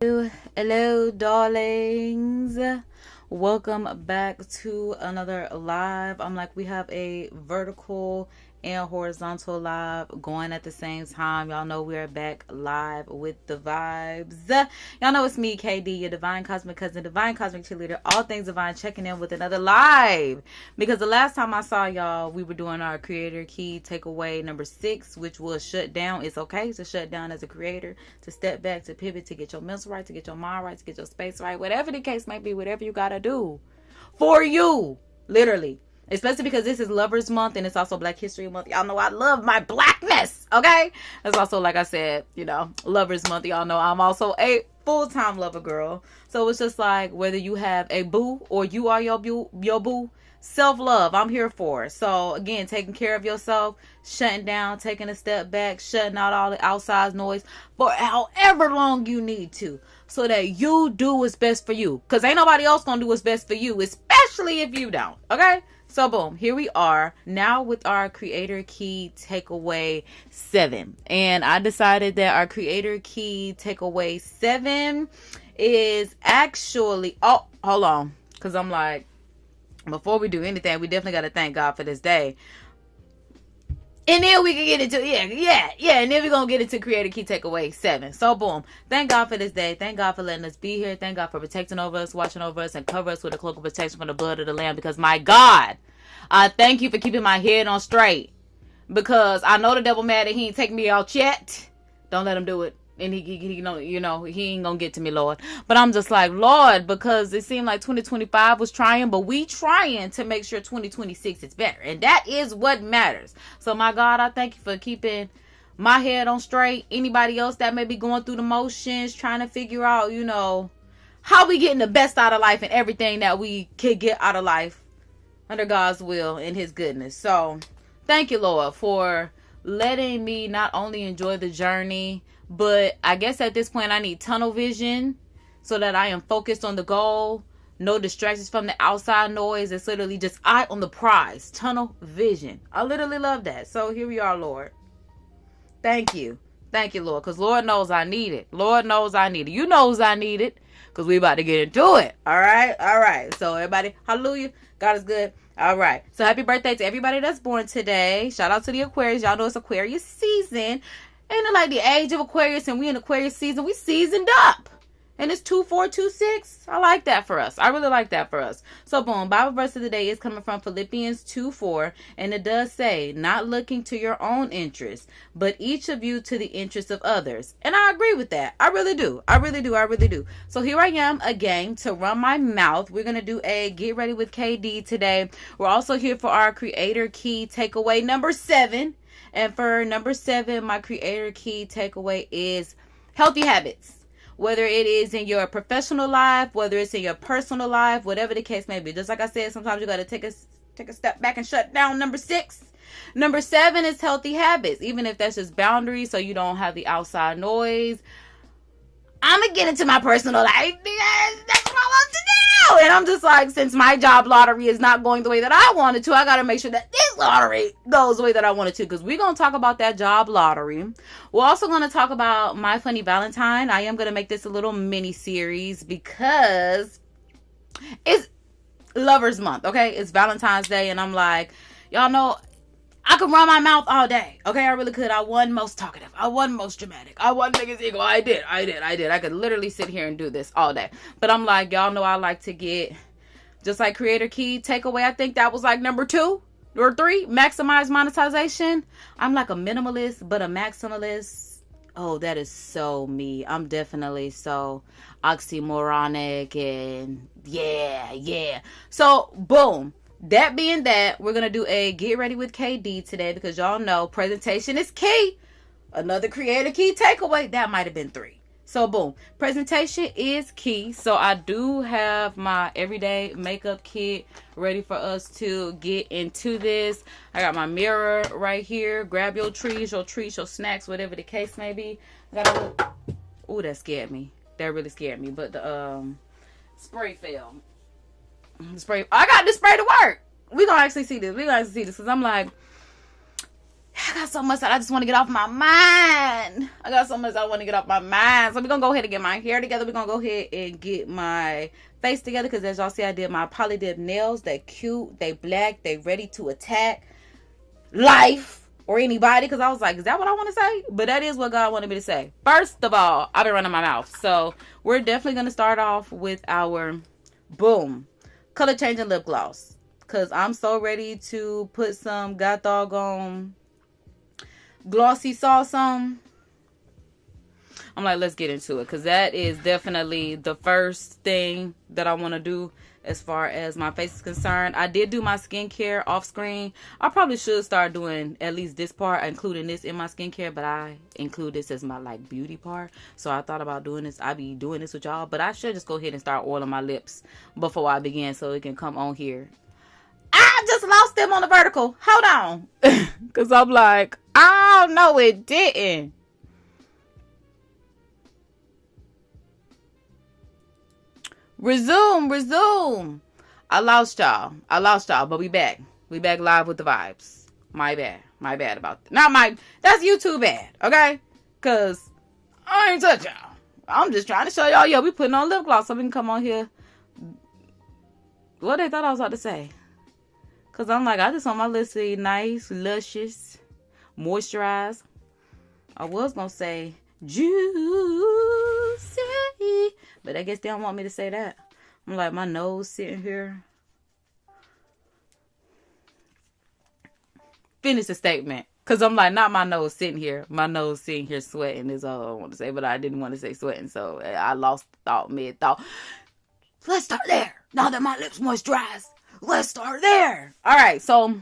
Hello, darlings. Welcome back to another live. I'm like, we have a vertical and horizontal live going at the same time. Y'all know we're back live with the vibes. Y'all know it's me, KD, your divine cosmic cousin, divine cosmic cheerleader, all things divine, checking in with another live. Because the last time I saw y'all, we were doing our creator key takeaway number 6, which was shut down. It's okay to shut down as a creator, to step back, to pivot, to get your mental right, to get your mind right, to get your space right, whatever the case may be, whatever you gotta do for you, literally. Especially because this is Lovers Month and it's also Black History Month. Y'all know I love my blackness, okay? It's also, like I said, Lovers Month. Y'all know I'm also a full-time lover girl. So it's just like, whether you have a boo or you are your boo, self-love, I'm here for. So, again, taking care of yourself, shutting down, taking a step back, shutting out all the outside noise for however long you need to, so that you do what's best for you. Because ain't nobody else going to do what's best for you, especially if you don't, okay? So boom, here we are now with our creator key takeaway 7. And I decided that our creator key takeaway 7 is actually, oh, hold on. Because I'm like, before we do anything, we definitely got to thank God for this day. And then we can get into, and then we're going to get into creator key takeaway 7. So boom, thank God for this day. Thank God for letting us be here. Thank God for protecting over us, watching over us, and cover us with a cloak of protection from the blood of the Lamb. Because my God, I thank you for keeping my head on straight. Because I know the devil mad that he ain't taking me out yet. Don't let him do it. And he ain't gonna get to me, Lord. But I'm just like, Lord, because it seemed like 2025 was trying, but we trying to make sure 2026 is better. And that is what matters. So my God, I thank you for keeping my head on straight. Anybody else that may be going through the motions, trying to figure out, how we getting the best out of life and everything that we can get out of life under God's will and his goodness. So thank you, Lord, for letting me not only enjoy the journey, but I guess at this point I need tunnel vision so that I am focused on the goal. No distractions from the outside noise. It's literally just eye on the prize. Tunnel vision. I literally love that. So here we are, Lord. Thank you. Thank you, Lord. Because Lord knows I need it. Lord knows I need it. You knows I need it. Because we about to get into it. All right. All right. So everybody, hallelujah. God is good. All right. So happy birthday to everybody that's born today. Shout out to the Aquarius. Y'all know it's Aquarius season. Ain't it like the age of Aquarius, and we in Aquarius season, we seasoned up. And it's 2426. I like that for us. I really like that for us. So boom, Bible verse of the day is coming from Philippians 2:4. And it does say, not looking to your own interests, but each of you to the interests of others. And I agree with that. I really do. I really do. I really do. So here I am again to run my mouth. We're going to do a Get Ready with KD today. We're also here for our creator key takeaway number 7. And for number 7, my creator key takeaway is healthy habits. Whether it is in your professional life, whether it's in your personal life, whatever the case may be. Just like I said, sometimes you got to take a step back and shut down number 6. Number 7 is healthy habits. Even if that's just boundaries so you don't have the outside noise. I'm going to get into my personal life because that's what I want to do. And I'm just like, since my job lottery is not going the way that I wanted to, I got to make sure that this lottery goes the way that I wanted to. Because we're going to talk about that job lottery. We're also going to talk about my funny Valentine. I am going to make this a little mini series because it's Lovers Month, okay? It's Valentine's Day. And I'm like, y'all know, I could run my mouth all day. Okay, I really could. I won most talkative. I won most dramatic. I won biggest ego. I did. I could literally sit here and do this all day. But I'm like, y'all know I like to get, just like creator key takeaway. I think that was like number 2 or 3. Maximize monetization. I'm like a minimalist, but a maximalist. Oh, that is so me. I'm definitely so oxymoronic and yeah. So, boom. That being that, we're going to do a Get Ready with KD today because y'all know presentation is key. Another creator key takeaway. That might have been 3. So boom. Presentation is key. So I do have my everyday makeup kit ready for us to get into this. I got my mirror right here. Grab your treats, your snacks, whatever the case may be. I got a little... Ooh, that scared me. That really scared me. But the spray fell. Spray. I got this spray to work. We're gonna actually see this. Because I'm like, I got so much that I just want to get off my mind. I got so much I want to get off my mind. So we're going to go ahead and get my hair together. We're going to go ahead and get my face together. Because as y'all see, I did my poly dip nails. They cute. They black. They ready to attack life or anybody. Because I was like, is that what I want to say? But that is what God wanted me to say. First of all, I've been running my mouth. So we're definitely going to start off with our, boom, color changing lip gloss. Because I'm so ready to put some god doggone glossy sauce on. I'm like, let's get into it. Because that is definitely the first thing that I want to do as far as my face is concerned. I did do my skincare off screen. I probably should start doing at least this part, including this in my skincare. But I include this as my like beauty part. So I thought about doing this. I be doing this with y'all. But I should just go ahead and start oiling my lips before I begin. So it can come on here. I just lost them on the vertical. Hold on. Because I'm like, oh, no, it didn't. Resume. I lost y'all, but we back. We back live with the vibes. My bad about that. Not my, that's YouTube bad, okay? Because I ain't touch y'all. I'm just trying to show y'all, we putting on lip gloss so we can come on here. What they thought I was about to say. Because I'm like, I just want my lips to be nice, luscious, moisturized. I was going to say juicy. But I guess they don't want me to say that. I'm like, my nose sitting here. Finish the statement. Because I'm like, not my nose sitting here. My nose sitting here sweating is all I want to say. But I didn't want to say sweating. So I lost mid-thought. Let's start there. Now that my lips moisturized. Let's start there. All right, so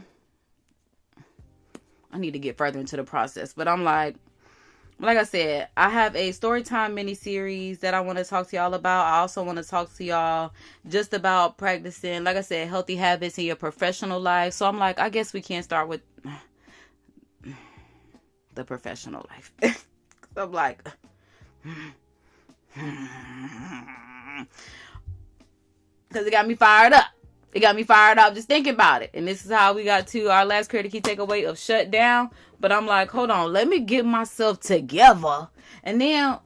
I need to get further into the process. But I'm like I said, I have a Storytime mini-series that I want to talk to y'all about. I also want to talk to y'all just about practicing, like I said, healthy habits in your professional life. So I'm like, I guess we can start with the professional life. I'm like, because it got me fired up. It got me fired up just thinking about it. And this is how we got to our last creative key takeaway of shut down. But I'm like, hold on. Let me get myself together. And then,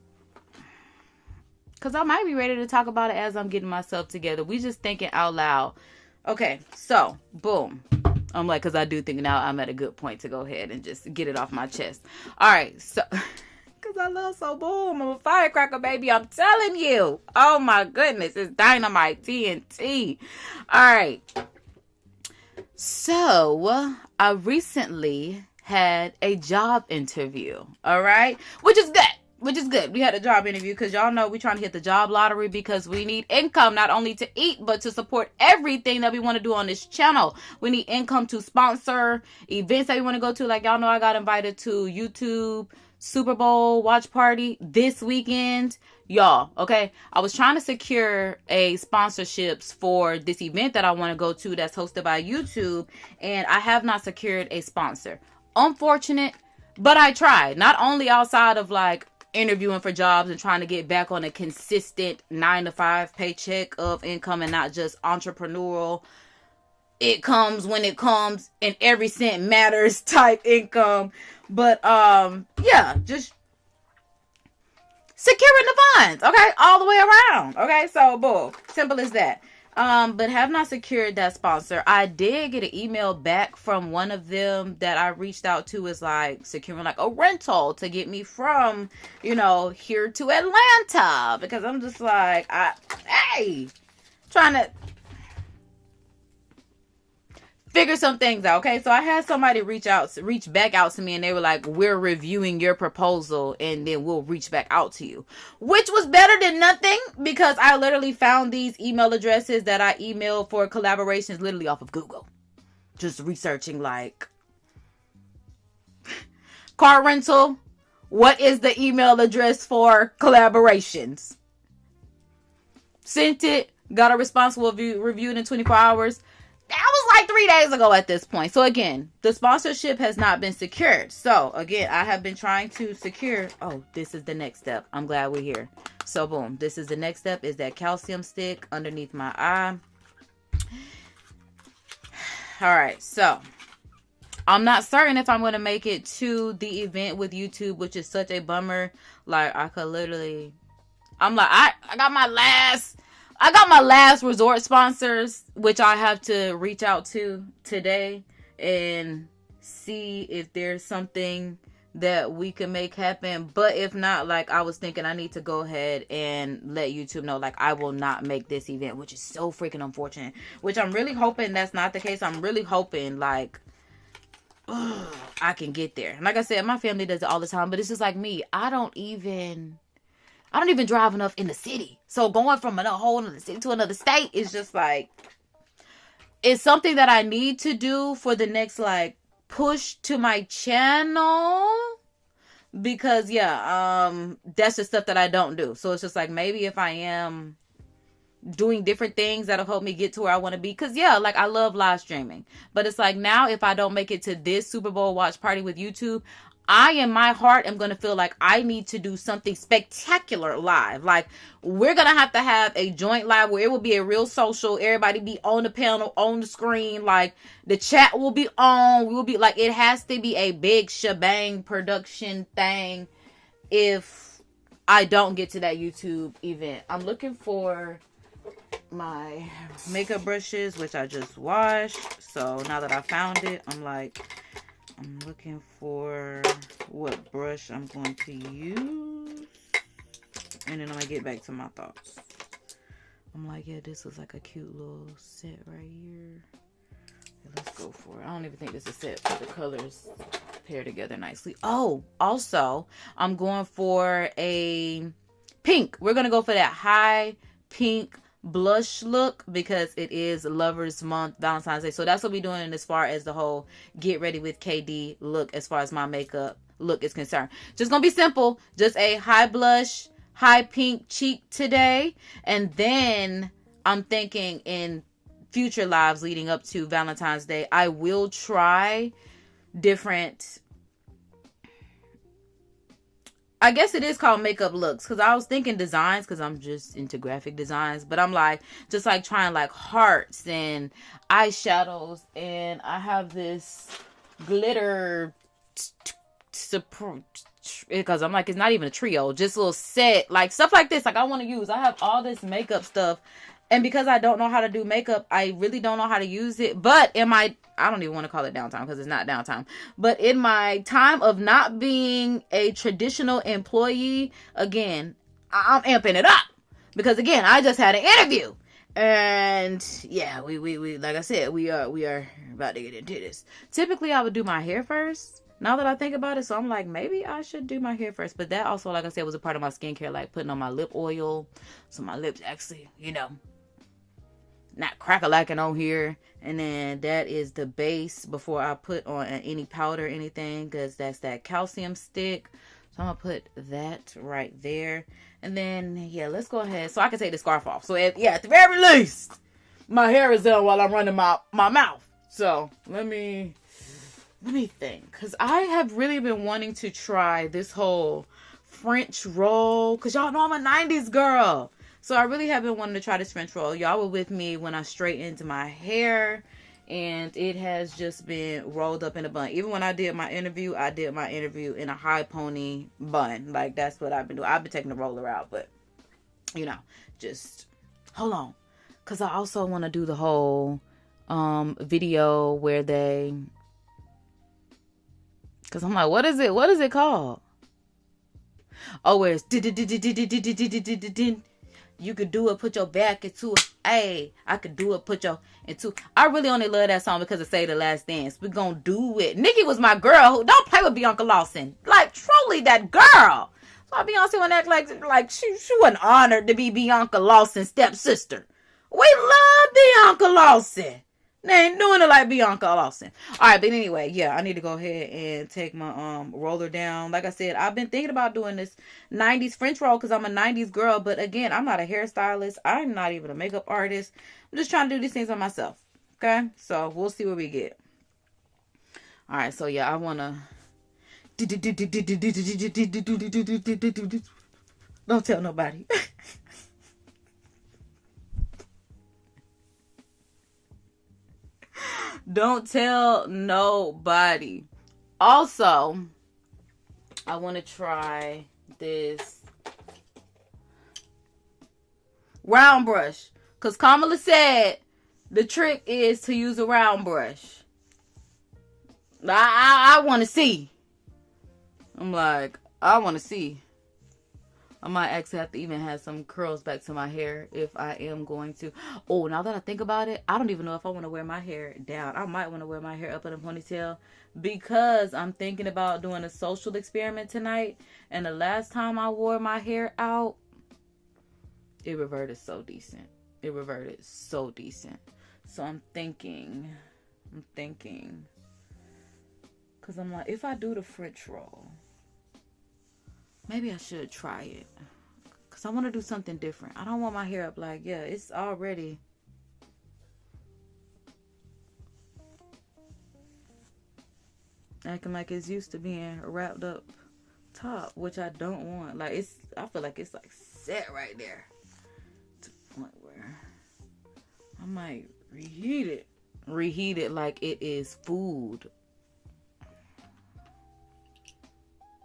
because I might be ready to talk about it as I'm getting myself together. We just thinking out loud. Okay, so, boom. I'm like, because I do think now I'm at a good point to go ahead and just get it off my chest. All right, so... Because I love so boom. I'm a firecracker, baby. I'm telling you. Oh, my goodness. It's dynamite TNT. All right. So, I recently had a job interview. All right. Which is good. We had a job interview because y'all know we're trying to hit the job lottery because we need income not only to eat, but to support everything that we want to do on this channel. We need income to sponsor events that we want to go to. Like y'all know, I got invited to YouTube Super Bowl watch party this weekend, y'all. Okay, I was trying to secure a sponsorships for this event that I want to go to that's hosted by YouTube, and I have not secured a sponsor. Unfortunate, but I tried. Not only outside of like interviewing for jobs and trying to get back on a consistent 9-to-5 paycheck of income and not just entrepreneurial, it comes when it comes and every cent matters type income. But, yeah, just securing the funds, okay, all the way around, okay, so, boom, simple as that. But have not secured that sponsor. I did get an email back from one of them that I reached out to, is like securing like a rental to get me from, here to Atlanta, because I'm just like, trying to figure some things out. Okay, so I had somebody reach back out to me, and they were like, we're reviewing your proposal and then we'll reach back out to you, which was better than nothing, because I literally found these email addresses that I emailed for collaborations literally off of Google, just researching like car rental, what is the email address for collaborations, sent it, got a response, reviewed in 24 hours. That was like 3 days ago at this point. So again, the sponsorship has not been secured. So again, I have been trying to secure. Oh, this is the next step. I'm glad we're here. So boom, this is the next step, is that calcium stick underneath my eye. All right, so I'm not certain if I'm going to make it to the event with YouTube, which is such a bummer. Like, I could literally, I'm like, I got my last resort sponsors, which I have to reach out to today and see if there's something that we can make happen. But if not, like, I was thinking I need to go ahead and let YouTube know, like, I will not make this event, which is so freaking unfortunate, which I'm really hoping that's not the case. I'm really hoping, like, I can get there. And like I said, my family does it all the time, but it's just like me. I don't even drive enough in the city. So going from a whole other city to another state is just like, it's something that I need to do for the next, like, push to my channel. Because, that's just stuff that I don't do. So it's just like, maybe if I am doing different things that'll help me get to where I want to be. Because, like, I love live streaming. But it's like, now if I don't make it to this Super Bowl watch party with YouTube, I, in my heart, am going to feel like I need to do something spectacular live. Like, we're going to have a joint live where it will be a real social. Everybody be on the panel, on the screen. Like, the chat will be on. We will be, like, it has to be a big shebang production thing if I don't get to that YouTube event. I'm looking for my makeup brushes, which I just washed. So, now that I found it, I'm looking for what brush I'm going to use. And then I'm going to get back to my thoughts. I'm like, yeah, this was like a cute little set right here. Okay, let's go for it. I don't even think this is a set, but the colors pair together nicely. Oh, also, I'm going for a pink. We're going to go for that high pink blush look because it is Lovers Month, Valentine's Day. So that's what we're doing as far as the whole get ready with KD look as far as my makeup look is concerned. Just gonna be simple. Just a high blush, high pink cheek today. And then I'm thinking in future lives leading up to Valentine's Day, I will try different, I guess it is called makeup looks, because I was thinking designs because I'm just into graphic designs, but I'm like just like trying like hearts and eyeshadows, and I have this glitter because I'm like, it's not even a trio, just a little set, like stuff like this, like I want to use. I have all this makeup stuff, and because I don't know how to do makeup, I really don't know how to use it. But I don't even want to call it downtime because it's not downtime. But in my time of not being a traditional employee, again, I'm amping it up. Because again, I just had an interview. And yeah, we like I said, we are about to get into this. Typically, I would do my hair first. Now that I think about it, so I'm like, maybe I should do my hair first. But that also, like I said, was a part of my skincare, like putting on my lip oil. So my lips actually, not crack-a-lacking on here. And then that is the base before I put on any powder or anything, because that's that calcium stick. So I'm gonna put that right there. And then let's go ahead so I can take the scarf off. So at the very least, my hair is done while I'm running my mouth. So let me think, because I have really been wanting to try this whole French roll, because y'all know I'm a 90s girl. So I really have been wanting to try this French roll. Y'all were with me when I straightened my hair, and it has just been rolled up in a bun. Even when I did my interview in a high pony bun. Like, that's what I've been doing. I've been taking the roller out, but, just hold on. Because I also want to do the whole video where they... Because I'm like, what is it? What is it called? Oh, where it's... You could do it, put your back into it. Hey, I could do it, put your into. I really only love that song because it say the last dance. We're gonna do it. Nikki was my girl. Who don't play with Bianca Lawson. Like, truly that girl. So Beyonce would act like she wasn't honored to be Bianca Lawson's stepsister. We love Bianca Lawson. They ain't doing it like Bianca Lawson. Alright, but anyway, I need to go ahead and take my roller down. Like I said, I've been thinking about doing this 90s French roll because I'm a 90s girl. But again, I'm not a hairstylist. I'm not even a makeup artist. I'm just trying to do these things on myself. Okay? So, we'll see what we get. Alright, so I want to... Don't tell nobody. Don't tell nobody. Also, I want to try this round brush. Because Kamala said the trick is to use a round brush. I want to see. I'm like, I want to see. I might actually have to even have some curls back to my hair if I am going to. Oh, now that I think about it, I don't even know if I want to wear my hair down. I might want to wear my hair up in a ponytail because I'm thinking about doing a social experiment tonight. And the last time I wore my hair out, it reverted so decent. It reverted so decent. So I'm thinking. Because I'm like, if I do the French roll, maybe I should try it. Because I want to do something different. I don't want my hair up like, yeah, it's already acting like it's used to being a wrapped up top, which I don't want. Like, I feel like it's like set right there. To the point where I might reheat it. Reheat it like it is food.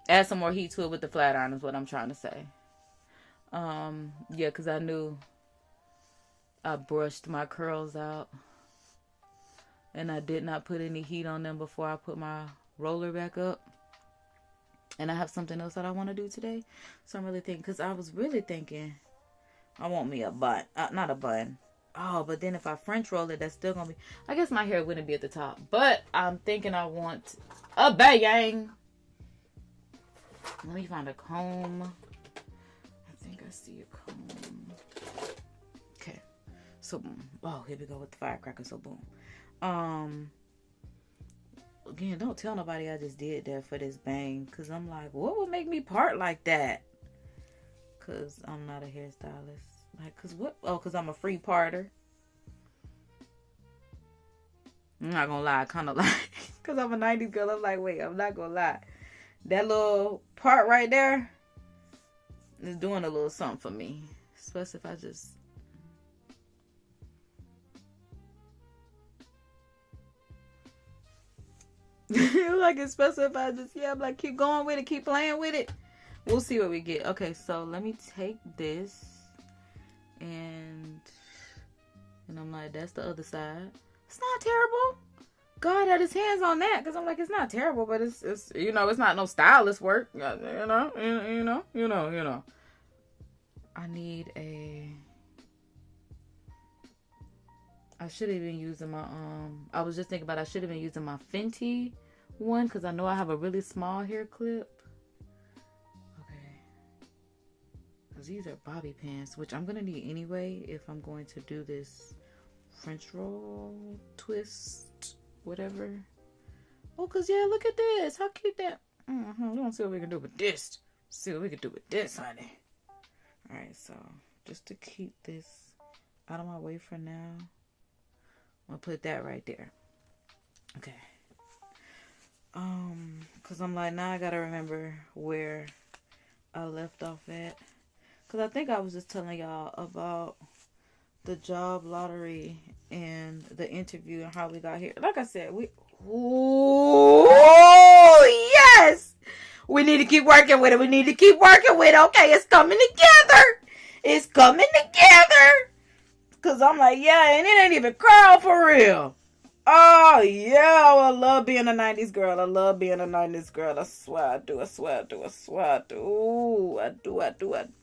Add some more heat to it with the flat iron is what I'm trying to say. Yeah, because I knew I brushed my curls out. And I did not put any heat on them before I put my roller back up. And I have something else that I want to do today. So I'm really thinking, because I was really thinking, I want me a bun. Not a bun. Oh, but then if I French roll it, that's still going to be, I guess my hair wouldn't be at the top. But I'm thinking I want a bang. Let me find a comb. I think I see a comb. Okay. So, boom. Oh, here we go with the firecracker. So, boom. Again, don't tell nobody I just did that for this bang. Because I'm like, what would make me part like that? Because I'm not a hairstylist. Like, because what? Oh, because I'm a free parter. I'm not going to lie. Kind of like, because I'm a 90s girl. I'm like, wait, I'm not going to lie. That little part right there is doing a little something for me. Especially if I just... like, especially if I just, I'm like, keep going with it, keep playing with it. We'll see what we get. Okay, so let me take this. And I'm like, that's the other side. It's not terrible. God had his hands on that, because I'm like, it's not terrible, but it's it's not no stylist work, you know. I need I should have been using my I was just thinking about I should have been using my Fenty one, because I know I have a really small hair clip. Okay, because these are bobby pins, which I'm gonna need anyway if I'm going to do this French roll twist. Whatever. Oh, because, yeah, look at this. How cute that. We're going to see what we can do with this. See what we can do with this, honey. All right, so just to keep this out of my way for now, I'm going to put that right there. Okay. Because I'm like, now I got to remember where I left off at. Because I think I was just telling y'all about the job lottery and the interview and how we got here. Like I said, yes! We need to keep working with it. Okay, it's coming together. Because I'm like, yeah, and it ain't even curl for real. Oh, yeah, I love being a 90s girl. I swear I do. Ooh, I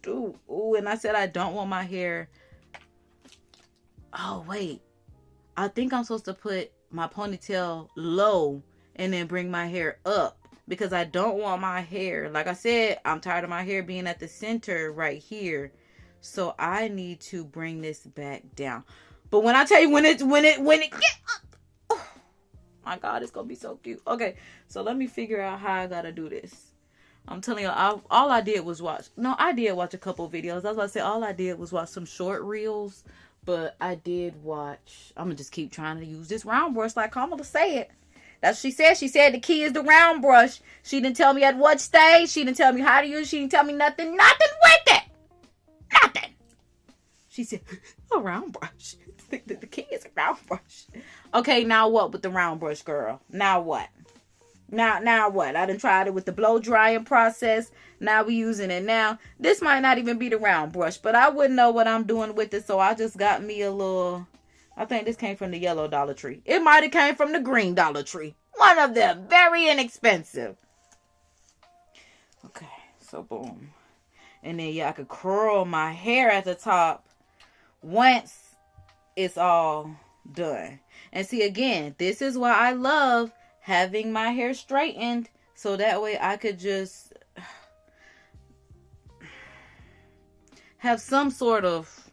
do. Ooh, and I said I don't want my hair. Oh, wait. I think I'm supposed to put my ponytail low and then bring my hair up. Because I don't want my hair. Like I said, I'm tired of my hair being at the center right here. So I need to bring this back down. But when I tell you, when it get up. Oh, my God, it's going to be so cute. Okay, so let me figure out how I got to do this. I'm telling you, all I did was watch. No, I did watch a couple videos. I was about to say, all I did was watch some short reels. But I did watch. I'm going to just keep trying to use this round brush like Kamala said. That's what she said. She said the key is the round brush. She didn't tell me at what stage. She didn't tell me how to use it. She didn't tell me nothing with it. Nothing. She said, a round brush. The key is a round brush. Okay, now what with the round brush, girl? Now what? Now what? I done tried it with the blow drying process. Now we using it now. This might not even be the round brush, but I wouldn't know what I'm doing with it. So I just got me a little, I think this came from the yellow Dollar Tree. It might have came from the green Dollar Tree. One of them. Very inexpensive. Okay, so boom. And then yeah, I could curl my hair at the top once it's all done. And see, again, this is why I love having my hair straightened, so that way I could just have some sort of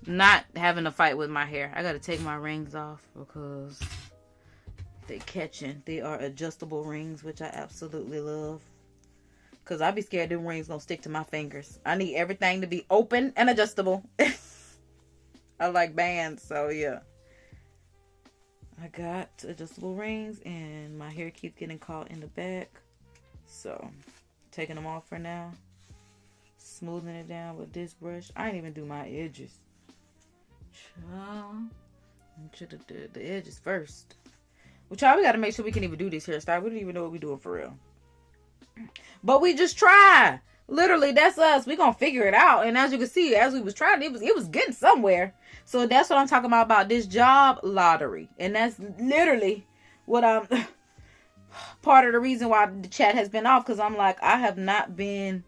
not having a fight with my hair. I gotta take my rings off because they catching. They are adjustable rings, which I absolutely love. Because I be scared them rings gonna stick to my fingers. I need everything to be open and adjustable. I like bands, so yeah. I got adjustable rings and my hair keeps getting caught in the back. So, taking them off for now. Smoothing it down with this brush. I didn't even do my edges. I should have did the edges first. Well, child, we got to make sure we can even do this hairstyle. We don't even know what we're doing for real. But we just try. Literally, that's us. We're going to figure it out. And as you can see, as we was trying, it was getting somewhere. So that's what I'm talking about this job lottery. And that's literally what I'm... part of the reason why the chat has been off. Because I'm like, I have not been...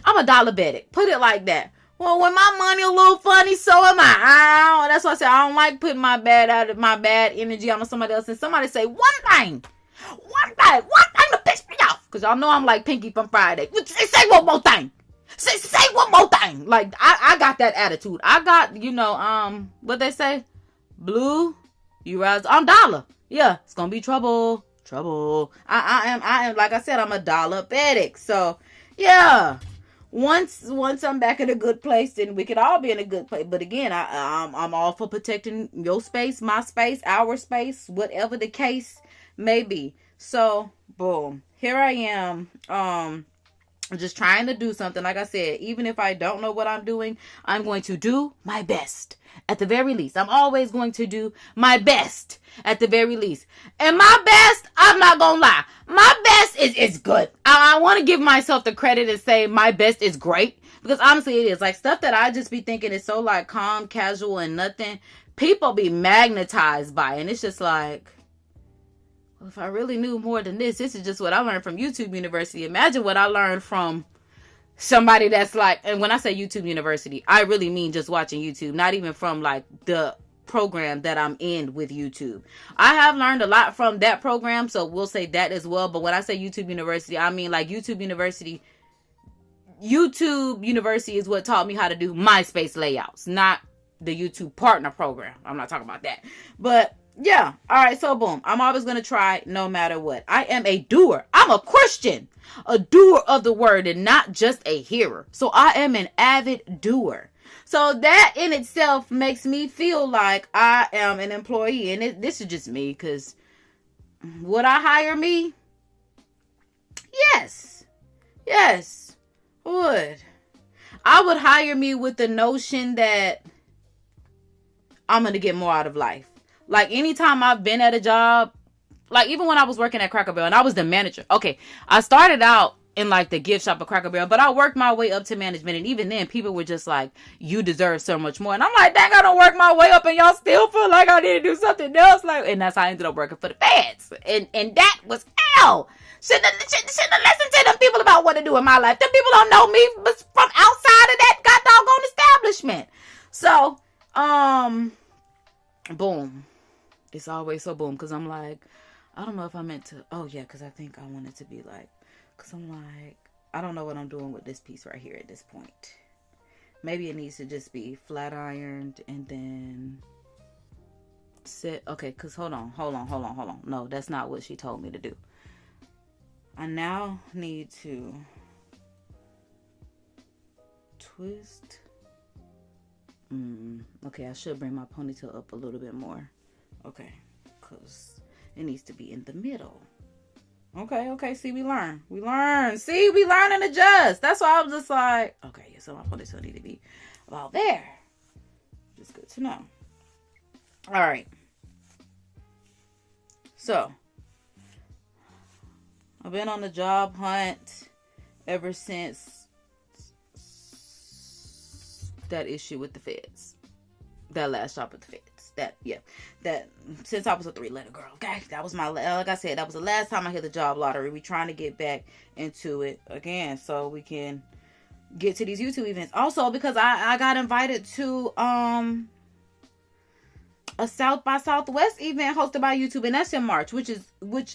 I'm a diabetic. Put it like that. Well, when my money a little funny, so am I. That's why I said I don't like putting my bad energy on somebody else. And somebody say one thing to piss me off. Because y'all know I'm like Pinky from Friday. Say one more thing. Say one more thing. Like, I got that attitude. I got, what they say? Blue, you rise. I'm dollar. Yeah, it's going to be trouble. I am, like I said, I'm a diabetic. So, yeah. Once I'm back in a good place, then we could all be in a good place. But again, I'm all for protecting your space, my space, our space, whatever the case may be. So, boom. Here I am. Just trying to do something. Like I said, even if I don't know what I'm doing, I'm going to do my best. At the very least, I'm always going to do my best at the very least. And my best, I'm not going to lie. My best is good. I want to give myself the credit and say my best is great. Because honestly, it is. Like stuff that I just be thinking is so like calm, casual, and nothing. People be magnetized by it. And it's just like, well, if I really knew more than this is just what I learned from YouTube University. Imagine what I learned from somebody that's like, and when I say YouTube University, I really mean just watching YouTube, not even from like the program that I'm in with YouTube. I have learned a lot from that program, so we'll say that as well. But when I say YouTube University, I mean like YouTube University is what taught me how to do MySpace layouts, not the YouTube partner program. I'm not talking about that. But yeah. All right. So boom. I'm always going to try no matter what. I am a doer. I'm a Christian, a doer of the word and not just a hearer. So I am an avid doer. So that in itself makes me feel like I am an employee. And this is just me, because would I hire me? Yes. Would. I would hire me with the notion that I'm going to get more out of life. Like, anytime I've been at a job, like, even when I was working at Cracker Barrel and I was the manager. Okay, I started out in, like, the gift shop at Cracker Barrel, but I worked my way up to management. And even then, people were just like, you deserve so much more. And I'm like, dang, I don't work my way up and y'all still feel like I need to do something else. Like, and that's how I ended up working for the feds. And that was hell. Shouldn't have listened to them people about what to do in my life. Them people don't know me from outside of that god doggone establishment. So, boom. It's always so boom, because I'm like, I don't know if I meant to, because I think I want it to be like, because I'm like, I don't know what I'm doing with this piece right here at this point. Maybe it needs to just be flat ironed and then set, okay, because hold on. No, that's not what she told me to do. I now need to twist. Okay, I should bring my ponytail up a little bit more. Okay, because it needs to be in the middle. Okay. See, we learn. See, we learn and adjust. That's why I was just like, okay, so my ponytail need to be about there. Just good to know. All right. So, I've been on the job hunt ever since that issue with the feds. That last job with the feds. That since I was a 3-letter girl, okay, that was my, like I said, that was the last time I hit the job lottery. We trying to get back into it again so we can get to these YouTube events. Also, because I got invited to a South by Southwest event hosted by YouTube, and that's in March, which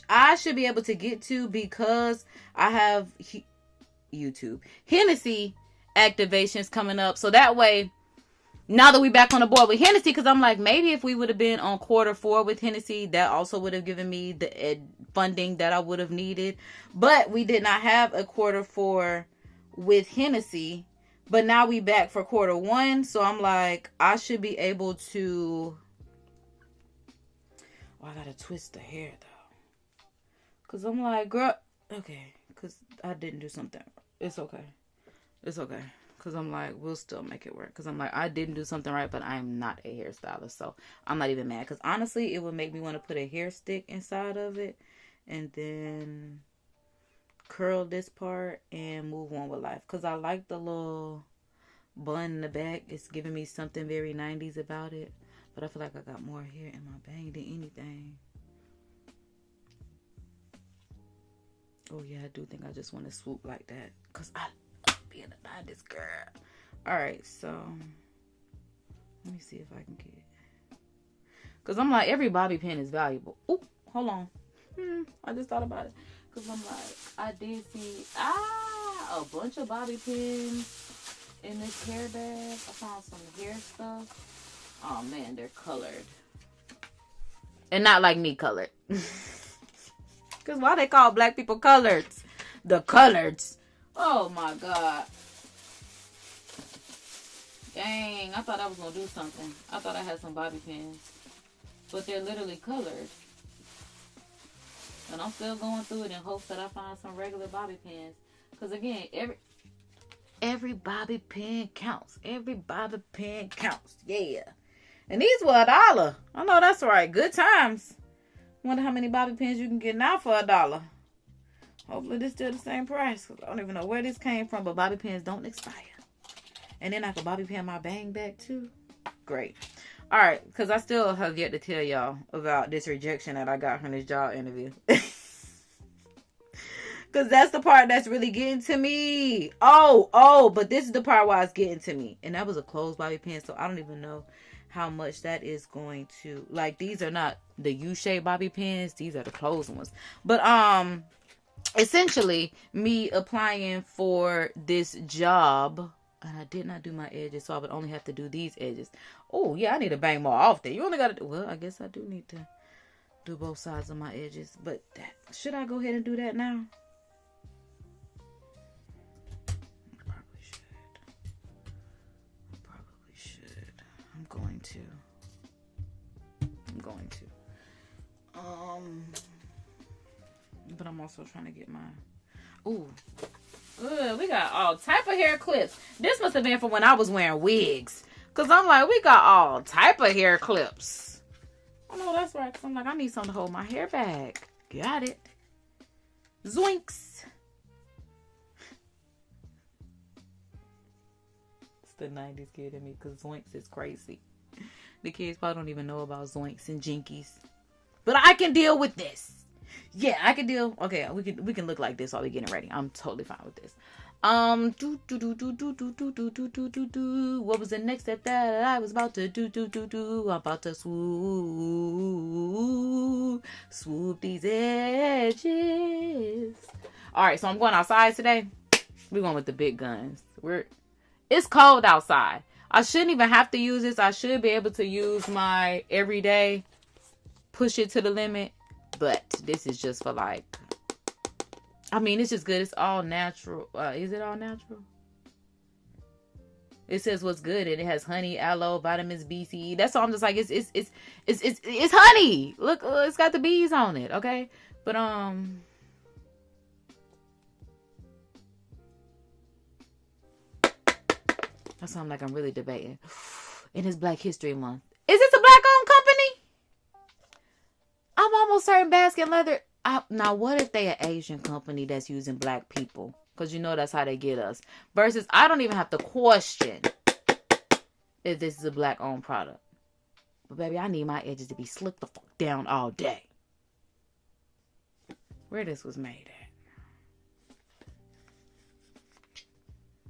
I should be able to get to because I have YouTube Hennessy activations coming up. So that way, now that we back on the board with Hennessy, because I'm like, maybe if we would have been on Q4 with Hennessy, that also would have given me the funding that I would have needed. But we did not have a Q4 with Hennessy. But now we back for Q1. So I'm like, I should be able to... Oh, I gotta twist the hair though. Because I'm like, girl... Okay. Because I didn't do something. It's okay. Because I'm like, we'll still make it work. Because I'm like, I didn't do something right, but I'm not a hairstylist. So I'm not even mad. Because honestly, it would make me want to put a hair stick inside of it. And then curl this part and move on with life. Because I like the little bun in the back. It's giving me something very 90s about it. But I feel like I got more hair in my bang than anything. Oh yeah, I do think I just want to swoop like that. Because I being a 90s girl. Alright, so let me see if I can get it. Because I'm like, every bobby pin is valuable. Oh, hold on. I just thought about it. Because I'm like, I did see a bunch of bobby pins in this hair bag. I found some hair stuff. Oh man, they're colored. And not like me colored. Because why they call black people coloreds? The coloreds. Oh my God. Dang, I thought I was going to do something. I thought I had some bobby pins. But they're literally colored. And I'm still going through it in hopes that I find some regular bobby pins. Because again, every bobby pin counts. Every bobby pin counts. Yeah. And these were $1. I know that's right. Good times. Wonder how many bobby pins you can get now for $1. Hopefully this still the same price. Cause I don't even know where this came from. But bobby pins don't expire. And then I can bobby pin my bang back too. Great. Alright. Because I still have yet to tell y'all about this rejection that I got from this job interview. Because that's the part that's really getting to me. But this is the part why it's getting to me. And that was a closed bobby pin. So I don't even know how much that is going to... Like, these are not the U-shaped bobby pins. These are the closed ones. But, essentially, me applying for this job... And I did not do my edges, so I would only have to do these edges. Oh, yeah, I need to bang more often. You only got to do... Well, I guess I do need to do both sides of my edges. But should I go ahead and do that now? Probably should. I'm going to. But I'm also trying to get my... Ooh. Good. We got all type of hair clips. This must have been from when I was wearing wigs. Because I'm like, we got all type of hair clips. I know that's right. Because I'm like, I need something to hold my hair back. Got it. Zoinks. It's the 90s kid in me. Because zoinks is crazy. The kids probably don't even know about zoinks and jinkies. But I can deal with this. Yeah, I can deal. Okay, we can look like this while we getting ready. I'm totally fine with this. What was the next step that I was about to do? I'm about to swoop these edges. All right, so I'm going outside today. We're going with the big guns. It's cold outside. I shouldn't even have to use this. I should be able to use my everyday, push it to the limit. But this is just for like, I mean, it's just good. It's all natural. Is it all natural? It says what's good, and it has honey, aloe, vitamins B, C, E. That's all. I'm just like, it's honey. Look, it's got the bees on it. Okay, but That's why I'm like, I'm really debating. And it's Black History Month. Is this a Black-owned company? I'm almost certain Basket Leather. Now, what if they an Asian company that's using Black people? Because you know that's how they get us. Versus, I don't even have to question if this is a Black-owned product. But baby, I need my edges to be slicked the fuck down all day. Where this was made at?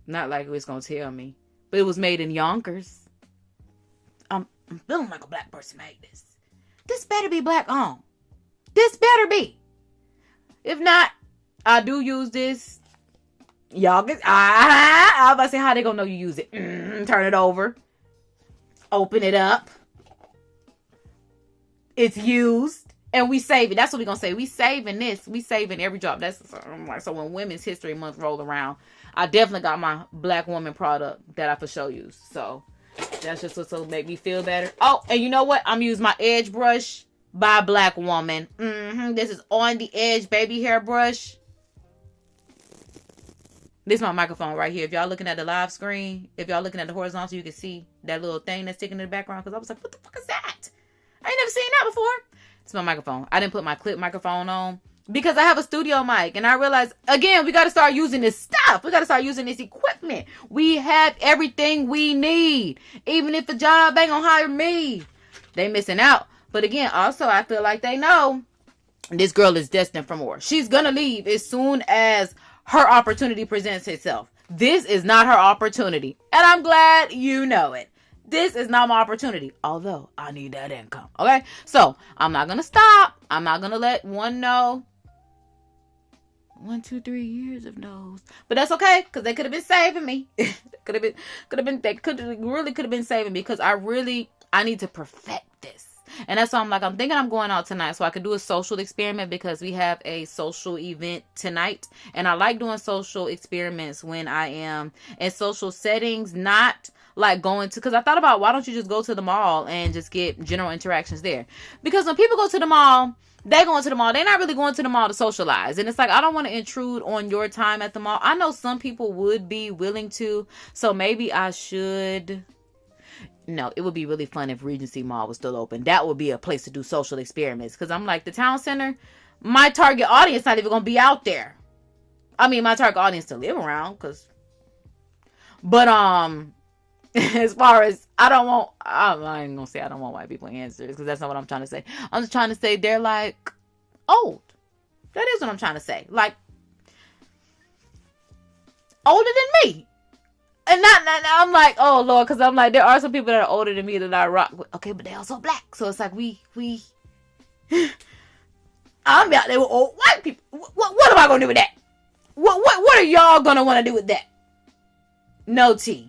Not like it was gonna tell me. But it was made in Yonkers. I'm feeling like a Black person made this. This better be Black-owned. This better be. If not, I do use this. Y'all get... I was about to say, how they gonna know you use it? Turn it over. Open it up. It's used. And we save it. That's what we're going to say. We saving this. We saving every drop. That's like, so when Women's History Month roll around, I definitely got my Black woman product that I for sure use. So that's just what's to make me feel better. Oh, and you know what? I'm using my edge brush by Black Woman. This is On the Edge baby hair brush. This is my microphone right here. If y'all looking at the live screen, if y'all looking at the horizontal, you can see that little thing that's sticking in the background. Because I was like, what the fuck is that? I ain't never seen that before. It's my microphone. I didn't put my clip microphone on because I have a studio mic. And I realized, again, we got to start using this stuff. We got to start using this equipment. We have everything we need. Even if the job ain't going to hire me. They missing out. But again, also, I feel like they know this girl is destined for more. She's going to leave as soon as her opportunity presents itself. This is not her opportunity. And I'm glad you know it. This is not my opportunity. Although, I need that income. Okay? So, I'm not going to stop. I'm not going to let one know. 1, 2, 3 years of no's. But that's okay. Because they could have been saving me. They could have been saving me. Because I need to perfect this. And that's why I'm thinking I'm going out tonight so I could do a social experiment because we have a social event tonight. And I like doing social experiments when I am in social settings, not like going to, because I thought about why don't you just go to the mall and just get general interactions there? Because when people go to the mall, they're going to the mall. They're not really going to the mall to socialize. And it's like, I don't want to intrude on your time at the mall. I know some people would be willing to. So maybe I should. No, it would be really fun if Regency Mall was still open. That would be a place to do social experiments. Because I'm like, the town center, my target audience not even going to be out there. I mean, my target audience to live around. But, as far as, I ain't going to say I don't want white people answers. Because that's not what I'm trying to say. I'm just trying to say they're like old. That is what I'm trying to say. Like, older than me. And not I'm like, oh Lord, because I'm like, there are some people that are older than me that I rock with. Okay, but they also Black. So it's like we I'm out there with old white people. What am I gonna do with that? What are y'all gonna want to do with that? No tea.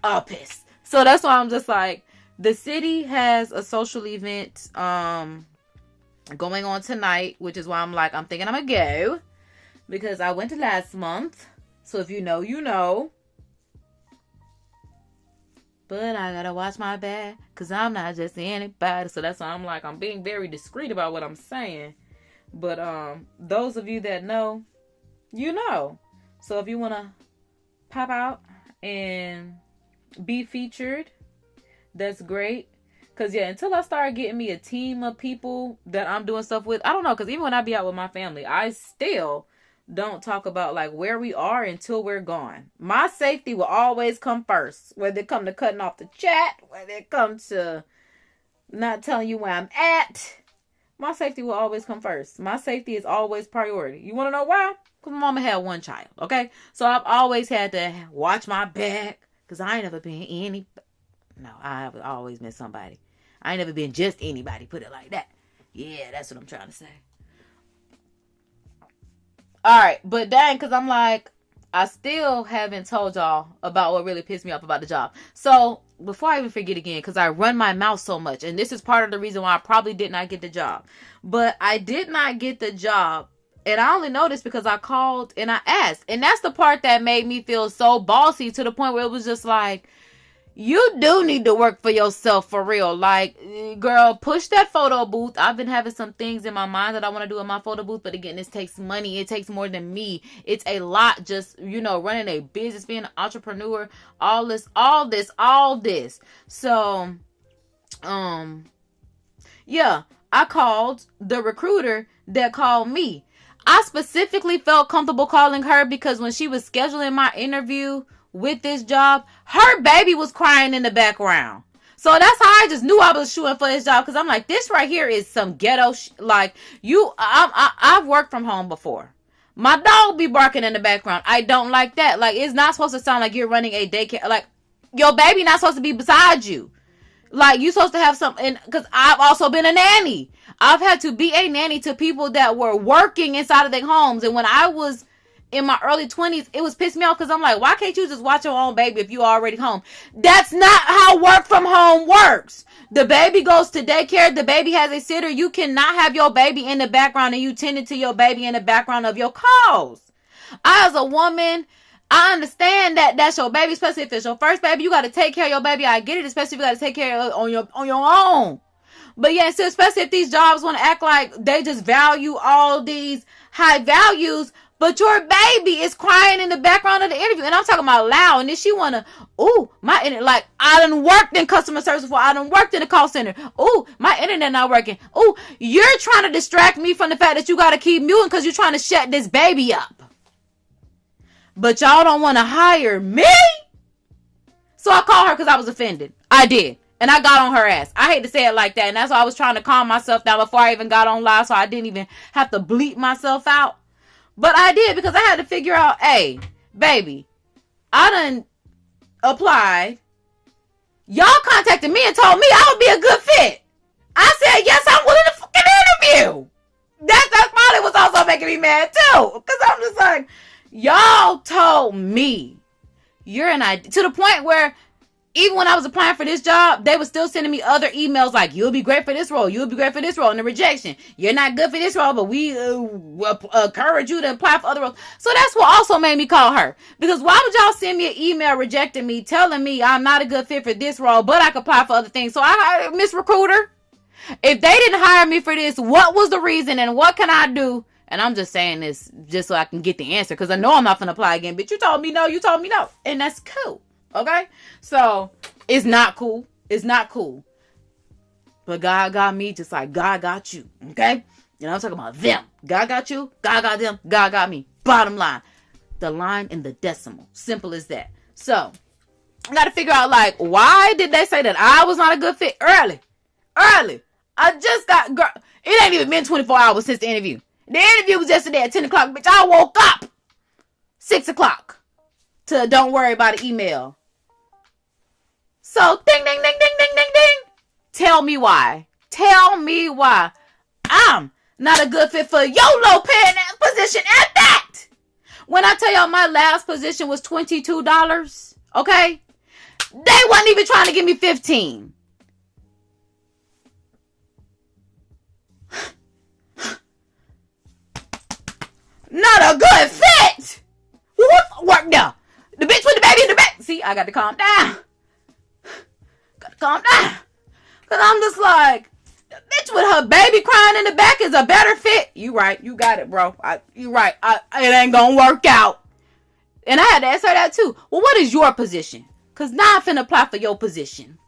All piss. So that's why I'm just like, the city has a social event going on tonight, which is why I'm like, I'm thinking I'm gonna go. Because I went to last month. So if you know, you know. But I gotta watch my back, because I'm not just anybody. So that's why I'm like, I'm being very discreet about what I'm saying. But those of you that know, you know. So if you want to pop out and be featured, that's great. Because yeah, until I start getting me a team of people that I'm doing stuff with, I don't know. Because even when I be out with my family, I still don't talk about like where we are until we're gone. My safety will always come first. Whether it come to cutting off the chat, whether it comes to not telling you where I'm at, my safety will always come first. My safety is always priority. You want to know why? Because my mama had one child, okay? So I've always had to watch my back because I ain't never been any. No, I have always been somebody. I ain't never been just anybody, put it like that. Yeah, that's what I'm trying to say. Alright, but dang, because I'm like, I still haven't told y'all about what really pissed me off about the job. So, before I even forget again, because I run my mouth so much, and this is part of the reason why I probably did not get the job. But I did not get the job, and I only know this because I called and I asked. And that's the part that made me feel so bossy to the point where it was just like, you do need to work for yourself for real. Like, girl, push that photo booth. I've been having some things in my mind that I want to do in my photo booth. But again, this takes money. It takes more than me. It's a lot just, running a business, being an entrepreneur, all this. So, yeah, I called the recruiter that called me. I specifically felt comfortable calling her because when she was scheduling my interview with this job, her baby was crying in the background. So that's how I just knew I was shooting for this job, because I'm like, this right here is some ghetto I've worked from home before. My dog be barking in the background. I don't like that. Like, it's not supposed to sound like you're running a daycare. Like, your baby not supposed to be beside you. Like, you supposed to have something, because I've also been a nanny. I've had to be a nanny to people that were working inside of their homes. And when I was in my early 20s, it was pissed me off, because I'm like, why can't you just watch your own baby if you already home? That's not how work from home works. The baby goes to daycare. The baby has a sitter. You cannot have your baby in the background and you tending to your baby in the background of your calls. I, as a woman, I understand that that's your baby, especially if it's your first baby. You got to take care of your baby. I get it, especially if you got to take care of it on your own. But yeah, so especially if these jobs want to act like they just value all these high values, but your baby is crying in the background of the interview. And I'm talking about loud. And then she want to, I done worked in customer service before. I done worked in the call center. My internet not working. You're trying to distract me from the fact that you got to keep muting because you're trying to shut this baby up. But y'all don't want to hire me? So I called her because I was offended. I did. And I got on her ass. I hate to say it like that. And that's why I was trying to calm myself down before I even got on live, so I didn't even have to bleep myself out. But I did, because I had to figure out, hey, baby, I done applied. Y'all contacted me and told me I would be a good fit. I said, yes, I'm willing to fucking interview. That's probably what's also making me mad too. Because I'm just like, y'all told me you're an idea. To the point where even when I was applying for this job, they were still sending me other emails like, you'll be great for this role. You'll be great for this role. And the rejection. You're not good for this role, but we encourage you to apply for other roles. So that's what also made me call her. Because why would y'all send me an email rejecting me, telling me I'm not a good fit for this role, but I could apply for other things? So Miss Recruiter, if they didn't hire me for this, what was the reason and what can I do? And I'm just saying this just so I can get the answer, because I know I'm not going to apply again. But you told me no. And that's cool. Okay, so it's not cool. It's not cool. But God got me just like God got you. Okay, I'm talking about them. God got you. God got them. God got me. Bottom line, the line in the decimal. Simple as that. So I got to figure out, like, why did they say that I was not a good fit early? I just got. Girl, it ain't even been 24 hours since the interview. The interview was yesterday at 10 o'clock. Bitch, I woke up 6 o'clock to don't worry about an email. So, ding, ding, ding, ding, ding, ding, ding. Tell me why. I'm not a good fit for your low paying position at that. When I tell y'all my last position was $22, okay? They wasn't even trying to give me 15. Not a good fit. What work now? The bitch with the baby in the back. See, I got to calm down. Calm down. Because I'm just like, the bitch with her baby crying in the back is a better fit. You right. You got it, bro. You right. It ain't going to work out. And I had to ask her that too. Well, what is your position? Because now I'm finna apply for your position.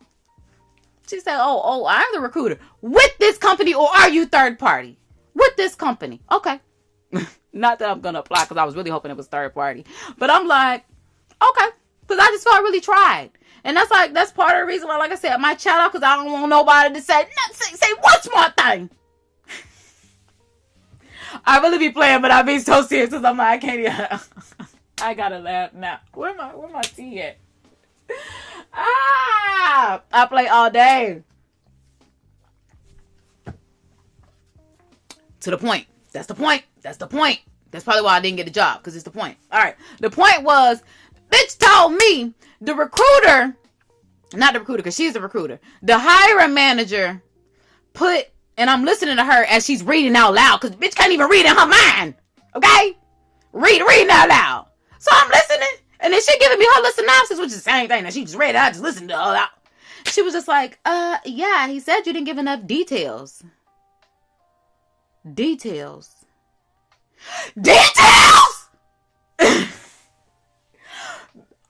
She said, oh, I'm the recruiter. With this company, or are you third party? With this company. Okay. Not that I'm going to apply, because I was really hoping it was third party. But I'm like, okay. Because I just felt I really tried. And that's part of the reason why, like I said, I might shout out, because I don't want nobody to say one smart thing. I really be playing, but I be so serious, because I'm like, I can't even. I gotta laugh now. Where my tea at? I play all day. To the point. That's the point. That's probably why I didn't get the job, because it's the point. All right. The point was, bitch told me the recruiter, not the recruiter, because she's the recruiter, the hiring manager put, and I'm listening to her as she's reading out loud, because bitch can't even read in her mind. Okay? Reading out loud. So I'm listening, And then she giving me her little synopsis, which is the same thing that she just read. I just listened to all that. She was just like, yeah, he said you didn't give enough details. Details?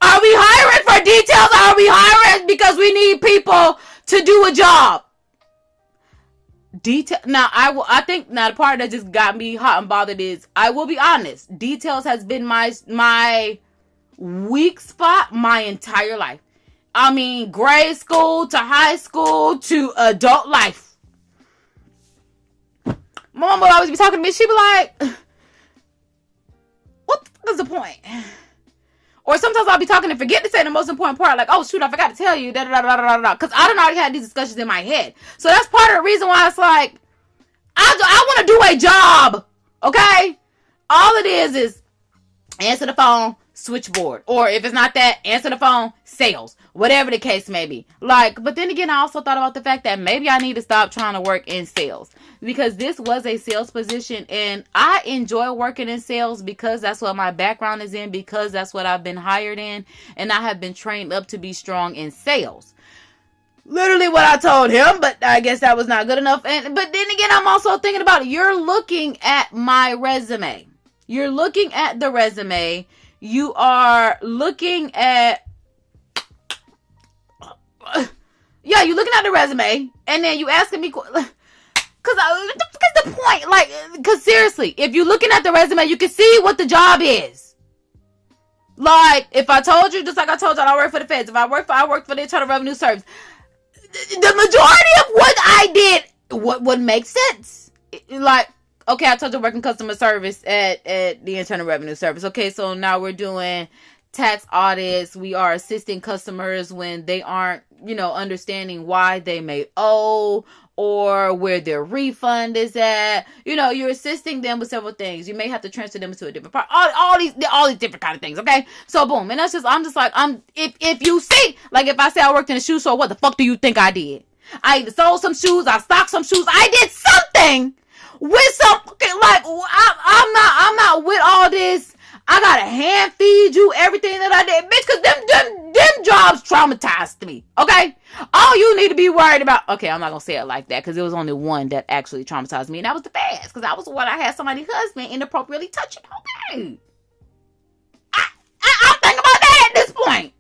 Are we hiring for details? Are we hiring because we need people to do a job? Now, I think the part that just got me hot and bothered is, I will be honest, details has been my weak spot my entire life. I mean, grade school to high school to adult life. My mom would always be talking to me. She'd be like, what is the point? Or sometimes I'll be talking and forget to say the most important part. Like, oh, shoot, I forgot to tell you. Because I don't already had these discussions in my head. So that's part of the reason why it's like, I want to do a job. Okay? All it is answer the phone, switchboard. Or if it's not that, answer the phone, sales. Whatever the case may be. Like, but then again, I also thought about the fact that maybe I need to stop trying to work in sales. Because this was a sales position, and I enjoy working in sales because that's what my background is in, because that's what I've been hired in, and I have been trained up to be strong in sales. Literally what I told him, but I guess that was not good enough. But then again, I'm also thinking about it. You're looking at my resume. You're looking at the resume. You are looking at... yeah, you're looking at the resume, and then you asking me... Because the point, like, because seriously, if you're looking at the resume, you can see what the job is. Like, if I told you, just like I told you, I work for the feds. If I work for the Internal Revenue Service. The majority of what I did would make sense. Like, okay, I told you I work in customer service at the Internal Revenue Service. Okay, so now we're doing tax audits. We are assisting customers when they aren't, understanding why they may owe, or where their refund is at. You're assisting them with several things. You may have to transfer them to a different part. All these different kind of things, okay? So boom. And I'm just like, if you see, like if I say I worked in a shoe store, what the fuck do you think I did? I either sold some shoes, I stocked some shoes, I did something with some, like, I'm not with all this. I gotta hand feed you everything that I did, bitch, because them jobs traumatized me, okay? All you need to be worried about, okay, I'm not gonna say it like that, because there was only one that actually traumatized me, and that was the feds, because that was the one I had somebody's husband inappropriately touching, okay? I'm thinking about that at this point.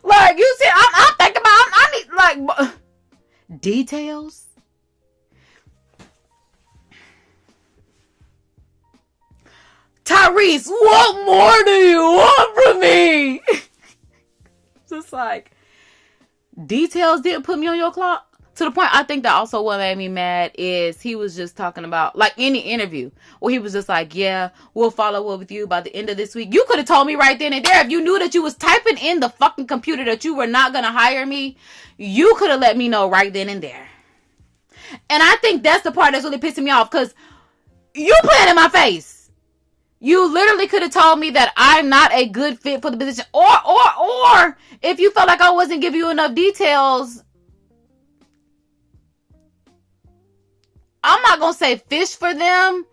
Like, you see, I'm thinking about, I need, like, details. Tyrese, what more do you want from me? Just like, details didn't put me on your clock. To the point, I think that also what made me mad is he was just talking about, like, any interview where he was just like, yeah, we'll follow up with you by the end of this week. You could have told me right then and there. If you knew that you was typing in the fucking computer that you were not going to hire me, you could have let me know right then and there. And I think that's the part that's really pissing me off, because you playing in my face. You literally could have told me that I'm not a good fit for the position. Or if you felt like I wasn't giving you enough details, I'm not going to say fish for them.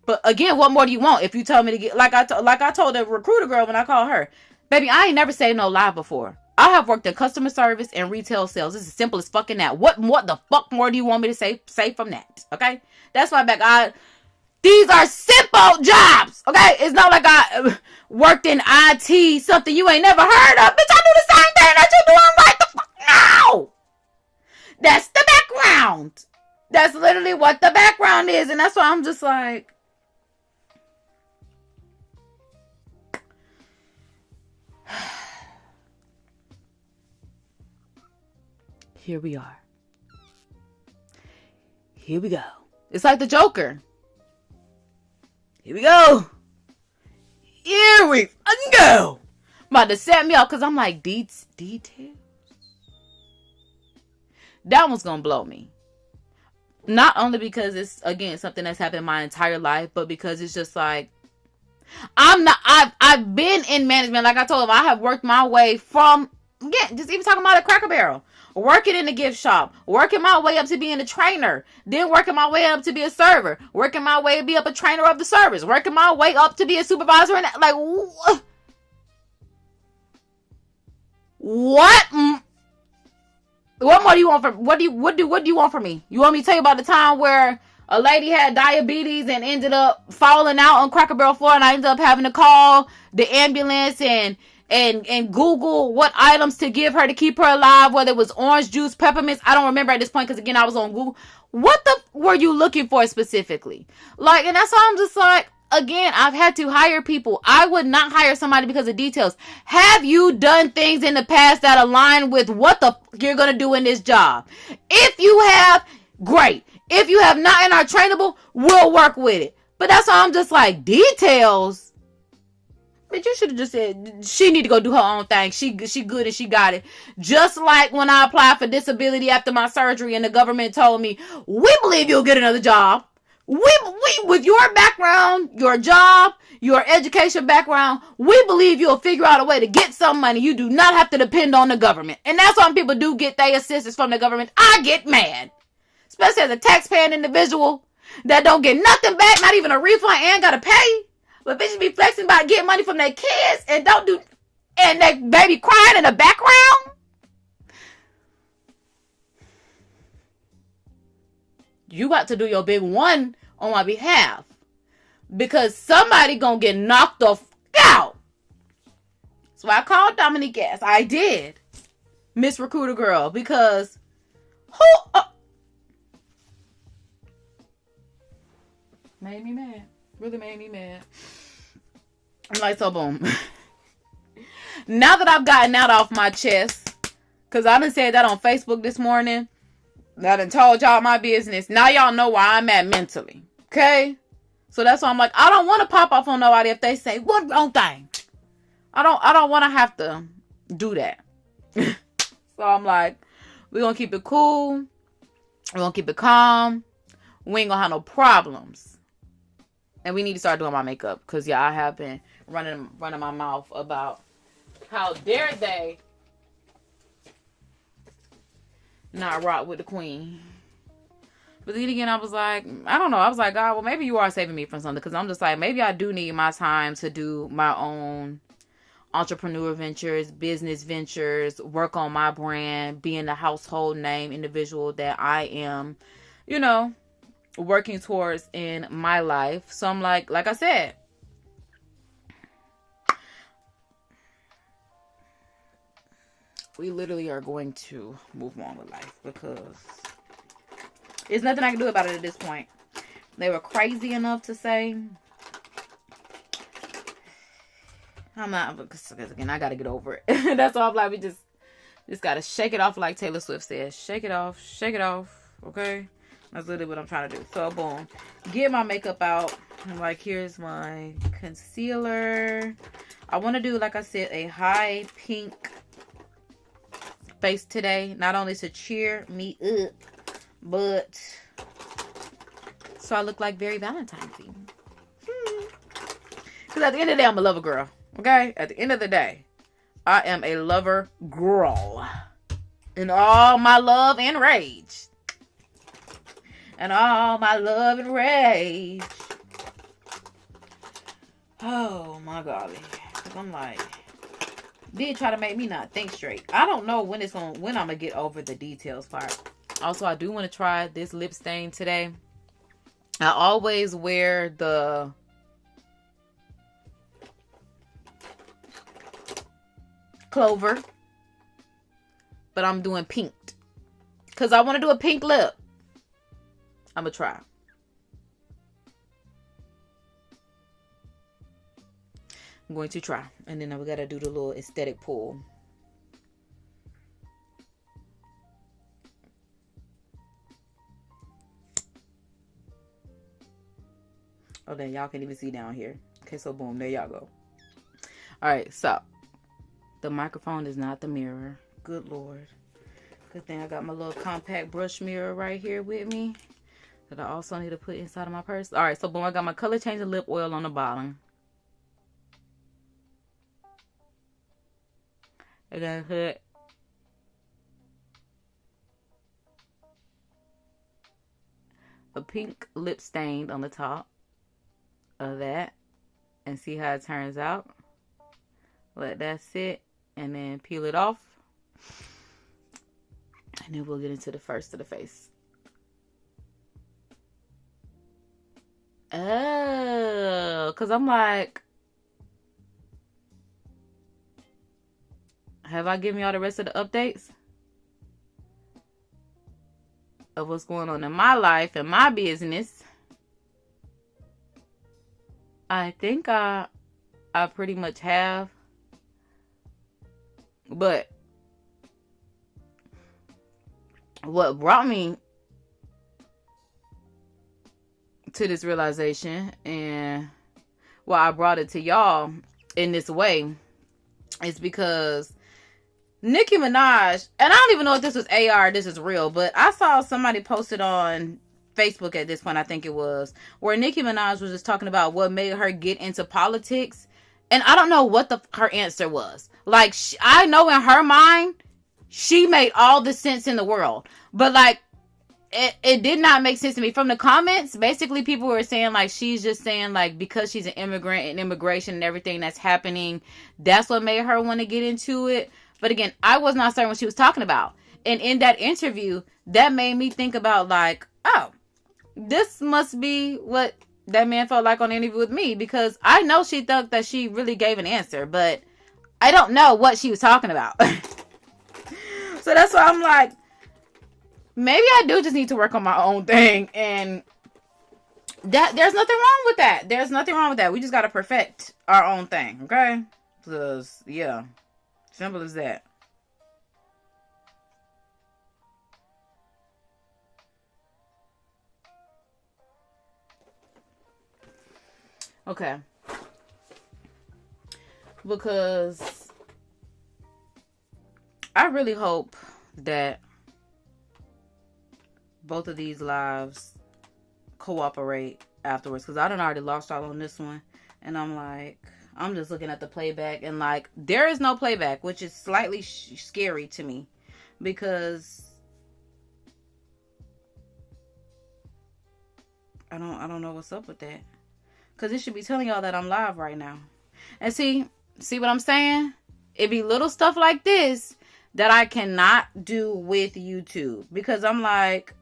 But again, what more do you want? If you tell me to get, like I told the recruiter girl when I called her, baby, I ain't never said no lie before. I have worked in customer service and retail sales. This is simple as fucking that. What the fuck more do you want me to say from that? Okay? That's why these are simple jobs, okay? It's not like I worked in IT, something you ain't never heard of. Bitch, I do the same thing that you're doing right the fuck now. That's the background. That's literally what the background is. And that's why I'm just like, here we are. Here we go. It's like the Joker. Here we go. Here we go. About to set me up because I'm like, details? That one's going to blow me. Not only because it's, again, something that's happened my entire life, but because it's just like, I've been in management. Like I told him, I have worked my way from, again, just even talking about a Cracker Barrel. working in the gift shop, working my way up to being a trainer, then working my way up to be a server, working my way to be up a trainer of the service, working my way up to be a supervisor, and like, what? What more do you want from? What do you want from me? You want me to tell you about the time where a lady had diabetes and ended up falling out on Cracker Barrel floor, and I ended up having to call the ambulance and Google what items to give her to keep her alive, whether it was orange juice, peppermints. I don't remember at this point because, again, I was on Google. What the were you looking for specifically? Like, and that's why I'm just like, again, I've had to hire people. I would not hire somebody because of details. Have you done things in the past that align with what the you're going to do in this job? If you have, great. If you have not and are trainable, we'll work with it. But that's why I'm just like, details? But you should have just said, she need to go do her own thing. She good and she got it. Just like when I applied for disability after my surgery and the government told me, we believe you'll get another job. We with your background, your job, your education background, we believe you'll figure out a way to get some money. You do not have to depend on the government. And that's why people do get their assistance from the government. I get mad. Especially as a taxpaying individual that don't get nothing back, not even a refund, and gotta pay. But bitches be flexing about getting money from their kids and don't do, and their baby crying in the background. You got to do your big one on my behalf. Because somebody gonna get knocked the out. So I called Dominique Gass. I did. Miss Recruiter Girl. Because who made me mad. Really made me mad. I'm like, so boom. Now that I've gotten that off my chest, because I done said that on Facebook this morning. I done told y'all my business. Now y'all know where I'm at mentally. Okay? So that's why I'm like, I don't want to pop off on nobody if they say one wrong thing. I don't want to have to do that. So I'm like, we're going to keep it cool. We're going to keep it calm. We ain't going to have no problems. And we need to start doing my makeup. Because, yeah, I have been running my mouth about how dare they not rock with the queen. But then again, I was like, I don't know. I was like, God, well, maybe you are saving me from something. Because I'm just like, maybe I do need my time to do my own entrepreneur ventures, business ventures, work on my brand, being the household name individual that I am, you know, working towards in my life. So I'm like I said, we literally are going to move on with life because there's nothing I can do about it at this point. They were crazy enough to say, I'm not, because again, I got to get over it. That's all I'm like, we just got to shake it off like Taylor Swift says. Shake it off, okay? That's literally what I'm trying to do. So, boom. Get my makeup out. I'm like, here's my concealer. I want to do, like I said, a high pink face today. Not only to cheer me up, but so I look like very Valentine-y. Because at the end of the day, I'm a lover girl. Okay? At the end of the day, I am a lover girl. In all my love and rage. And all my love and rage. Oh my golly. Because I'm like, did try to make me not think straight. I don't know when I'm gonna get over the details part. Also, I do want to try this lip stain today. I always wear the Clover, but I'm doing pink because I want to do a pink lip. I'm gonna try. I'm going to try, and then we gotta do the little aesthetic pull. Oh, then y'all can't even see down here. Okay, so boom, there y'all go. All right, so the microphone is not the mirror. Good Lord. Good thing I got my little compact brush mirror right here with me that I also need to put inside of my purse. All right, so boom, I got my color changing lip oil on the bottom. I got hood. a pink lip stain on the top of that and see how it turns out. Let that sit and then peel it off. And then we'll get into the first of the face. Oh, because I'm like, have I given y'all the rest of the updates of what's going on in my life and my business? I think I pretty much have. But what brought me to this realization, and why I brought it to y'all in this way, is because Nicki Minaj, and I don't even know if this was AR or this is real, but I saw somebody posted on Facebook at this point, I think it was, where Nicki Minaj was just talking about what made her get into politics. And I don't know what her answer was. Like, I know in her mind, she made all the sense in the world. But, like, it did not make sense to me. From the comments, basically people were saying, like, she's just saying, like, because she's an immigrant and immigration and everything that's happening, that's what made her want to get into it. But again, I was not certain what she was talking about. And in that interview, that made me think about, like, oh, this must be what that man felt like on the interview with me, because I know she thought that she really gave an answer, but I don't know what she was talking about. So that's why I'm like, maybe I do just need to work on my own thing, and that there's nothing wrong with that. There's nothing wrong with that. We just got to perfect our own thing, okay? Because, yeah, simple as that. Okay. Because I really hope that both of these lives cooperate afterwards. Because I done already lost y'all on this one. And I'm like, I'm just looking at the playback. And like, there is no playback, which is slightly scary to me. Because I don't know what's up with that. Because it should be telling y'all that I'm live right now. And see what I'm saying? It be little stuff like this that I cannot do with YouTube. Because I'm like,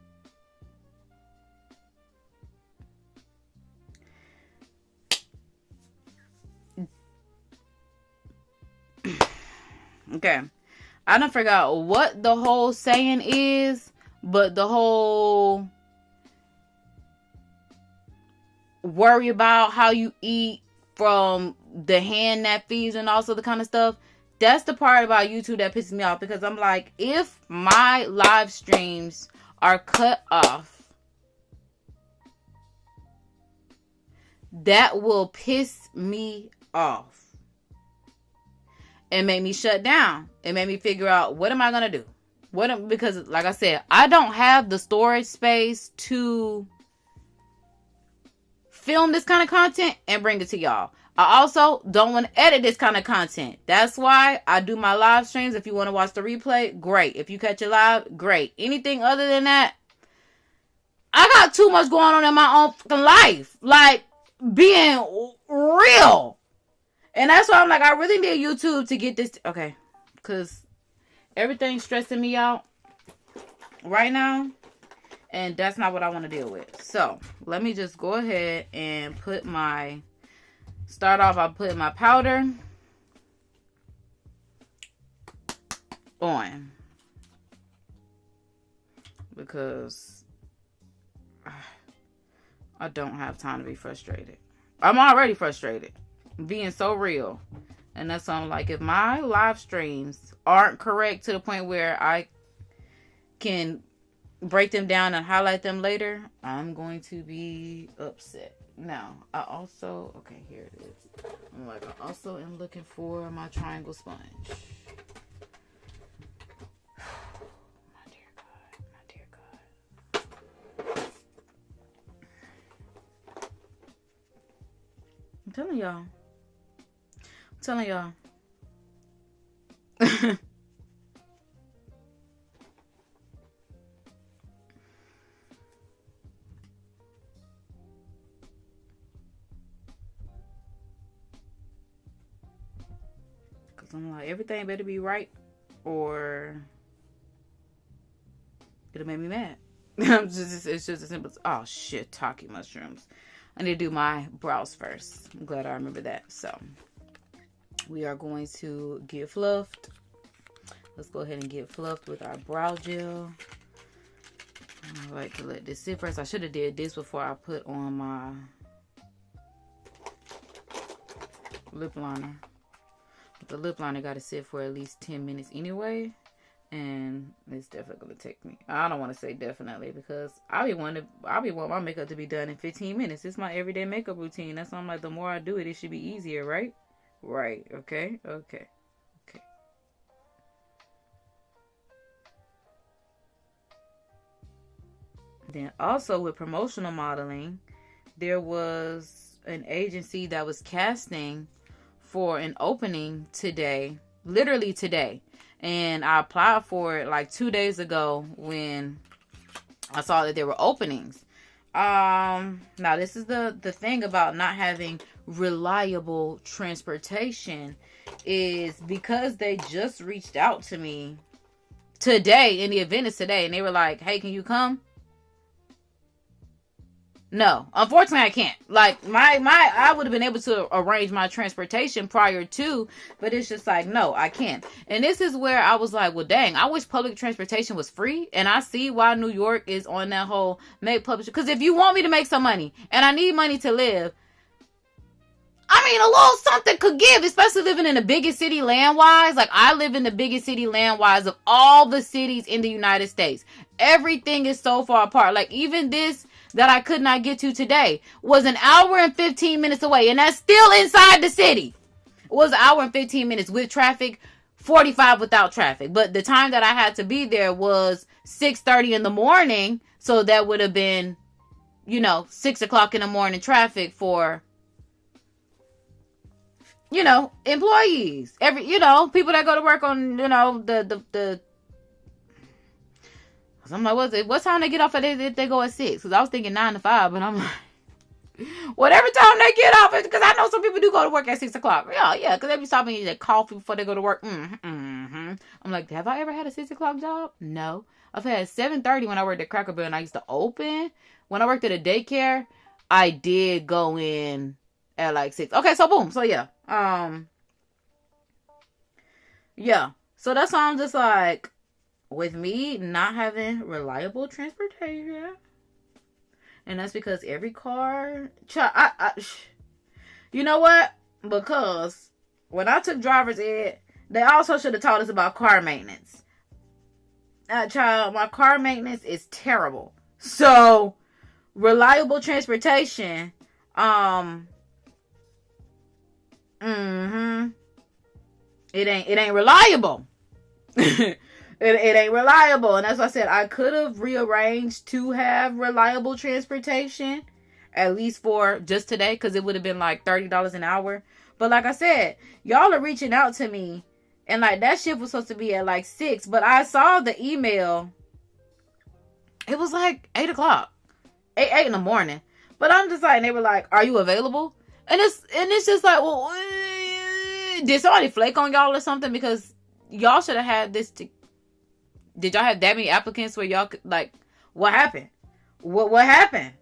okay, I done forgot what the whole saying is, but the whole worry about how you eat from the hand that feeds and also the kind of stuff. That's the part about YouTube that pisses me off, because I'm like, if my live streams are cut off, that will piss me off and make me shut down and make me figure out, what am I going to do? Because like I said, I don't have the storage space to film this kind of content and bring it to y'all. I also don't want to edit this kind of content. That's why I do my live streams. If you want to watch the replay, great. If you catch it live, great. Anything other than that, I got too much going on in my own fucking life. Like, being real. And that's why I'm like, I really need YouTube to get this. Okay. Because everything's stressing me out right now. And that's not what I want to deal with. So, let me just go ahead and start off by putting my powder on. Because I don't have time to be frustrated. I'm already frustrated. Being so real. And that's why I'm like, if my live streams aren't correct to the point where I can break them down and highlight them later, I'm going to be upset. Now, I also, okay, here it is. I'm like, I also am looking for my triangle sponge. My dear God, my dear God. I'm telling y'all. I'm like, everything better be right or it'll make me mad. It's just as simple as, oh shit, Taki mushrooms. I need to do my brows first. I'm glad I remember that. So we are going to get fluffed. Let's go ahead and get fluffed with our brow gel. I like to let this sit first. I should have did this before I put on my lip liner. But the lip liner got to sit for at least 10 minutes anyway. And it's definitely going to take me. I don't want to say definitely because I'll be wanting my makeup to be done in 15 minutes. It's my everyday makeup routine. That's why I'm like, the more I do it, it should be easier, right? Right. Okay. Okay. Okay. Then also with promotional modeling, there was an agency that was casting for an opening today, literally today. And I applied for it like 2 days ago when I saw that there were openings. Now this is the thing about not having reliable transportation is because they just reached out to me today, and the event is today, and they were like, hey, can you come? No, unfortunately I can't. Like I would have been able to arrange my transportation prior to, but it's just like, no, I can't. And this is where I was like, well, dang, I wish public transportation was free. And I see why New York is on that whole make public. Because if you want me to make some money and I need money to live, I mean, a little something could give, especially living in the biggest city land-wise. Like, I live in the biggest city land-wise of all the cities in the United States. Everything is so far apart. Like, even this that I could not get to today was an hour and 15 minutes away. And that's still inside the city. It was an hour and 15 minutes with traffic, 45 without traffic. But the time that I had to be there was 6:30 in the morning. So that would have been, 6 o'clock in the morning traffic for, employees. People that go to work on, the I'm like, what time they get off if they go at 6? Because I was thinking 9 to 5, but I'm like, whatever time they get off, because I know some people do go to work at 6 o'clock. Yeah, because they be stopping to get coffee before they go to work. I'm like, have I ever had a 6 o'clock job? No. I've had 7:30 when I worked at Cracker Barrel and I used to open. When I worked at a daycare, I did go in at like 6. Okay, so boom. So yeah. Yeah. So that's why I'm just like, with me not having reliable transportation, and that's because every car, you know what? Because when I took driver's ed, they also should have taught us about car maintenance. Child, my car maintenance is terrible. So, reliable transportation, it ain't reliable. It ain't reliable. And as I said, I could have rearranged to have reliable transportation, at least for just today, because it would have been like $30 an hour. But like I said, y'all are reaching out to me, and like that shift was supposed to be at like 6, but I saw the email. It was like 8 o'clock, 8 in the morning. But I'm just like, and they were like, are you available? And it's just like, well, did somebody flake on y'all or something? Because y'all should have had this did y'all have that many applicants where y'all could, like, what happened? What happened?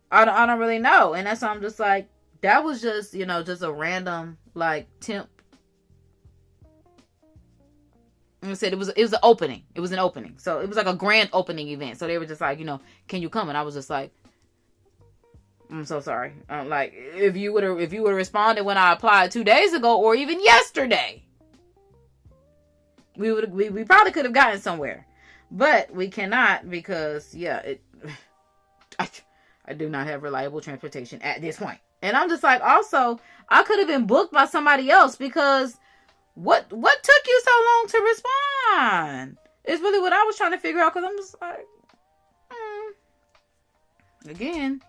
I don't really know. And that's why I'm just like, that was just, just a random, like, temp. And I said it was an opening. It was an opening. So it was like a grand opening event. So they were just like, can you come? And I was just like, I'm so sorry. Like, if you would have responded when I applied 2 days ago or even yesterday, we probably could have gotten somewhere, but we cannot because I do not have reliable transportation at this point. And I'm just like, also, I could have been booked by somebody else because what took you so long to respond? It's really what I was trying to figure out, because I'm just like, again,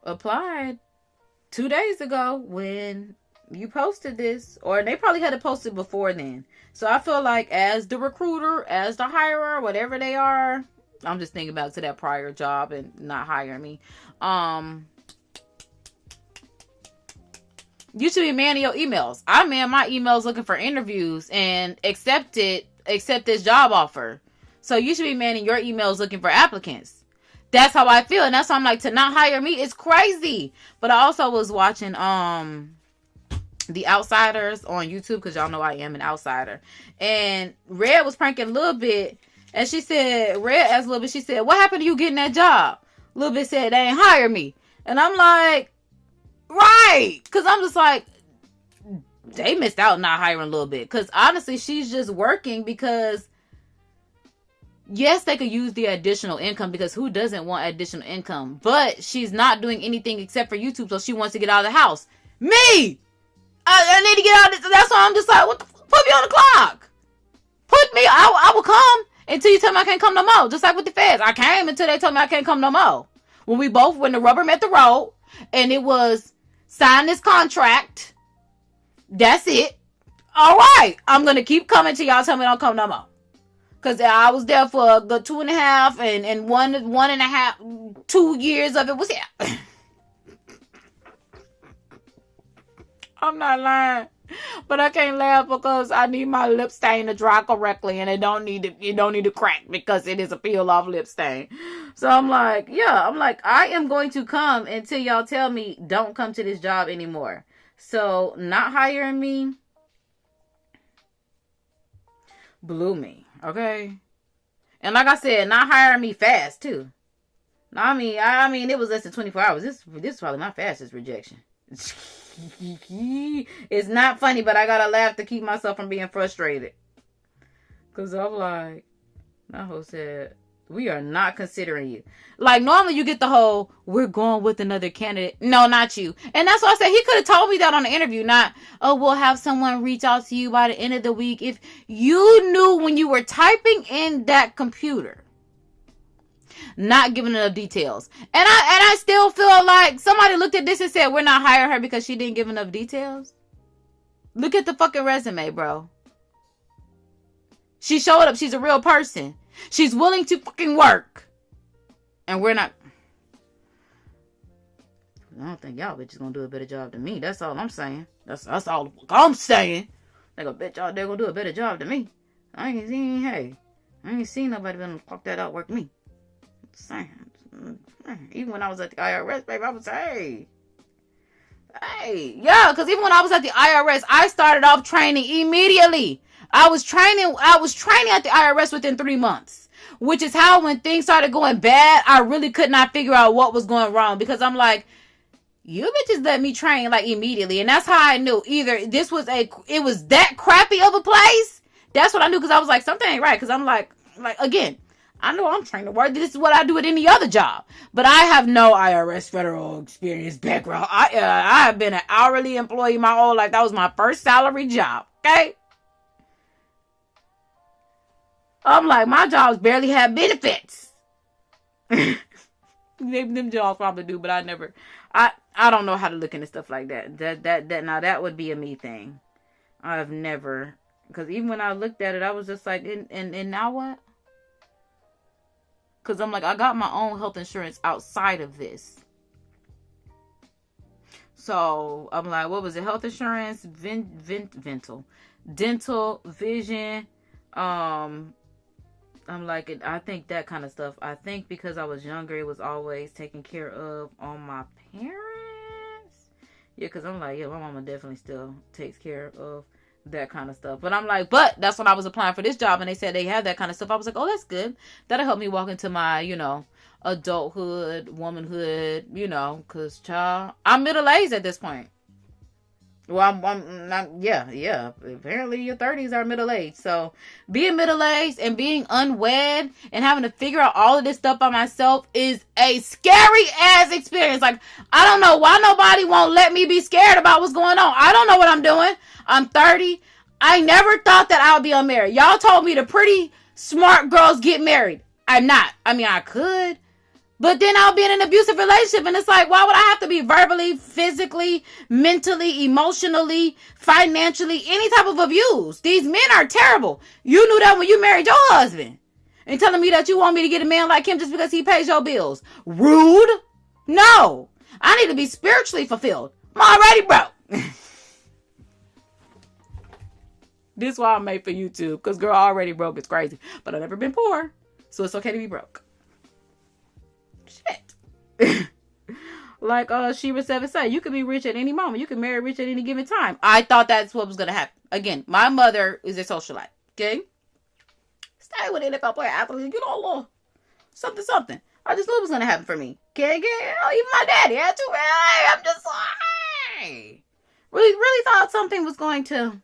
applied 2 days ago when you posted this, or they probably had it posted before then. So I feel like as the recruiter, as the hirer, whatever they are, I'm just thinking back to that prior job and not hiring me. You should be manning your emails. I man my emails looking for interviews and accept this job offer. So you should be manning your emails looking for applicants. That's how I feel. And that's why I'm like, to not hire me is crazy. But I also was watching The Outsiders on YouTube, because y'all know I am an outsider. And Red was pranking a little bit. And Red asked a little bit, she said, what happened to you getting that job? A little bit said, they ain't hire me. And I'm like, right. Because I'm just like, they missed out not hiring a little bit. Because honestly, she's just working because, yes, they could use the additional income, because who doesn't want additional income? But she's not doing anything except for YouTube, so she wants to get out of the house. Me! I need to get out of this. That's why I'm just like, put me on the clock. Put me, I will come until you tell me I can't come no more. Just like with the feds. I came until they told me I can't come no more. When the rubber met the road, and it was, sign this contract. That's it. All right. I'm going to keep coming till y'all tell me don't come no more. Because I was there for a good 2.5 and 1.5, 2 years of it was here. I'm not lying. But I can't laugh because I need my lip stain to dry correctly, and it don't need to crack because it is a peel off lip stain. So I'm like, I am going to come until y'all tell me don't come to this job anymore. So not hiring me blew me, okay? And like I said, not hiring me fast too. I mean, it was less than 24 hours. This is probably my fastest rejection. It's not funny, but I gotta laugh to keep myself from being frustrated. Cause I'm like, that hoe said, we are not considering you. Like, normally you get the whole, we're going with another candidate. No, not you. And that's why I said he could have told me that on the interview. Not, oh, we'll have someone reach out to you by the end of the week. If you knew when you were typing in that computer, not giving enough details. And I still feel like somebody looked at this and said, we're not hiring her because she didn't give enough details. Look at the fucking resume, bro. She showed up. She's a real person. She's willing to fucking work. And we're not. I don't think y'all bitches gonna do a better job than me. That's all I'm saying. That's all I'm saying. They gonna bet y'all they're gonna do a better job than me. I ain't seen nobody gonna fuck that out work me. Even when I was at the IRS, baby, I was yeah, because even when I was at the IRS, I started off training immediately. I was training at the IRS within 3 months, which is how when things started going bad, I really could not figure out what was going wrong, because I'm like, you bitches let me train like immediately. And that's how I knew either it was that crappy of a place. That's what I knew, because I was like, something ain't right. Because I'm like again, I know I'm trained to work. This is what I do at any other job. But I have no IRS federal experience background. I have been an hourly employee my whole life. That was my first salary job. Okay? I'm like, my jobs barely have benefits. Them jobs probably do, but I don't know how to look into stuff like that. Now that would be a me thing. I've never, because even when I looked at it, I was just like, and now what? Because I'm like, I got my own health insurance outside of this. So I'm like, what was it? Health insurance, dental, vision. I'm like, I think that kind of stuff. I think because I was younger, it was always taken care of on my parents. Yeah, because I'm like, yeah, my mama definitely still takes care of that kind of stuff. But I'm like, but that's when I was applying for this job and they said they have that kind of stuff. I was like, oh, that's good. That'll help me walk into my, adulthood, womanhood, because, child, I'm middle-aged at this point. Well, I'm not, yeah. Apparently your 30s are middle-aged. So being middle-aged and being unwed and having to figure out all of this stuff by myself is a scary ass experience. Like, I don't know why nobody won't let me be scared about what's going on. I don't know what I'm doing. I'm 30. I never thought that I would be unmarried. Y'all told me the pretty smart girls get married. I'm not. I mean, I could. But then I'll be in an abusive relationship. And it's like, why would I have to be verbally, physically, mentally, emotionally, financially, any type of abuse? These men are terrible. You knew that when you married your husband. And telling me that you want me to get a man like him just because he pays your bills. Rude. No. I need to be spiritually fulfilled. I'm already broke. This is why I'm made for YouTube. Because girl, already broke. It's crazy. But I've never been poor. So it's okay to be broke. Shit. Like Shira 7 said, you could be rich at any moment. You can marry rich at any given time. I thought that's what was going to happen. Again, my mother is a socialite. Okay? Stay with NFL player athlete. You know, a little something. I just knew it was going to happen for me. Okay? Even my daddy had to. I'm just like, really thought something was going to.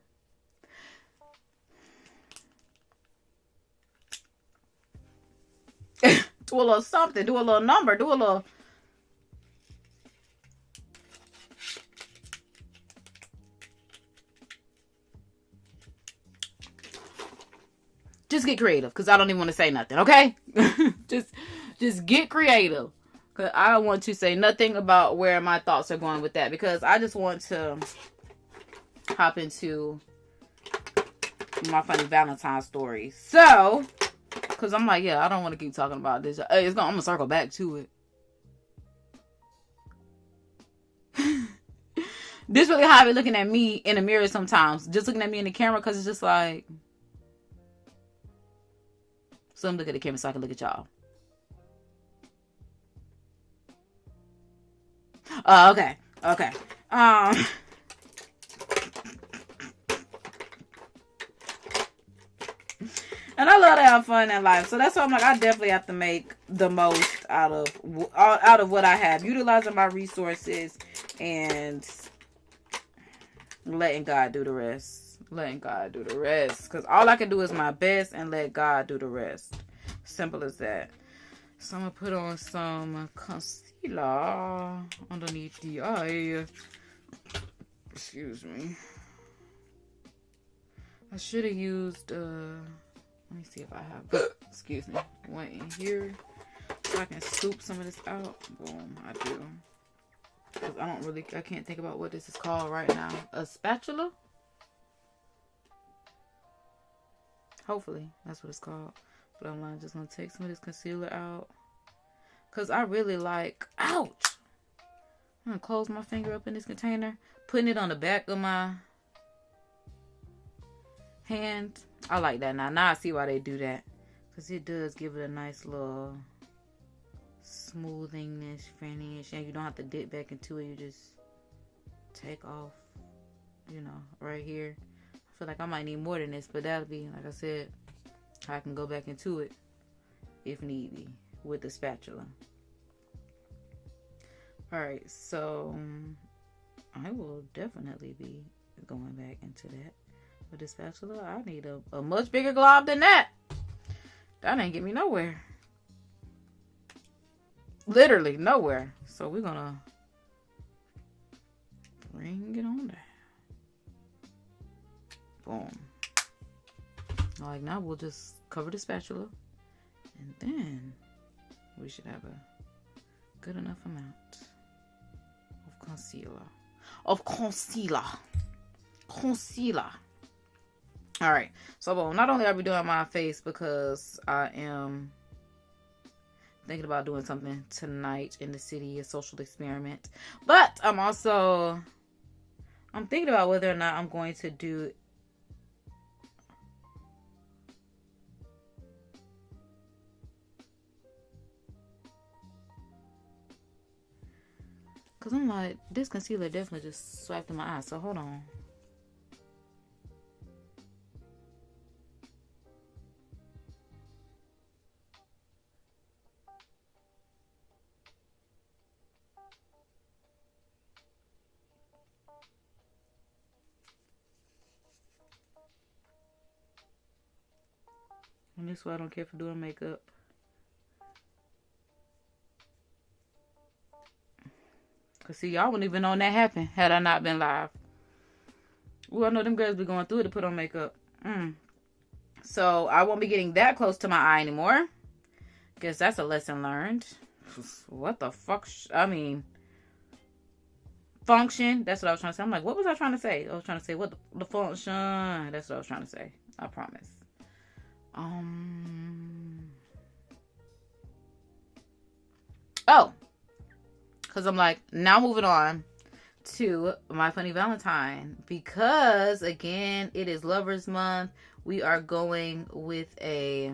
Do a little something. Do a little number. Do a little. Just get creative, because I don't even want to say nothing, okay? just get creative. Because I don't want to say nothing about where my thoughts are going with that. Because I just want to hop into my funny Valentine story. So, because I'm like, yeah, I don't want to keep talking about this. I'm going to circle back to it. This really how I be looking at me in the mirror sometimes. Just looking at me in the camera, because it's just like... So I'm looking at the camera so I can look at y'all. Okay. And I love to have fun in life. So that's why I'm like, I definitely have to make the most out of what I have. Utilizing my resources and letting God do the rest. Because all I can do is my best and let God do the rest. Simple as that. So I'm going to put on some concealer underneath the eye. Excuse me. I should have used, let me see if I have, excuse me, one in here. So I can scoop some of this out. Boom, I do. Because I can't think about what this is called right now. A spatula? Hopefully, that's what it's called. But I'm just going to take some of this concealer out. Because I really like... Ouch! I'm going to close my finger up in this container. Putting it on the back of my hand. I like that now. Now I see why they do that. Because it does give it a nice little smoothingness, finish. And you don't have to dip back into it. You just take off, right here. I feel like I might need more than this, but that'll be, like I said, I can go back into it if need be with the spatula. Alright, so I will definitely be going back into that with the spatula. I need a much bigger glob than that. That ain't get me nowhere. Literally nowhere. So we're gonna bring it on down. Boom. Like now we'll just cover the spatula and then we should have a good enough amount of concealer. Alright, so boom, not only are we doing my face because I am thinking about doing something tonight in the city, a social experiment, but I'm thinking about whether or not I'm going to do because I'm like, this concealer definitely just swiped in my eye. So hold on. And this is why I don't care for doing makeup. Cause see, y'all wouldn't even know that happened had I not been live. Ooh, I know them girls be going through it to put on makeup. So I won't be getting that close to my eye anymore. Guess that's a lesson learned. What the fuck? Function. That's what I was trying to say. I'm like, what was I trying to say? I was trying to say what the function. That's what I was trying to say. I promise. Oh. Because I'm like, now moving on to My Funny Valentine because, again, it is Lovers Month. We are going with a...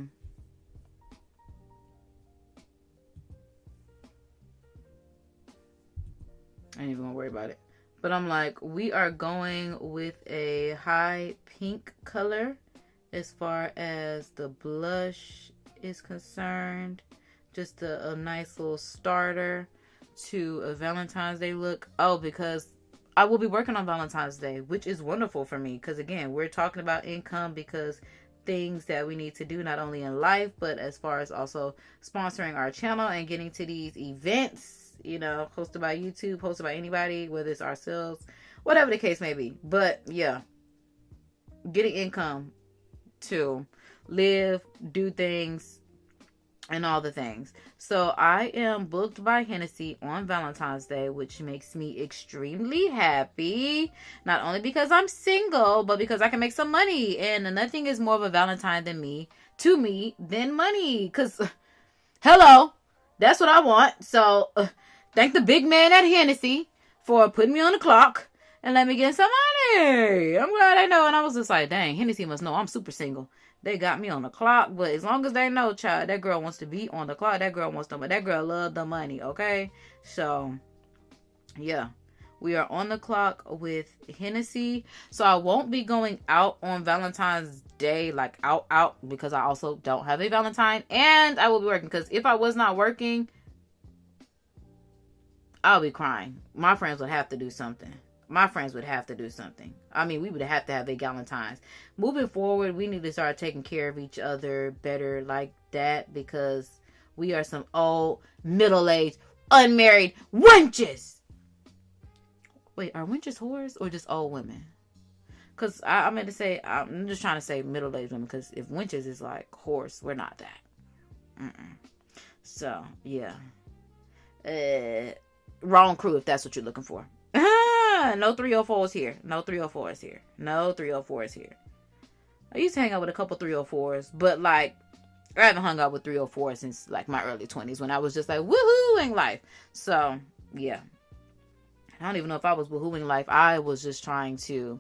I ain't even gonna worry about it. But I'm like, we are going with a high pink color as far as the blush is concerned. Just a nice little starter to a Valentine's Day look. Oh, because I will be working on Valentine's Day, which is wonderful for me. Because again, we're talking about income because things that we need to do not only in life, but as far as also sponsoring our channel and getting to these events, you know, hosted by YouTube, hosted by anybody, whether it's ourselves, whatever the case may be. But yeah, getting income to live, do things, and all the things. So I am booked by Hennessy on Valentine's Day, which makes me extremely happy. Not only because I'm single, but because I can make some money. And nothing is more of a Valentine than than money. Because, hello, that's what I want. So, thank the big man at Hennessy for putting me on the clock and let me get some money. I'm glad they know. And I was just like, dang, Hennessy must know I'm super single. They got me on the clock, but as long as they know, child, that girl wants to be on the clock. That girl wants to, that girl love the money, okay? So, yeah, we are on the clock with Hennessy. So I won't be going out on Valentine's Day, like out, because I also don't have a Valentine, and I will be working, because if I was not working, I'll be crying. My friends would have to do something. I mean, we would have to have a Valentine's. Moving forward, we need to start taking care of each other better like that, because we are some old, middle-aged, unmarried wenches. Wait, are wenches whores or just old women? Because I meant to say, I'm just trying to say middle-aged women, because if wenches is like horse, we're not that. So, yeah. Wrong crew if that's what you're looking for. No 304s here. No 304s here. No 304s here. I used to hang out with a couple 304s, but like, I haven't hung out with 304s since like my early 20s when I was just like woohooing life. So, yeah. I don't even know if I was woohooing life. I was just trying to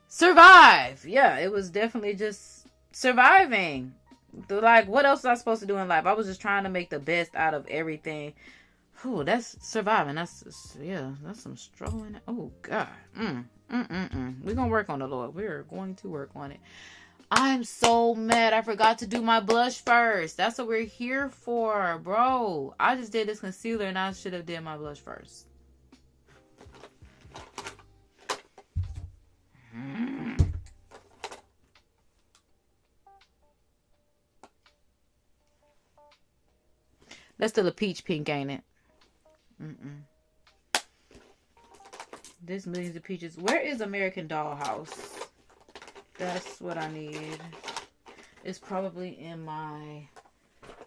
survive. Yeah, it was definitely just surviving. Like, what else was I supposed to do in life? I was just trying to make the best out of everything. Ooh, that's surviving. That's some strolling. Oh, God. We're going to work on it, Lord. We're going to work on it. I'm so mad I forgot to do my blush first. That's what we're here for, bro. I just did this concealer and I should have did my blush first. That's still a peach pink, ain't it? This Millions of Peaches. Where is American Dollhouse? That's what I need. It's probably in my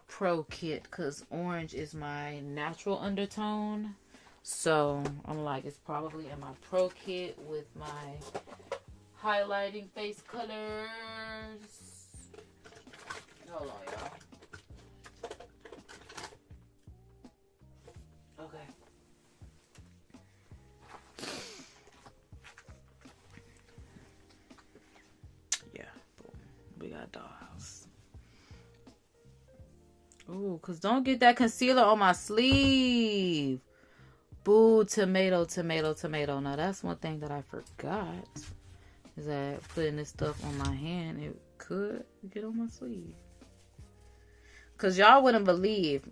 pro kit, because orange is my natural undertone. So I'm like, it's probably in my pro kit with my highlighting face colors. Hold on, y'all. Okay. Yeah, boom. We got Dollhouse. Ooh, because don't get that concealer on my sleeve. Boo, tomato. Now, that's one thing that I forgot. Is that putting this stuff on my hand, it could get on my sleeve. Because y'all wouldn't believe.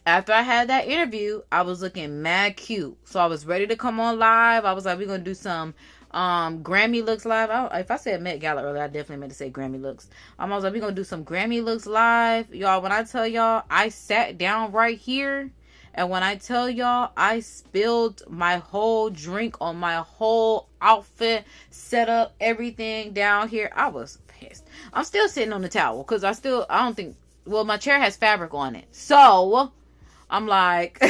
After I had that interview, I was looking mad cute. So I was ready to come on live. I was like, we're going to do some Grammy looks live. If I said Met Gala earlier, I definitely meant to say Grammy looks. I was like, we're going to do some Grammy looks live. Y'all, when I tell y'all, I sat down right here. And when I tell y'all, I spilled my whole drink on my whole outfit, set up everything down here. I was pissed. I'm still sitting on the towel because I don't think, well, my chair has fabric on it. So I'm like,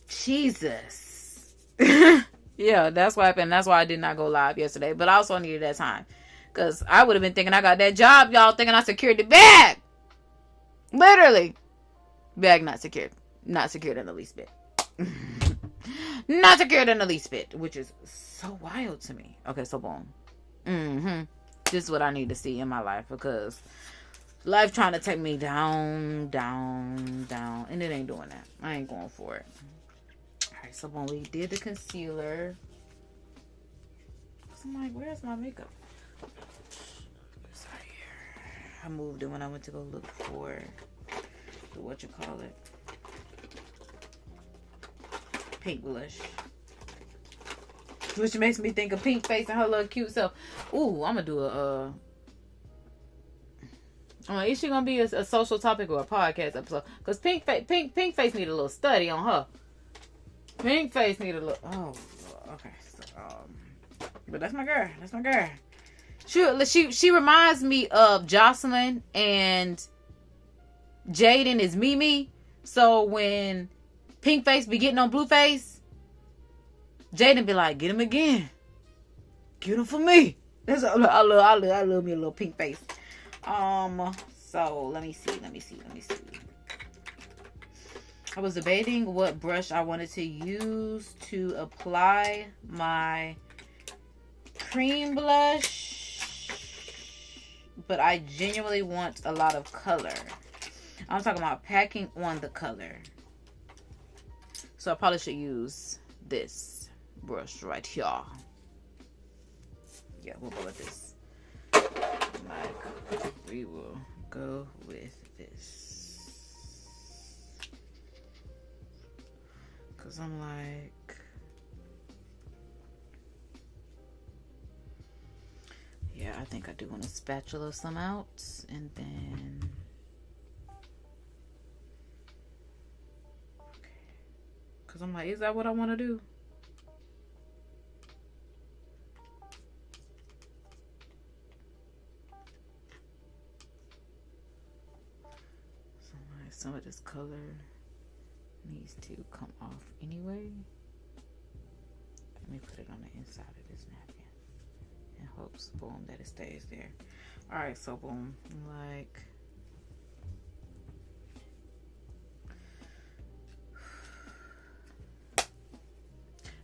Jesus. Yeah, that's what happened. That's why I did not go live yesterday. But I also needed that time. Because I would have been thinking I got that job, y'all, thinking I secured the bag. Literally. Bag not secured. Not secured in the least bit. Not secured in the least bit. Which is so wild to me. Okay, so boom. This is what I need to see in my life. Because life trying to take me down, down, down. And it ain't doing that. I ain't going for it. Alright, so when we did the concealer. I'm like, where's my makeup? It's right here. I moved it when I went to go look for what you call it. Pink blush. Which makes me think of Pink Face and her little cute self. Ooh, I'm gonna do a is she gonna be a social topic or a podcast episode? Because Pink Face need a little study on her. Pink Face need a little. Oh, okay. So, but that's my girl. That's my girl. She reminds me of Jocelyn, and Jaden is Mimi. So when Pink Face be getting on Blue Face, Jaden be like, "Get him again. Get him for me." That's I love me a little Pink Face. So let me see. I was debating what brush I wanted to use to apply my cream blush, but I genuinely want a lot of color. I'm talking about packing on the color. So I probably should use this brush right here. Yeah, we'll go with this. Like, we will go with this. Because I'm like, yeah, I think I do want to spatula some out. And then, because I'm like, is that what I want to do? Some of this color needs to come off anyway. Let me put it on the inside of this napkin in hopes, boom, that it stays there. Alright, so boom, like,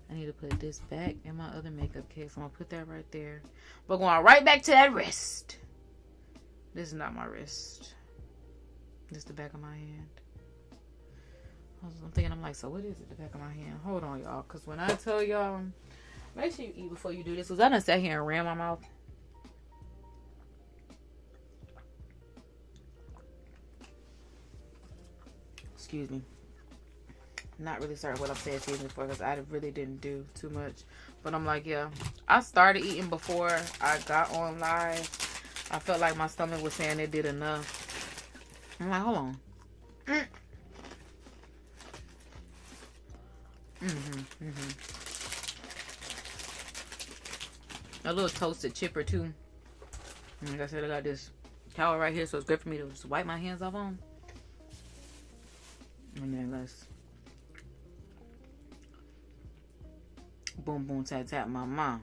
I need to put this back in my other makeup kit, so I'm gonna put that right there. But going right back to that wrist. This is not my wrist. This is the back of my hand. I'm thinking, I'm like, so what is it, the back of my hand? Hold on, y'all. Because when I tell y'all, make sure you eat before you do this. Because I done sat here and ran my mouth. Excuse me. Not really sorry what I'm saying excuse me for, because I really didn't do too much. But I'm like, yeah. I started eating before I got on live. I felt like my stomach was saying it did enough. I'm like, hold on. A little toasted chipper too. Like I said, I got this towel right here, so it's great for me to just wipe my hands off on. And then let's boom, boom, tap, tap, my mom.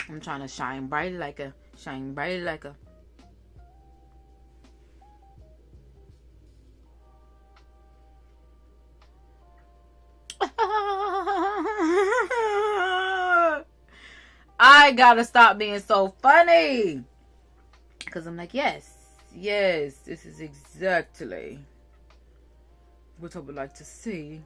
I'm trying to shine bright like a. I gotta stop being so funny. Because I'm like, yes, this is exactly what I would like to see.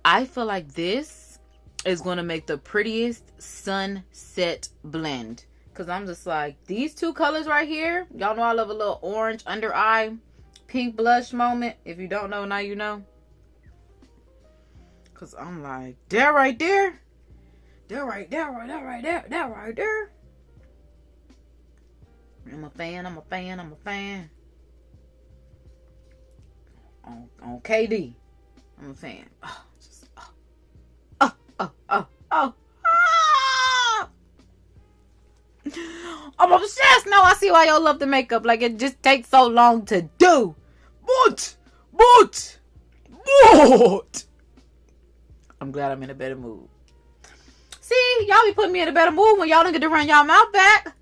I feel like this is going to make the prettiest sunset blend. Because I'm just like, these two colors right here. Y'all know I love a little orange under eye pink blush moment. If you don't know, now you know. Because I'm like, that right there. That right there. I'm a fan. On KD. I'm a fan. I'm obsessed now. I see why y'all love the makeup. Like, it just takes so long to do. But I'm glad I'm in a better mood. See, Y'all be putting me in a better mood when y'all don't get to run y'all mouth back.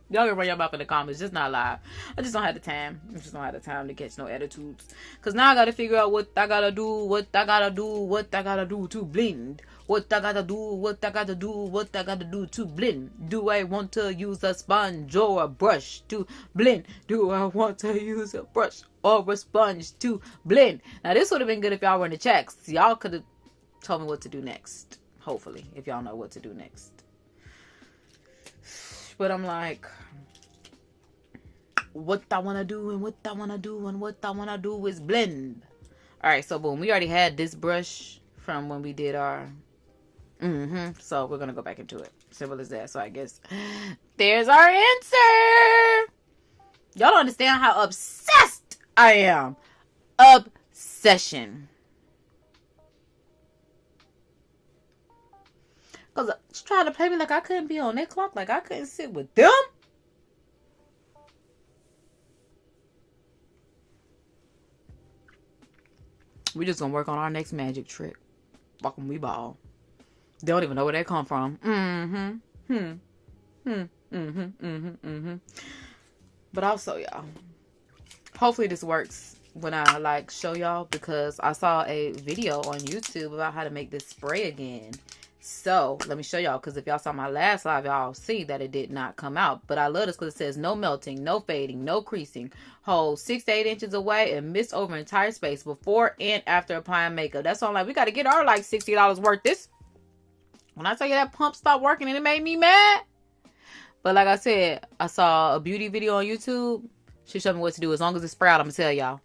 Y'all can run your mouth in the comments. Just not live. I just don't have the time. I just don't have the time to catch no attitudes. Because now I got to figure out what I got to do. What I got to do. What I got to do to blend. What I got to do. What I got to do. What I got to do to blend. Do I want to use a sponge or a brush to blend? Do I want to use a brush or a sponge to blend? Now this would have been good if y'all were in the chats. Y'all could have told me what to do next. Hopefully. If y'all know what to do next. But I'm like, what I want to do and what I want to do and what I want to do is blend. All right, so boom. We already had this brush from when we did our... So we're going to go back into it. Simple as that. So I guess there's our answer. Y'all don't understand how obsessed I am. Obsession. Because she tried to play me like I couldn't be on their clock. Like I couldn't sit with them. We just gonna work on our next magic trick. Fuck when we ball. They don't even know where they come from. But also, y'all, hopefully this works when I like show y'all, because I saw a video on YouTube about how to make this spray again. So let me show y'all, because if y'all saw my last live, y'all see that it did not come out. But I love this because it says no melting, no fading, no creasing. Hold 6 to 8 inches away and mist over entire space before and after applying makeup. That's all I'm like, we got to get our like $60 worth this. When I tell you that pump stopped working and it made me mad. But like I said, I saw a beauty video on YouTube. She showed me what to do. As long as it's spray out, I'm going to tell y'all.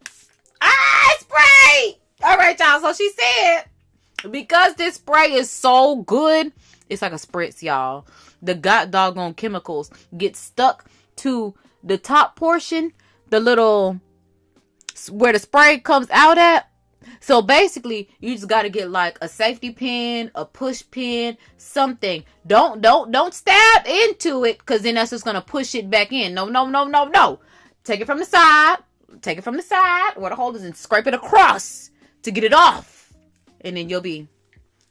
Spray! All right, y'all. So she said, because this spray is so good, it's like a spritz, y'all. The god doggone chemicals get stuck to the top portion, the little where the spray comes out at. So basically, you just got to get like a safety pin, a push pin, something. Don't stab into it, because then that's just gonna push it back in. No. Take it from the side. Take it from the side where the hole is, and scrape it across to get it off. And then you'll be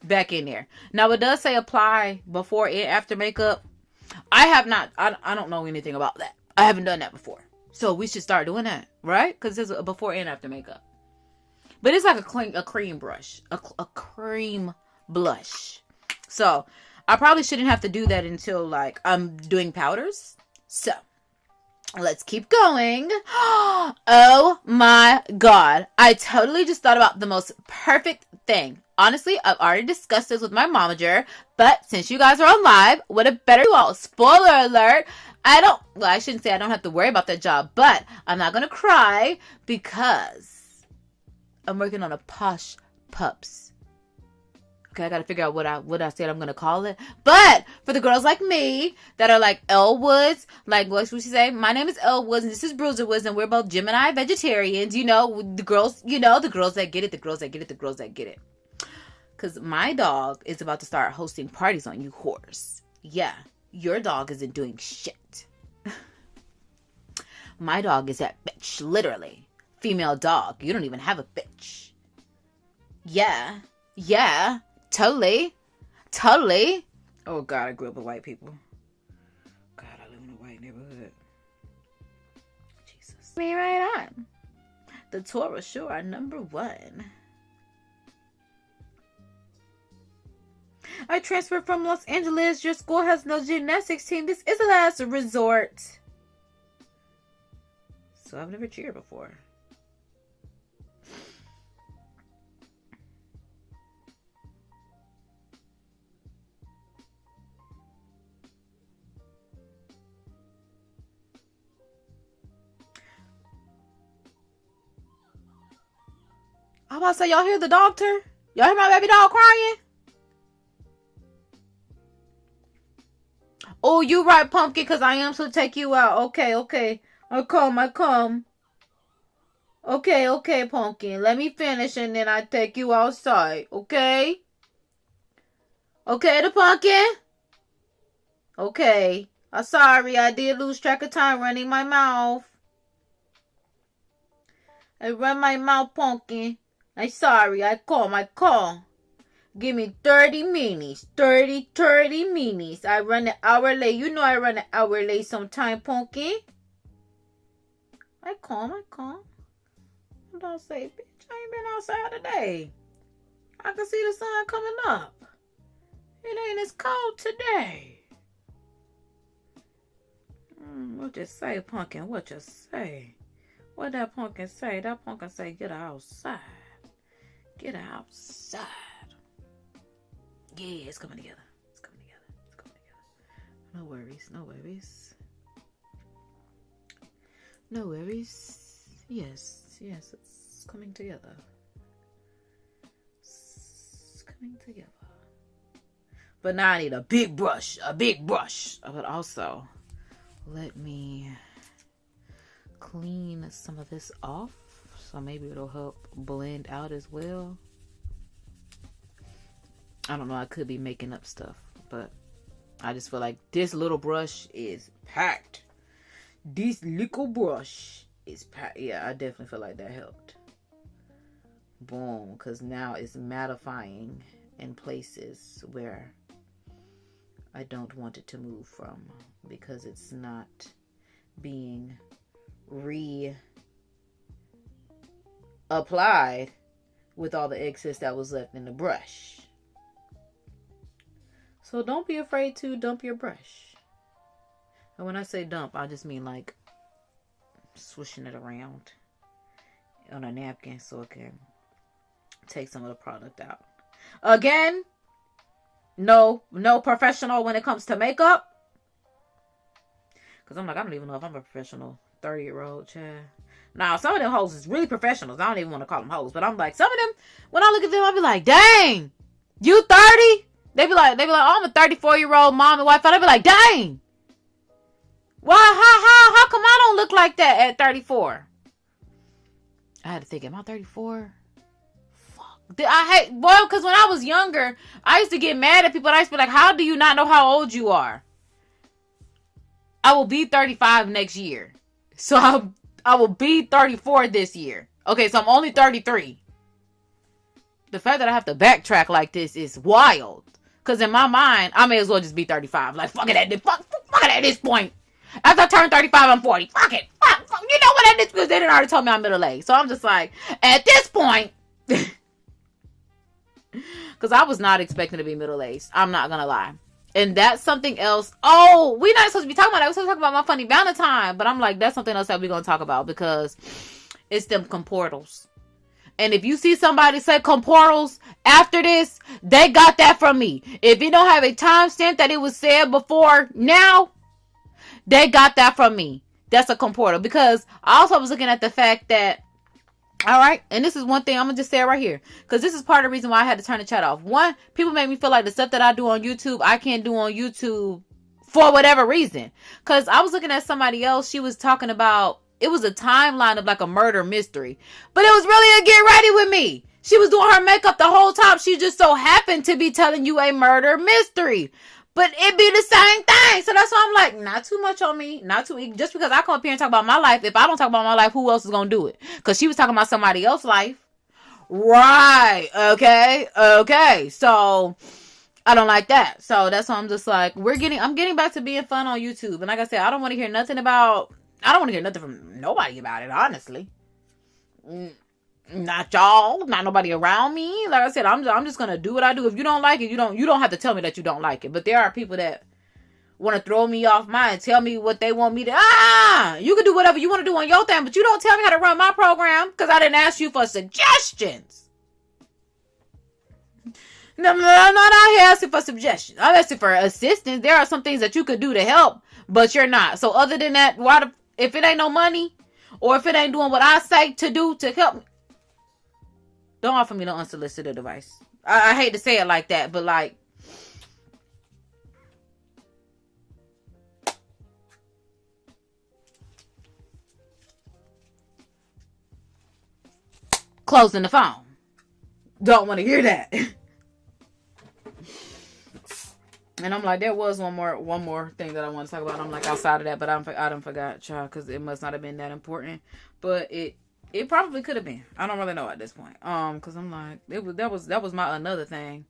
back in there. Now, it does say apply before and after makeup. I have not. I don't know anything about that. I haven't done that before. So we should start doing that, right? Because there's a before and after makeup. But it's like a cream brush. A cream blush. So I probably shouldn't have to do that until like I'm doing powders. So let's keep going. Oh my God. I totally just thought about the most perfect thing. Honestly, I've already discussed this with my momager, but since you guys are on live, what a better you all. Spoiler alert. I shouldn't say I don't have to worry about that job, but I'm not going to cry because I'm working on a Posh Pups. Okay, I got to figure out what I said I'm going to call it. But for the girls like me that are like Elle Woods, like what should she say? My name is Elle Woods and this is Bruiser Woods and we're both Gemini vegetarians. You know, the girls that get it, the girls that get it, the girls that get it. Because my dog is about to start hosting parties on you whores. Yeah, your dog isn't doing shit. My dog is that bitch, literally. Female dog. You don't even have a bitch. Yeah, totally. Oh God, I grew up with white people. God, I live in a white neighborhood. Jesus. Me right on. The Torah sure are number one. I transferred from Los Angeles. Your school has no gymnastics team. This is a last resort. So I've never cheered before. I'm about to say, y'all hear the doctor? Y'all hear my baby dog crying? Oh, you right, Pumpkin, because I am to take you out. Okay. I come. Okay, Pumpkin. Let me finish and then I take you outside. Okay? Okay, the Pumpkin? Okay. I'm sorry, I did lose track of time running my mouth. I run my mouth, Pumpkin. I'm sorry, I call. Give me 30 minis. 30 minis. I run an hour late. You know I run an hour late sometime, Punky. I calm. Don't say, bitch, I ain't been outside today. I can see the sun coming up. It ain't as cold today. What you say, Pumpkin? What you say? What that Pumpkin say? That Pumpkin say, get her outside. Get her outside. Yeah, it's coming together. It's coming together. It's coming together. No worries. No worries. No worries. Yes, it's coming together. It's coming together. But now I need a big brush. But also, let me clean some of this off. So maybe it'll help blend out as well. I don't know. I could be making up stuff. But I just feel like this little brush is packed. This little brush is packed. Yeah, I definitely feel like that helped. Boom. Because now it's mattifying in places where I don't want it to move from, because it's not being applied with all the excess that was left in the brush. So don't be afraid to dump your brush. And when I say dump, I just mean like swishing it around on a napkin so it can take some of the product out. Again, no professional when it comes to makeup. Because I'm like, I don't even know if I'm a professional 30-year-old child. Now, some of them hoes is really professionals. I don't even want to call them hoes. But I'm like, some of them, when I look at them, I'll be like, dang, you 30? They be like, oh, I'm a 34-year-old mom and wife. And I be like, dang. Why, how come I don't look like that at 34? I had to think, am I 34? Because when I was younger, I used to get mad at people. And I used to be like, how do you not know how old you are? I will be 35 next year. So I will be 34 this year. Okay, so I'm only 33. The fact that I have to backtrack like this is wild. Because in my mind, I may as well just be 35. Like, fuck it at this point. After I turn 35, I'm 40. Fuck it. Fuck. You know what? Because they didn't already tell me I'm middle-aged. So I'm just like, at this point... Because I was not expecting to be middle-aged. I'm not going to lie. And that's something else. Oh, we're not supposed to be talking about that. We're supposed to talk about my funny Valentine. But I'm like, that's something else that we're going to talk about. Because it's them comportals. And if you see somebody say comportals after this, they got that from me. If you don't have a timestamp that it was said before now, they got that from me. That's a comportal. Because I also was looking at the fact that, all right, and this is one thing I'm gonna just say right here, because this is part of the reason why I had to turn the chat off. One, people make me feel like the stuff that I do on YouTube, I can't do on YouTube for whatever reason. Because I was looking at somebody else, she was talking about, it was a timeline of like a murder mystery, but it was really a get ready with me. She was doing her makeup the whole time. She just so happened to be telling you a murder mystery. But it be the same thing. So that's why I'm like, not too much on me. Not too, just because I come up here and talk about my life. If I don't talk about my life, who else is going to do it? Because she was talking about somebody else's life. Right. Okay. So I don't like that. So that's why I'm just like, I'm getting back to being fun on YouTube. And like I said, I don't want to hear nothing from nobody about it, honestly. Not y'all, not nobody around me. Like I said, I'm just gonna do what I do. If you don't like it, you don't have to tell me that you don't like it. But there are people that want to throw me off mine, tell me what they want me to. You can do whatever you want to do on your thing, but you don't tell me how to run my program because I didn't ask you for suggestions. No, I'm not out here asking for suggestions. I'm asking for assistance. There are some things that you could do to help, but you're not. So other than that, if it ain't no money, or if it ain't doing what I say to do to help me, don't offer me no unsolicited advice. I hate to say it like that, but like, closing the phone. Don't want to hear that. And I'm like, there was one more thing that I want to talk about. I'm like, outside of that, but I done forgot, child, because it must not have been that important. But it probably could have been. I don't really know at this point. Because I'm like, that was my another thing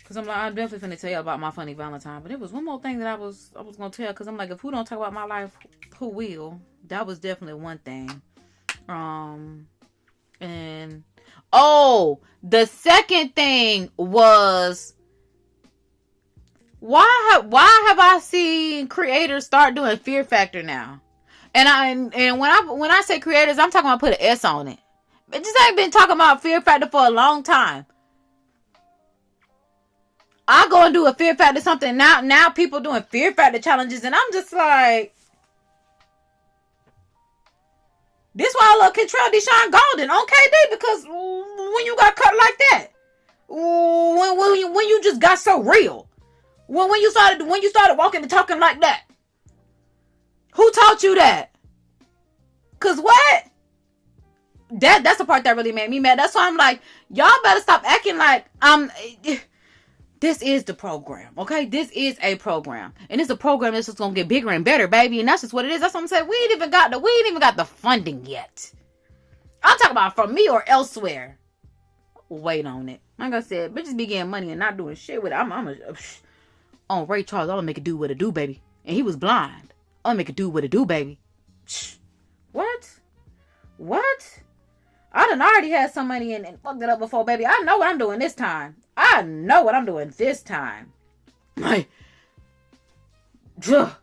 Cause I'm like, I'm definitely finna tell you about my funny Valentine. But it was one more thing that I was gonna tell. Cause I'm like, if who don't talk about my life, who will? That was definitely one thing. And the second thing was, why have I seen creators start doing Fear Factor now? And when I say creators, I'm talking about put an S on it. But just ain't been talking about Fear Factor for a long time. I go and do a Fear Factor something now. Now people doing Fear Factor challenges, and I'm just like, this why I love Kentrell Deshaun Golden on KD, because when you got cut like that, when you just got so real, when you started walking and talking like that, who taught you that? Cause what? That's the part that really made me mad. That's why I'm like, y'all better stop acting like this is the program, okay? This is a program. And it's a program that's just gonna get bigger and better, baby. And that's just what it is. That's what I'm saying. We ain't even got the funding yet. I'm talking about from me or elsewhere. Wait on it. Like I said, bitches be getting money and not doing shit with it. I'm on Ray Charles, I'm gonna make it do what it do, baby. And he was blind. I'm gonna make it do what it do, baby. What? I done already had some money and fucked it up before, baby. I know what I'm doing this time. Like, just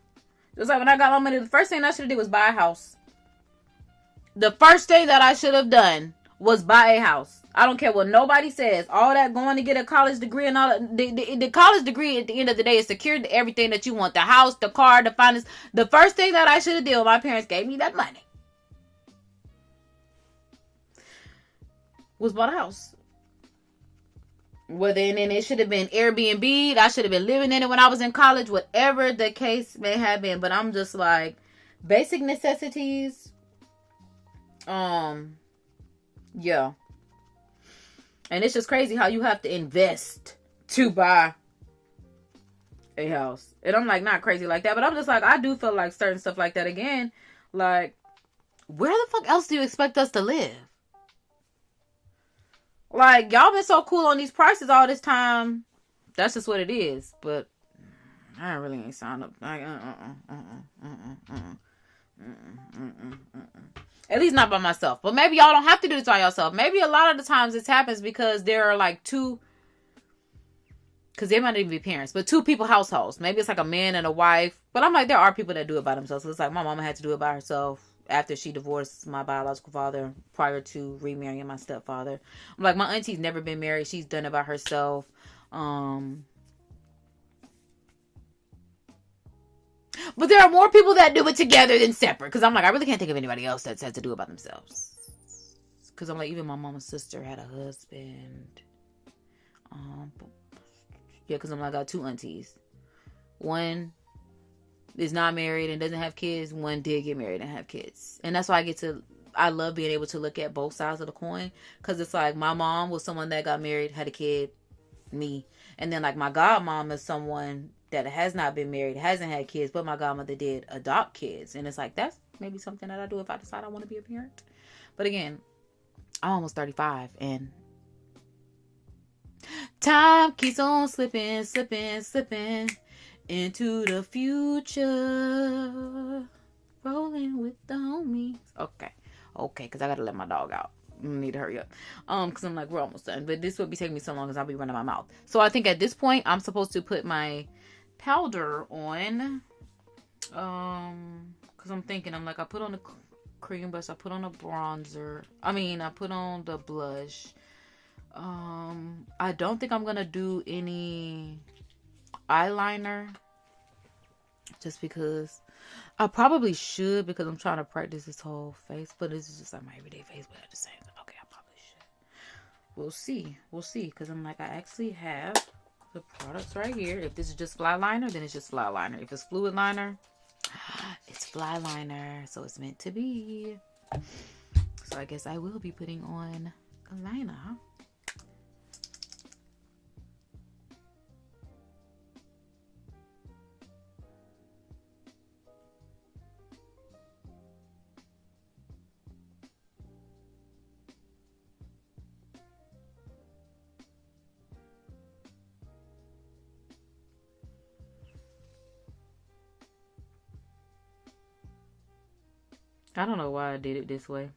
like when I got my money, the first thing I should have did was buy a house. The first thing that I should have done was buy a house. I don't care what nobody says. All that going to get a college degree and all that. The college degree at the end of the day is secured to everything that you want. The house, the car, the finance. The first thing that I should have did when my parents gave me that money was bought a house. Well, then it should have been Airbnb. I should have been living in it when I was in college. Whatever the case may have been. But I'm just like, basic necessities. Yeah. And it's just crazy how you have to invest to buy a house. And I'm like, not crazy like that. But I'm just like, I do feel like certain stuff like that again. Like, where the fuck else do you expect us to live? Like, y'all been so cool on these prices all this time. That's just what it is. But I really ain't signed up. At least not by myself. But maybe y'all don't have to do this by yourself. Maybe a lot of the times this happens because there are like two, because they might not even be parents, but two people households. Maybe it's like a man and a wife. But I'm like, there are people that do it by themselves. So it's like my mama had to do it by herself after she divorced my biological father prior to remarrying my stepfather. I'm like, my auntie's never been married. She's done it by herself. But there are more people that do it together than separate. Because I'm like, I really can't think of anybody else that's had to do it by themselves. Because I'm like, even my mama's sister had a husband. Yeah, because I'm like, I got two aunties. One is not married and doesn't have kids. One did get married and have kids. And that's why I love being able to look at both sides of the coin. Because it's like, my mom was someone that got married, had a kid, me. And then like my godmom is someone that has not been married, hasn't had kids, but my godmother did adopt kids. And it's like, that's maybe something that I do if I decide I want to be a parent. But again, I'm almost 35 and time keeps on slipping into the future, rolling with the homies. Okay, because I gotta let my dog out. I need to hurry up. Because I'm like, we're almost done. But this would be taking me so long because I'll be running my mouth. So I think at this point, I'm supposed to put my powder on. Because I'm thinking, I'm like, I put on the cream brush, I put on a bronzer. I put on the blush. I don't think I'm gonna do any eyeliner. Just because I probably should, because I'm trying to practice this whole face, but this is just like my everyday face, but at the same time, okay, I probably should. We'll see, because I'm like, I actually have the products right here. If this is just fly liner, then it's just fly liner. If it's fluid liner, it's fly liner, so it's meant to be. So I guess I will be putting on a liner, huh? I don't know why I did it this way.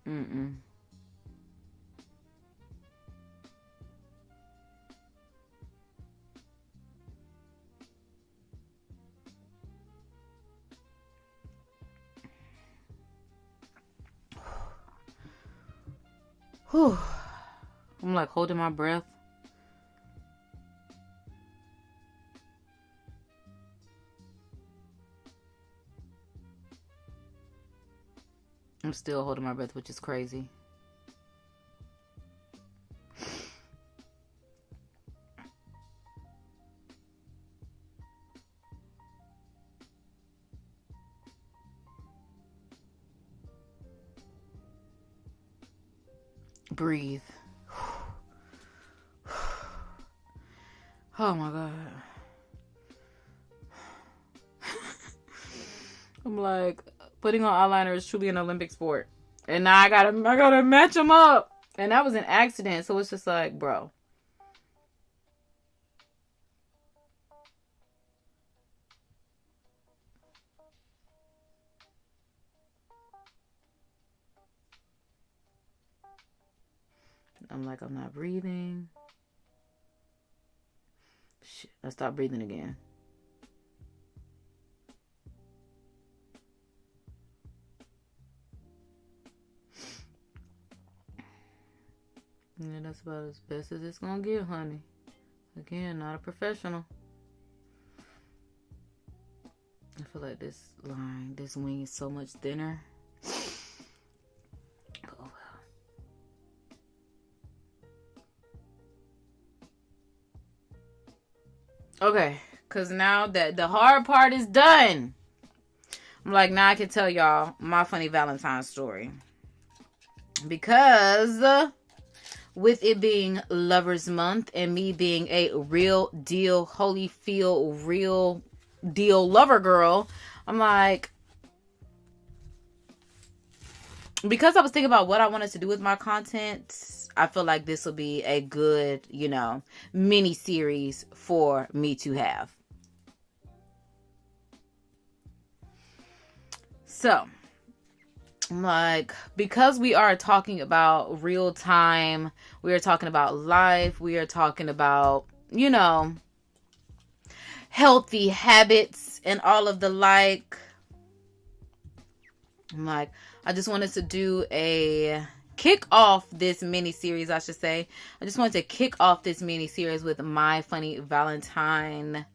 Mm-mm. Whew. I'm like holding my breath. I'm still holding my breath, which is crazy. Breathe. Oh my God. I'm like, putting on eyeliner is truly an Olympic sport. And now I gotta match them up. And that was an accident. So it's just like, bro. I'm like, I'm not breathing. Shit, I stopped breathing again. Yeah, that's about as best as it's gonna get, honey. Again, not a professional. I feel like this wing is so much thinner. Oh well. Okay, because now that the hard part is done, I'm like, now I can tell y'all my funny Valentine story. Because with it being Lovers Month and me being a real deal, Holyfield, real deal lover girl, I'm like, because I was thinking about what I wanted to do with my content, I feel like this will be a good, mini series for me to have. So, like, because we are talking about real time, we are talking about life, we are talking about, healthy habits and all of the like. I'm like, I just wanted to do a kick off this mini series, I should say. I just wanted to kick off this mini series with my funny Valentine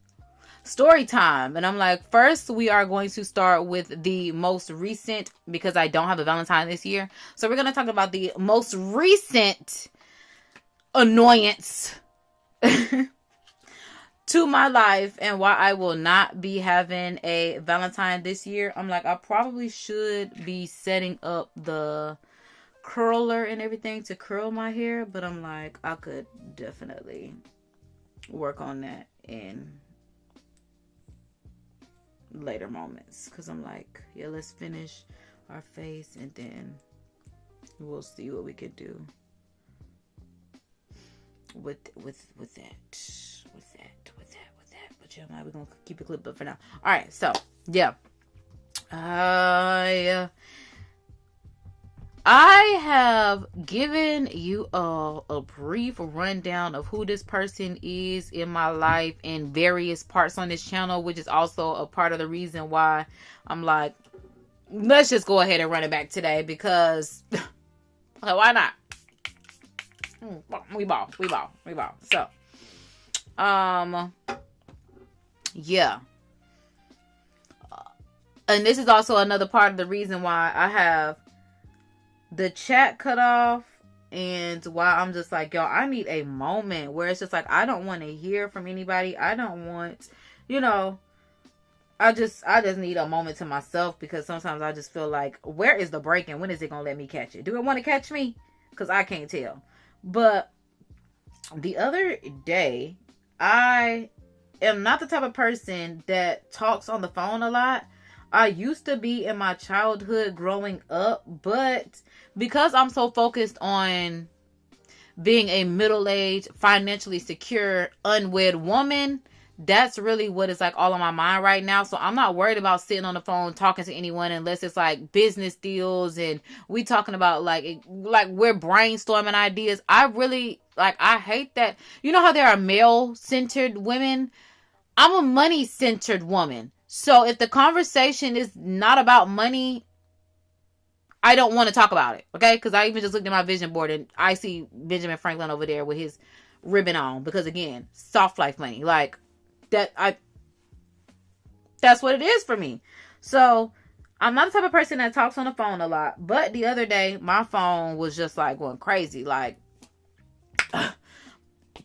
story time. And I'm like, first we are going to start with the most recent, because I don't have a Valentine this year. So we're going to talk about the most recent annoyance to my life and why I will not be having a Valentine this year. I'm like, I probably should be setting up the curler and everything to curl my hair, but I'm like, I could definitely work on that in later moments, because I'm like, yeah, let's finish our face and then we'll see what we can do with that. But yeah, we're gonna keep it clipped up for now. All right, so yeah, I have given you all a brief rundown of who this person is in my life in various parts on this channel, which is also a part of the reason why I'm like, let's just go ahead and run it back today, because why not? We ball. So, yeah. And this is also another part of the reason why I have the chat cut off, and why I'm just like, yo, I need a moment where it's just like, I don't want to hear from anybody. I don't want, I just need a moment to myself, because sometimes I just feel like, where is the break and when is it going to let me catch it? Do it want to catch me? Because I can't tell. But the other day, I am not the type of person that talks on the phone a lot. I used to be in my childhood growing up, but because I'm so focused on being a middle-aged, financially secure, unwed woman, that's really what is like all on my mind right now. So I'm not worried about sitting on the phone talking to anyone unless it's like business deals and we talking about like we're brainstorming ideas. I really like, I hate that. You know how there are male centered women? I'm a money centered woman. So if the conversation is not about money, I don't want to talk about it. Okay. Cause I even just looked at my vision board and I see Benjamin Franklin over there with his ribbon on, because again, soft life money. Like, that's what it is for me. So I'm not the type of person that talks on the phone a lot, but the other day my phone was just like going crazy. Like,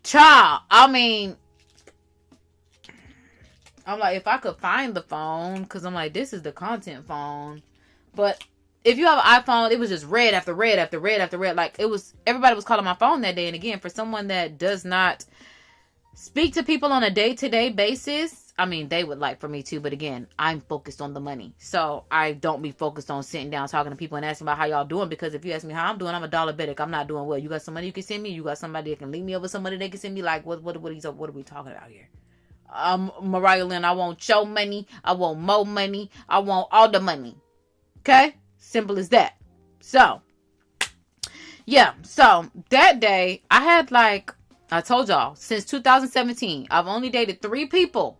child, I mean, I'm like, if I could find the phone, because I'm like, this is the content phone. But if you have an iPhone, it was just red after red after red after red. Like, it was, everybody was calling my phone that day. And again, for someone that does not speak to people on a day-to-day basis, I mean, they would like for me to, but again, I'm focused on the money. So I don't be focused on sitting down talking to people and asking about how y'all doing, because if you ask me how I'm doing, I'm a diabetic. I'm not doing well. You got some money you can send me? You got somebody that can link me over somebody they can send me? Like, what are we talking about here? Mariah Lynn, I want your money. I want more money. I want all the money. Okay? Simple as that. So, yeah. So, that day, I had like, I told y'all, since 2017, I've only dated 3 people.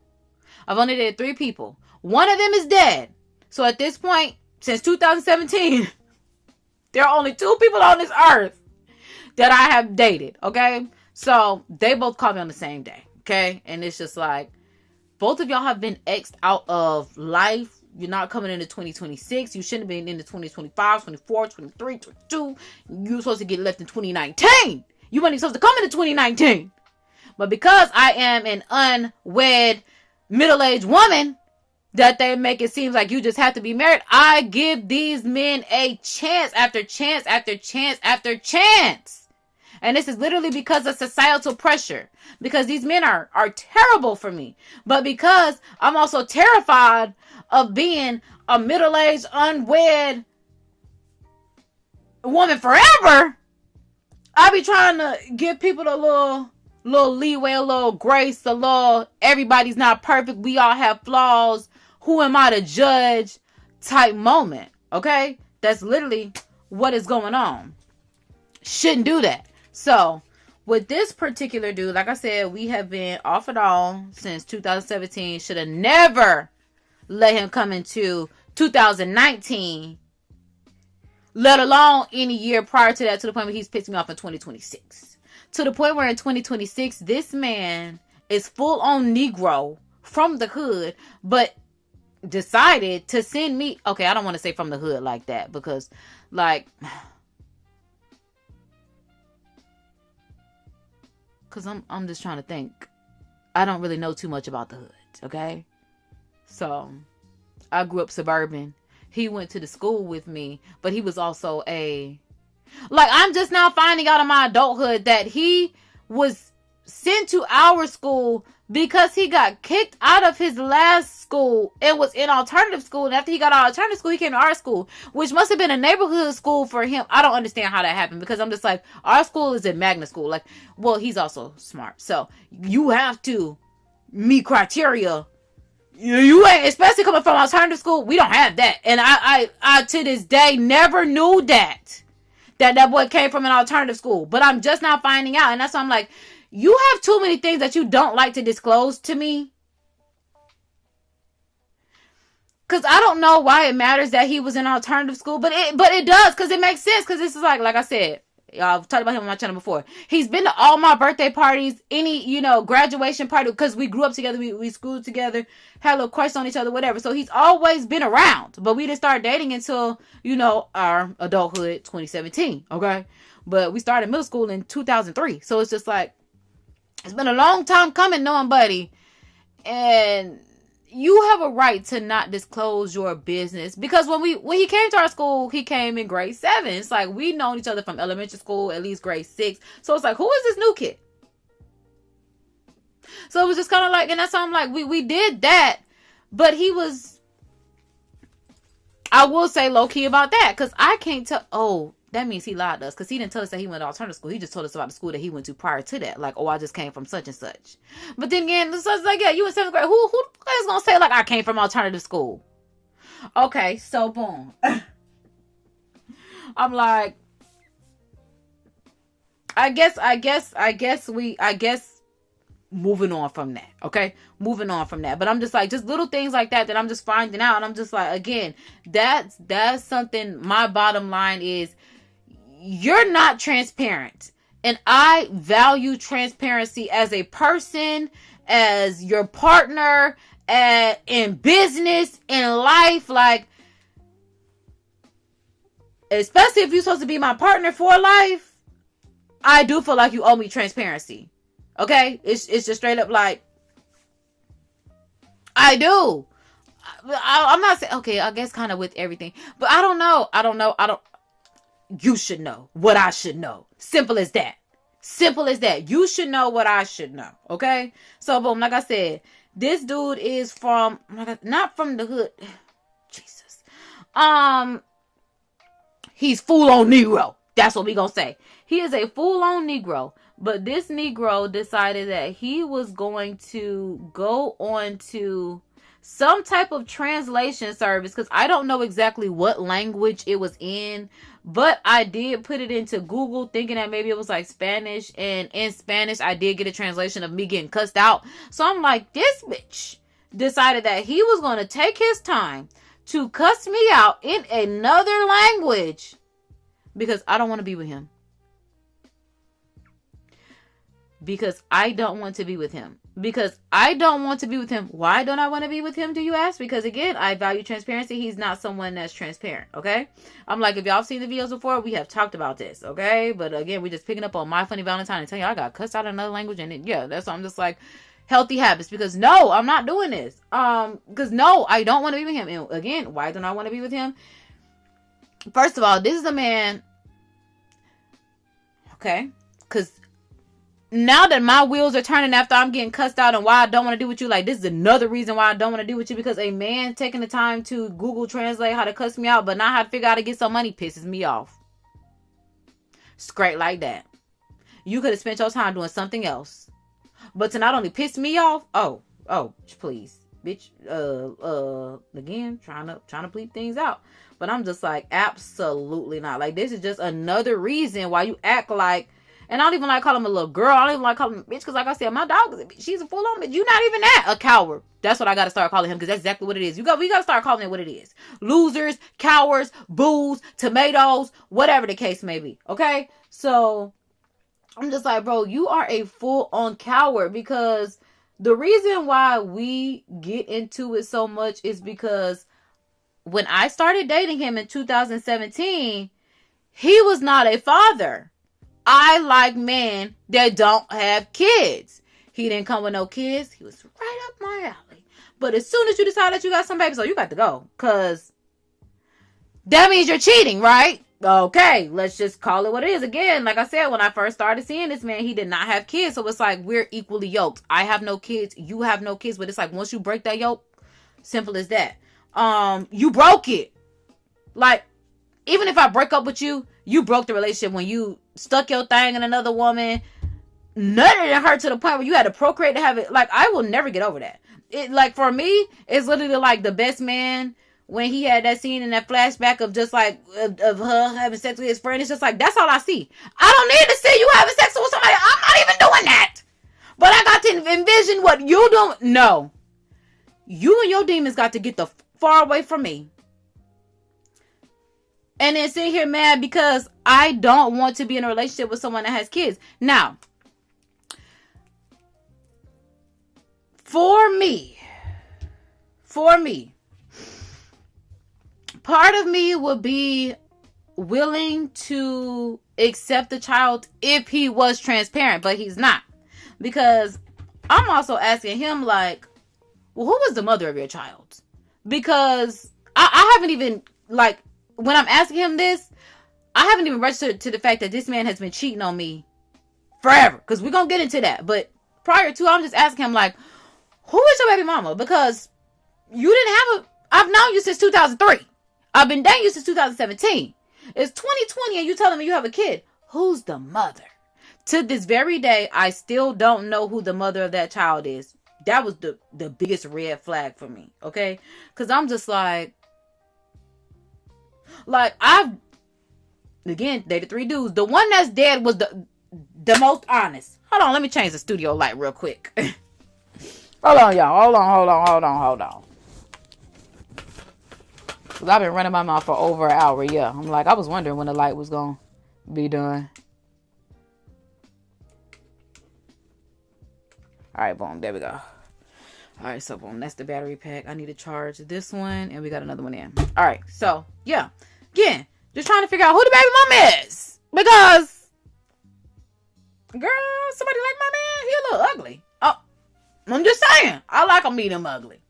One of them is dead. So at this point, since 2017, there are only 2 people on this earth that I have dated. Okay. So they both called me on the same day. Okay. And it's just like, both of y'all have been X'd out of life. You're not coming into 2026. You shouldn't have been into 2025, 24, 23, 22. You were supposed to get left in 2019. You weren't even supposed to come into 2019. But because I am an unwed, middle-aged woman, that they make it seem like you just have to be married, I give these men a chance after chance after chance after chance. And this is literally because of societal pressure. Because these men are terrible for me. But because I'm also terrified of being a middle-aged, unwed woman forever, I be trying to give people a little leeway, a little grace, a little everybody's not perfect. We all have flaws. Who am I to judge type moment? Okay? That's literally what is going on. Shouldn't do that. So, with this particular dude, like I said, we have been off and on since 2017. Should have never let him come into 2019. Let alone any year prior to that, to the point where he's pissed me off in 2026. To the point where in 2026, this man is full on Negro from the hood, but decided to send me, okay, I don't want to say from the hood like that, because like, because I'm just trying to think. I don't really know too much about the hood, okay? So, I grew up suburban. He went to the school with me, but he was also I'm just now finding out in my adulthood that he was sent to our school because he got kicked out of his last school and was in alternative school. And after he got out of alternative school, he came to our school, which must have been a neighborhood school for him. I don't understand how that happened, because I'm just like, our school is a magnet school. Like, well, he's also smart. So you have to meet criteria. You ain't, especially coming from alternative school, we don't have that. And I to this day never knew that boy came from an alternative school. But I'm just now finding out. And that's why I'm like, you have too many things that you don't like to disclose to me. Because I don't know why it matters that he was in alternative school. But it does, because it makes sense. Because this is like I said, I've talked about him on my channel before. He's been to all my birthday parties, any, graduation party, because we grew up together, we schooled together, had a little crush on each other, whatever. So he's always been around, but we didn't start dating until, our adulthood, 2017, okay? But we started middle school in 2003. So it's just like, it's been a long time coming, knowing buddy. And you have a right to not disclose your business, because when he came to our school, he came in grade 7. It's like, we known each other from elementary school, at least grade 6. So it's like, who is this new kid? So it was just kind of like, and that's why I'm like, we did that, but he was, I will say low key about that, because I can't tell. Oh, that means he lied to us, because he didn't tell us that he went to alternative school. He just told us about the school that he went to prior to that. Like, oh, I just came from such and such. But then again, so it's like, yeah, you in 7th grade. Who is going to say, like, I came from alternative school? Okay, so boom. I'm like, I guess moving on from that. Okay. Moving on from that. But I'm just like, just little things like that I'm just finding out. And I'm just like, again, that's something. My bottom line is, you're not transparent. And I value transparency as a person, as your partner, in business, in life. Like, especially if you're supposed to be my partner for life, I do feel like you owe me transparency. Okay? It's just straight up like, I do. I'm not saying, okay, I guess kind of with everything. But I don't know. You should know what I should know. Simple as that. Simple as that. You should know what I should know. Okay? So, boom, like I said, this dude is from, not from the hood. Jesus. He's full-on Negro. That's what we gonna say. He is a full-on Negro. But this Negro decided that he was going to go on to some type of translation service, because I don't know exactly what language it was in, but I did put it into Google thinking that maybe it was like Spanish, and in Spanish I did get a translation of me getting cussed out. So I'm like, this bitch decided that he was going to take his time to cuss me out in another language because I don't want to be with him. Because I don't want to be with him. Why don't I want to be with him, do you ask? Because again, I value transparency. He's not someone that's transparent, okay? I'm like, if y'all seen the videos before, we have talked about this, okay? But again, we're just picking up on my funny Valentine and telling you I got cussed out in another language. And that's why I'm just like, healthy habits. Because no, I'm not doing this. Because no, I don't want to be with him. And again, why don't I want to be with him? First of all, this is a man, okay? Because now that my wheels are turning after I'm getting cussed out and why I don't want to do with you, like, this is another reason why I don't want to do with you, because a man taking the time to Google translate how to cuss me out but not how to figure out how to get some money pisses me off. Straight like that. You could have spent your time doing something else. But to not only piss me off, oh, please, bitch, again, trying to bleep things out. But I'm just like, absolutely not. Like, this is just another reason why you act like. And I don't even like calling him a little girl. I don't even like calling him a bitch. Because like I said, my dog is a bitch. She's a full-on bitch. You're not even that. A coward. That's what I got to start calling him. Because that's exactly what it is. We got to start calling it what it is. Losers, cowards, boos, tomatoes, whatever the case may be. Okay? So, I'm just like, bro, you are a full-on coward. Because the reason why we get into it so much is because when I started dating him in 2017, he was not a father. I like men that don't have kids. He didn't come with no kids. He was right up my alley. But as soon as you decide that you got some babies, so you got to go. Because that means you're cheating, right? Okay, let's just call it what it is. Again, like I said, when I first started seeing this man, he did not have kids. So it's like we're equally yoked. I have no kids. You have no kids. But it's like once you break that yoke, simple as that. You broke it. Like, even if I break up with you, you broke the relationship when you stuck your thing in another woman. None of it hurt to the point where you had to procreate to have it. Like, I will never get over that. It, like, for me, it's literally like The Best Man when he had that scene in that flashback of just like of her having sex with his friend. It's just like, that's all I see. I don't need to see you having sex with somebody. I'm not even doing that. But I got to envision what you doing. No. You and your demons got to get the far away from me. And then sit here mad because I don't want to be in a relationship with someone that has kids. Now, for me, part of me would be willing to accept the child if he was transparent, but he's not. Because I'm also asking him, like, well, who was the mother of your child? Because I haven't even, like, when I'm asking him this, I haven't even registered to the fact that this man has been cheating on me forever. Because we're going to get into that. But prior to, I'm just asking him, like, who is your baby mama? Because you didn't have I've known you since 2003. I've been dating you since 2017. It's 2020 and you telling me you have a kid. Who's the mother? To this very day, I still don't know who the mother of that child is. That was the biggest red flag for me, okay? Because I'm just like I've, again, dated 3 dudes. The one that's dead was the most honest. Hold on, let me change the studio light real quick. Hold on, y'all. Hold on. Because I've been running my mouth for over an hour, yeah. I'm like, I was wondering when the light was going to be done. All right, boom. There we go. All right, so boom. That's the battery pack. I need to charge this one, and we got another one in. All right, so, yeah. Again, just trying to figure out who the baby mama is. Because, girl, somebody like my man, he a little ugly. Oh, I'm just saying. I like him meet him ugly.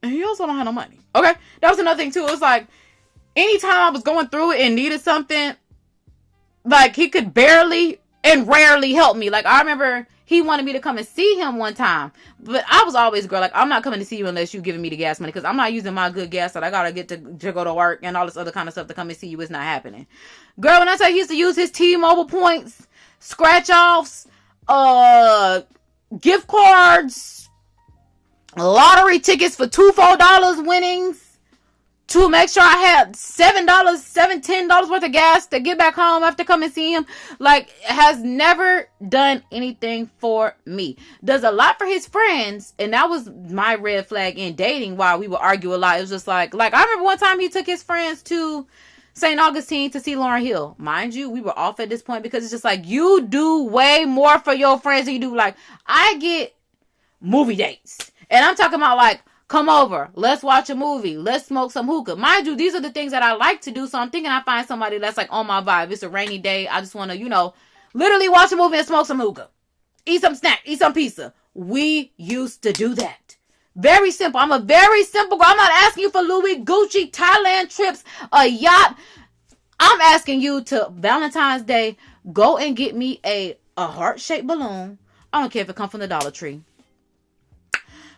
And he also don't have no money. Okay, that was another thing, too. It was like, anytime I was going through it and needed something, like, he could barely and rarely help me. Like, I remember he wanted me to come and see him one time. But I was always, girl, like, I'm not coming to see you unless you giving me the gas money. Because I'm not using my good gas that I got to get to go to work and all this other kind of stuff to come and see you. It's not happening. Girl, when I say he used to use his T-Mobile points, scratch-offs, gift cards, lottery tickets for $2-$4 winnings, to make sure I had $10 worth of gas to get back home after coming see him. Like, has never done anything for me. Does a lot for his friends. And that was my red flag in dating, while we would argue a lot. It was just like I remember one time he took his friends to St. Augustine to see Lauryn Hill. Mind you, we were off at this point because it's just like, you do way more for your friends than you do. Like, I get movie dates. And I'm talking about like, come over, let's watch a movie, let's smoke some hookah. Mind you, these are the things that I like to do. So I'm thinking I find somebody that's like on my vibe. It's a rainy day. I just want to, literally watch a movie and smoke some hookah. Eat some snack, eat some pizza. We used to do that. Very simple. I'm a very simple girl. I'm not asking you for Louis, Gucci, Thailand trips, a yacht. I'm asking you to Valentine's Day, go and get me a heart-shaped balloon. I don't care if it comes from the Dollar Tree.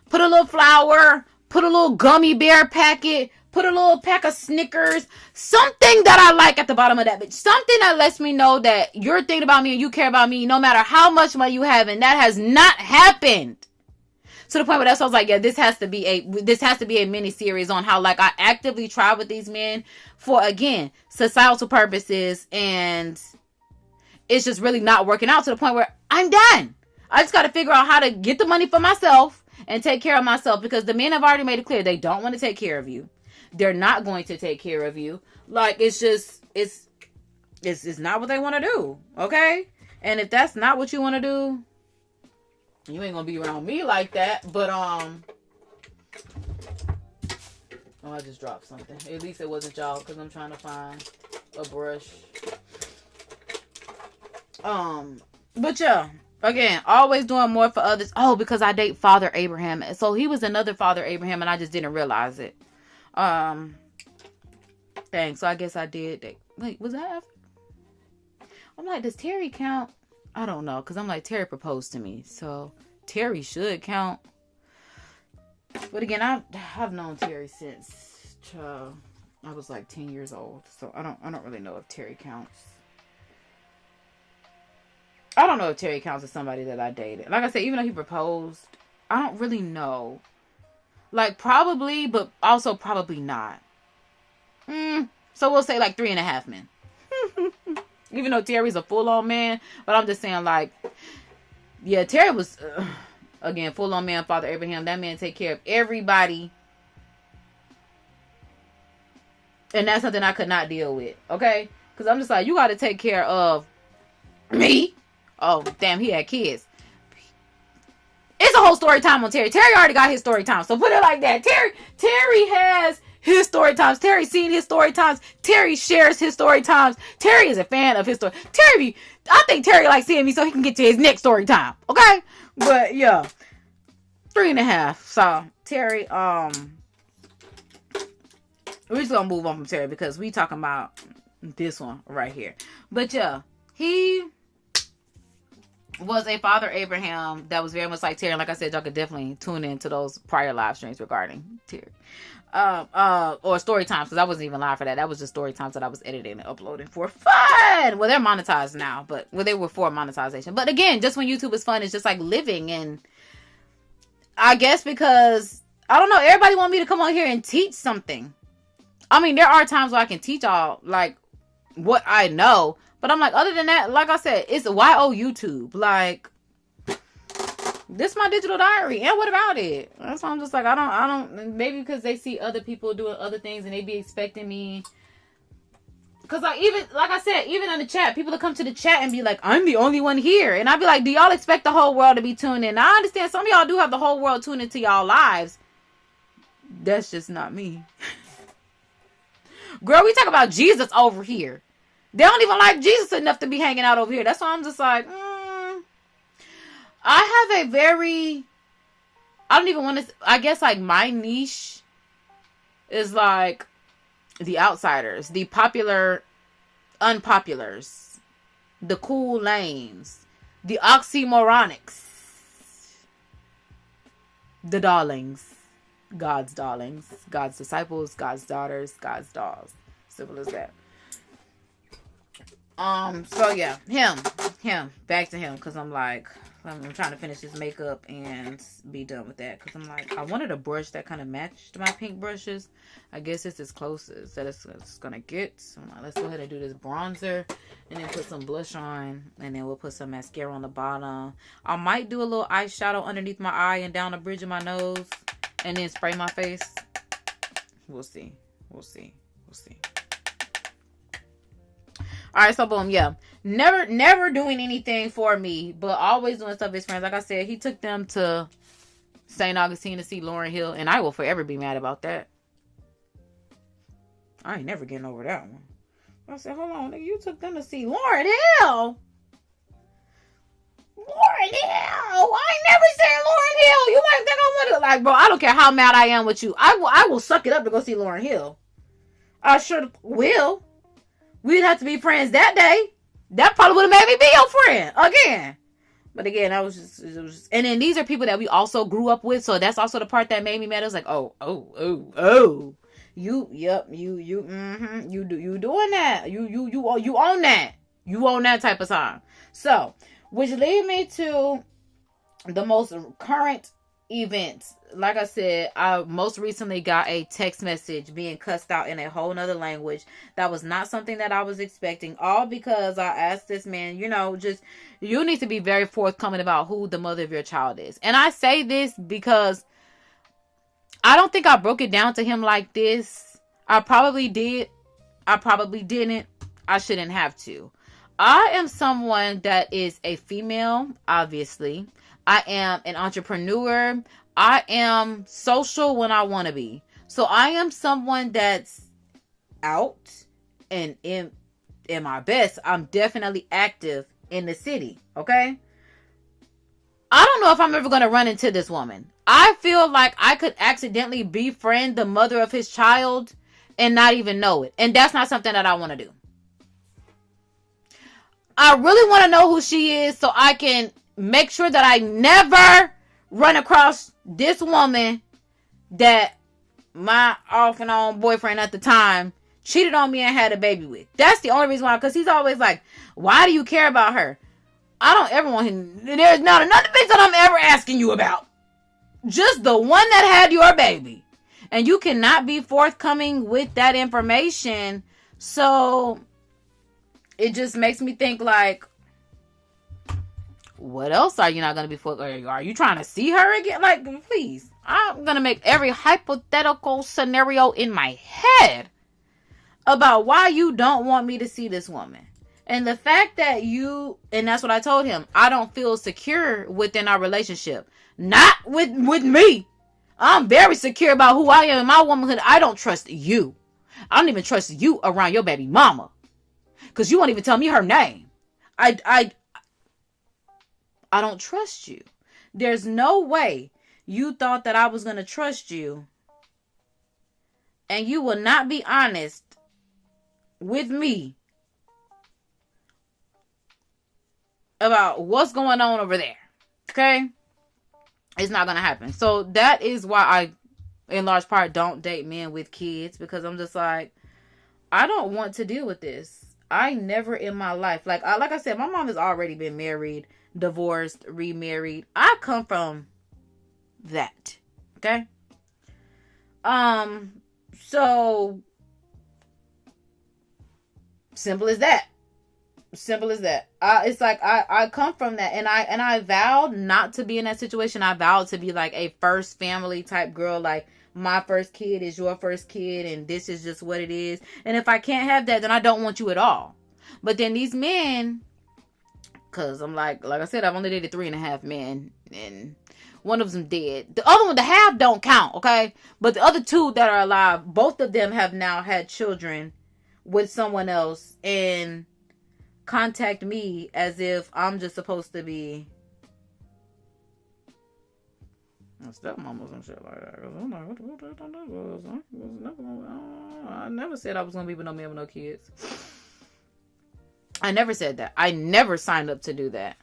Put a little flower, put a little gummy bear packet, put a little pack of Snickers, something that I like at the bottom of that bitch. Something that lets me know that you're thinking about me and you care about me no matter how much money you have. And that has not happened. To the point where that's, I was like, yeah, this has to be a mini series on how, like, I actively try with these men for, again, societal purposes. And it's just really not working out to the point where I'm done. I just got to figure out how to get the money for myself and take care of myself, because the men have already made it clear they don't want to take care of you. They're not going to take care of you. Like, it's just, it's not what they want to do. Okay? And if that's not what you want to do, you ain't gonna be around me like that. But oh, I just dropped something. At least it wasn't y'all, because I'm trying to find a brush. But yeah, again, always doing more for others. Oh, because I date Father Abraham. So he was another Father Abraham, and I just didn't realize it. Dang, so I guess I did date. Wait, was that after? I'm like, does Terry count? I don't know, because I'm like, Terry proposed to me, so Terry should count. But again, I've known Terry since I was like 10 years old, so I don't really know if Terry counts. I don't know if Terry counts as somebody that I dated. Like I said, even though he proposed, I don't really know. Like, probably, but also probably not. So we'll say like 3.5 men. Even though Terry's a full-on man. But I'm just saying, like, yeah, Terry was, again, full-on man, Father Abraham. That man take care of everybody. And that's something I could not deal with, okay? Because I'm just like, you got to take care of me. Oh, damn, he had kids. It's a whole story time on Terry. Terry already got his story time. So put it like that. Terry has his story times. Terry's seen his story times. Terry shares his story times. Terry is a fan of his story. I think Terry likes seeing me so he can get to his next story time. Okay? But yeah. 3.5. So Terry, we're just gonna move on from Terry because we talking about this one right here. But yeah, he was a Father Abraham that was very much like Terry. Like I said, y'all could definitely tune into those prior live streams regarding Terry. Or story times, because I wasn't even live for that. That was just story times that I was editing and uploading for fun. Well, they're monetized now, but they were for monetization. But again, just when YouTube is fun, it's just like living. And I guess because I don't know, everybody want me to come on here and teach something. I mean, there are times where I can teach y'all like what I know, but I'm like, other than that, like I said, it's YO YouTube. Like, this is my digital diary, and what about it? That's why I'm just like, I don't, maybe because they see other people doing other things and they be expecting me. Because like I said, even in the chat, people that come to the chat and be like, I'm the only one here. And I'd be like, do y'all expect the whole world to be tuned in? Now, I understand some of y'all do have the whole world tuned into y'all lives. That's just not me. Girl, we talk about Jesus over here. They don't even like Jesus enough to be hanging out over here. That's why I'm just like, I have a very, I don't even want to, I guess like my niche is like the outsiders, the popular unpopulars, the cool lanes, the oxymoronics, the darlings, God's disciples, God's daughters, God's dolls. Simple as that. So yeah, him, back to him, because I'm like, I'm trying to finish this makeup and be done with that, because I'm like, I wanted a brush that kind of matched my pink brushes. I guess it's as close as that it's gonna get. So I'm like, let's go ahead and do this bronzer and then put some blush on, and then we'll put some mascara on the bottom. I might do a little eyeshadow underneath my eye and down the bridge of my nose, and then spray my face. We'll see. Alright, so boom, yeah. Never doing anything for me, but always doing stuff with his friends. Like I said, he took them to St. Augustine to see Lauryn Hill, and I will forever be mad about that. I ain't never getting over that one. I said, hold on, nigga, you took them to see Lauryn Hill? Lauryn Hill! I ain't never seen Lauryn Hill! You might think I want to, like, bro, I don't care how mad I am with you. I will suck it up to go see Lauryn Hill. I sure will. We'd have to be friends that day. That probably would have made me be your friend again. But again, it was just, and then these are people that we also grew up with, so that's also the part that made me mad. It was like, you doing that. You own that. You own that type of time. So, which lead me to the most current events. Like I said, I most recently got a text message being cussed out in a whole nother language. That was not something that I was expecting. All because I asked this man, you need to be very forthcoming about who the mother of your child is. And I say this because I don't think I broke it down to him like this. I probably did. I probably didn't. I shouldn't have to. I am someone that is a female, obviously. I am an entrepreneur. I am social when I want to be. So I am someone that's out and in my best. I'm definitely active in the city. Okay. I don't know if I'm ever going to run into this woman. I feel like I could accidentally befriend the mother of his child and not even know it. And that's not something that I want to do. I really want to know who she is so I can make sure that I never run across this woman that my off and on boyfriend at the time cheated on me and had a baby with. That's the only reason why, because he's always like, why do you care about her? I don't ever want him. There's not another bitch that I'm ever asking you about. Just the one that had your baby. And you cannot be forthcoming with that information. So it just makes me think like, what else are you not going to be forthcoming? Are you trying to see her again? Like, please. I'm going to make every hypothetical scenario in my head about why you don't want me to see this woman. And the fact that and that's what I told him, I don't feel secure within our relationship. Not with me. I'm very secure about who I am in my womanhood. I don't trust you. I don't even trust you around your baby mama. Because you won't even tell me her name. I don't trust you. There's no way you thought that I was going to trust you. And you will not be honest with me about what's going on over there. Okay? It's not gonna happen. So that is why I, in large part, don't date men with kids, because I'm just like, I don't want to deal with this. I never in my life, like I said, my mom has already been married, divorced, remarried. I come from that. Okay? So simple as that. Simple as that. It's like I come from that, and I vowed not to be in that situation. I vowed to be like a first family type girl, like my first kid is your first kid, and this is just what it is. And if I can't have that, then I don't want you at all. But then these men, because I'm like I said, I've only dated 3.5 men, and one of them dead. The other one, the half, don't count, okay? But the other 2 that are alive, both of them have now had children with someone else, and contact me as if I'm just supposed to be a stepmama and shit like that. I never said I was gonna be with no man with no kids. I never said that. I never signed up to do that.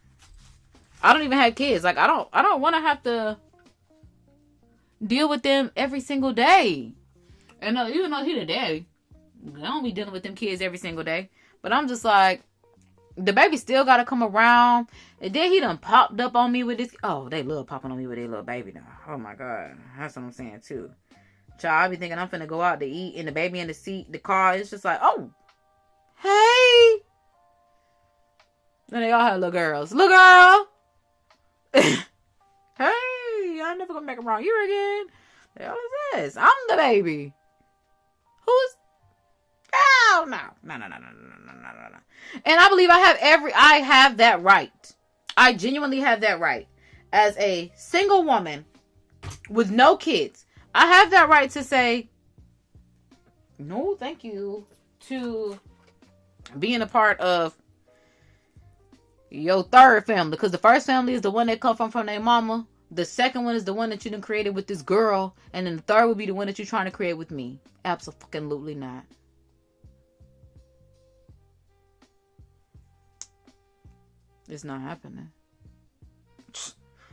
I don't even have kids. Like I don't want to have to deal with them every single day. And even though he the daddy, I don't be dealing with them kids every single day. But I'm just like, the baby still gotta come around. And then he done popped up on me with this. Oh, they love popping on me with their little baby now. Oh my God. That's what I'm saying too. Child, I be thinking I'm finna go out to eat, and the baby in the seat, the car. It's just like, oh, hey. And they all have little girls. Little girl. Hey, I never gonna make them around you again. The hell is this? I'm the baby. Who's? Oh no. And I believe I have that right. I genuinely have that right. As a single woman with no kids, I have that right to say, no, thank you, to being a part of your third family. Because the first family is the one that come from their mama. The second one is the one that you done created with this girl. And then the third would be the one that you're trying to create with me. Absolutely not. It's not happening.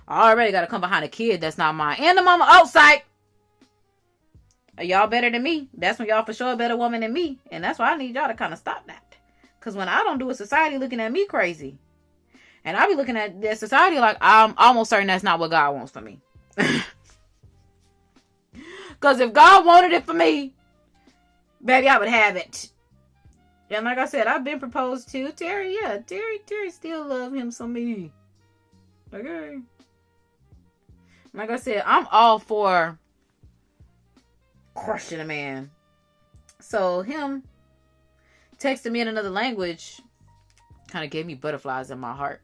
I already got to come behind a kid that's not mine. And the mama outside. Y'all better than me. That's when y'all for sure a better woman than me. And that's why I need y'all to kind of stop that. Because when I don't do it, society looking at me crazy. And I be looking at that society like I'm almost certain that's not what God wants for me. Because if God wanted it for me, baby, I would have it. And like I said, I've been proposed to. Terry still love him some me. Okay. Like I said, I'm all for crushing a man. So him texting me in another language kind of gave me butterflies in my heart.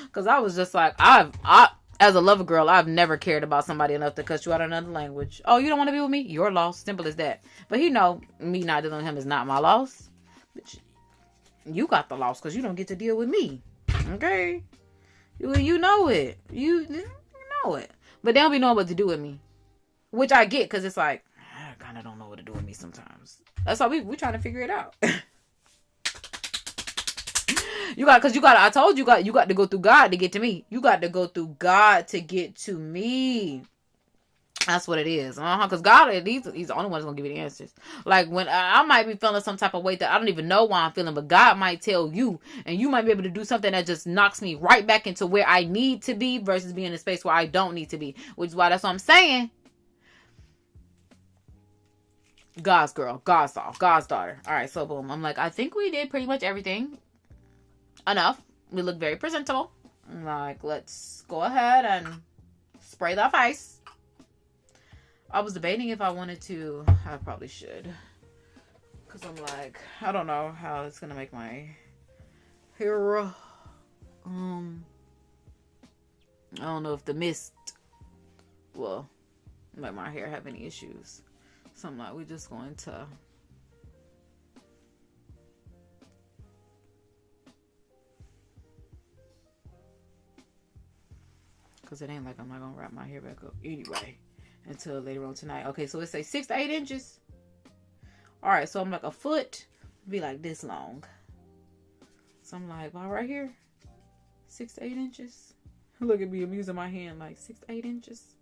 Because I was just like, I as a lover girl, I've never cared about somebody enough to cut you out another language. Oh, you don't want to be with me? Your loss. Simple as that. But he know me not dealing with him is not my loss. But you got the loss because you don't get to deal with me. Okay? You know it. You know it. But they don't be knowing what to do with me. Which I get, because it's like, I kind of don't know what to do with me sometimes. That's why we trying to figure it out. I told you got to go through God to get to me. You got to go through God to get to me. That's what it is. Because God, he's the only one that's going to give you the answers. Like when I might be feeling some type of way that I don't even know why I'm feeling, but God might tell you, and you might be able to do something that just knocks me right back into where I need to be versus being in a space where I don't need to be. Which is why that's what I'm saying. God's girl, God's doll, God's daughter. All right, so boom. I'm like, I think we did pretty much everything. Enough. We look very presentable. I'm like, let's go ahead and spray the face. I was debating if I wanted to. I probably should. Because I'm like, I don't know how it's going to make my hair. I don't know if the mist will make my hair have any issues. So I'm like, we're just going to. Because it ain't like I'm not going to wrap my hair back up anyway until later on tonight. Okay, so it says 6 to 8 inches. All right, so I'm like a foot be like this long. So I'm like, well, right here, 6 to 8 inches. Look at me, I'm using my hand like 6 to 8 inches.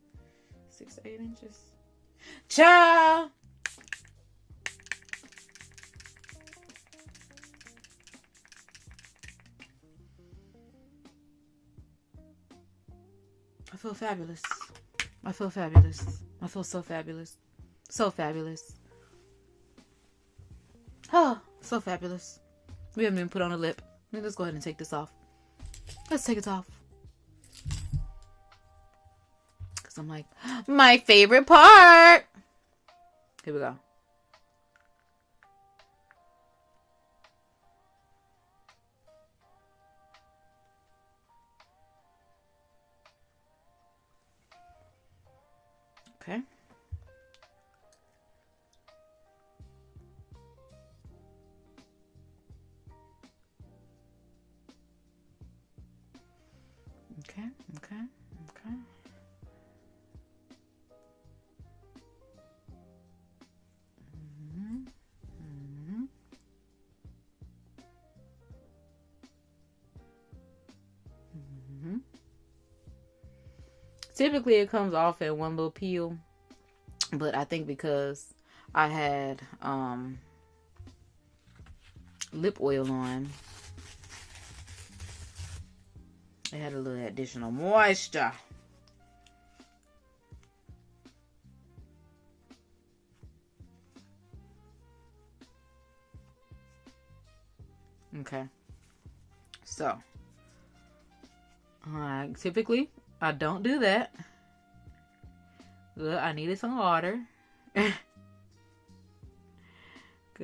6 to 8 inches. Ciao. I feel fabulous. I feel fabulous. I feel so fabulous. So fabulous. Oh, so fabulous. We haven't even put on a lip. Let's go ahead and take this off. Let's take it off. Because I'm like, my favorite part. Here we go. Okay. Okay. Typically, it comes off in one little peel, but I think because I had lip oil on, it had a little additional moisture. Okay, so typically I don't do that. Good, I needed some water. Good,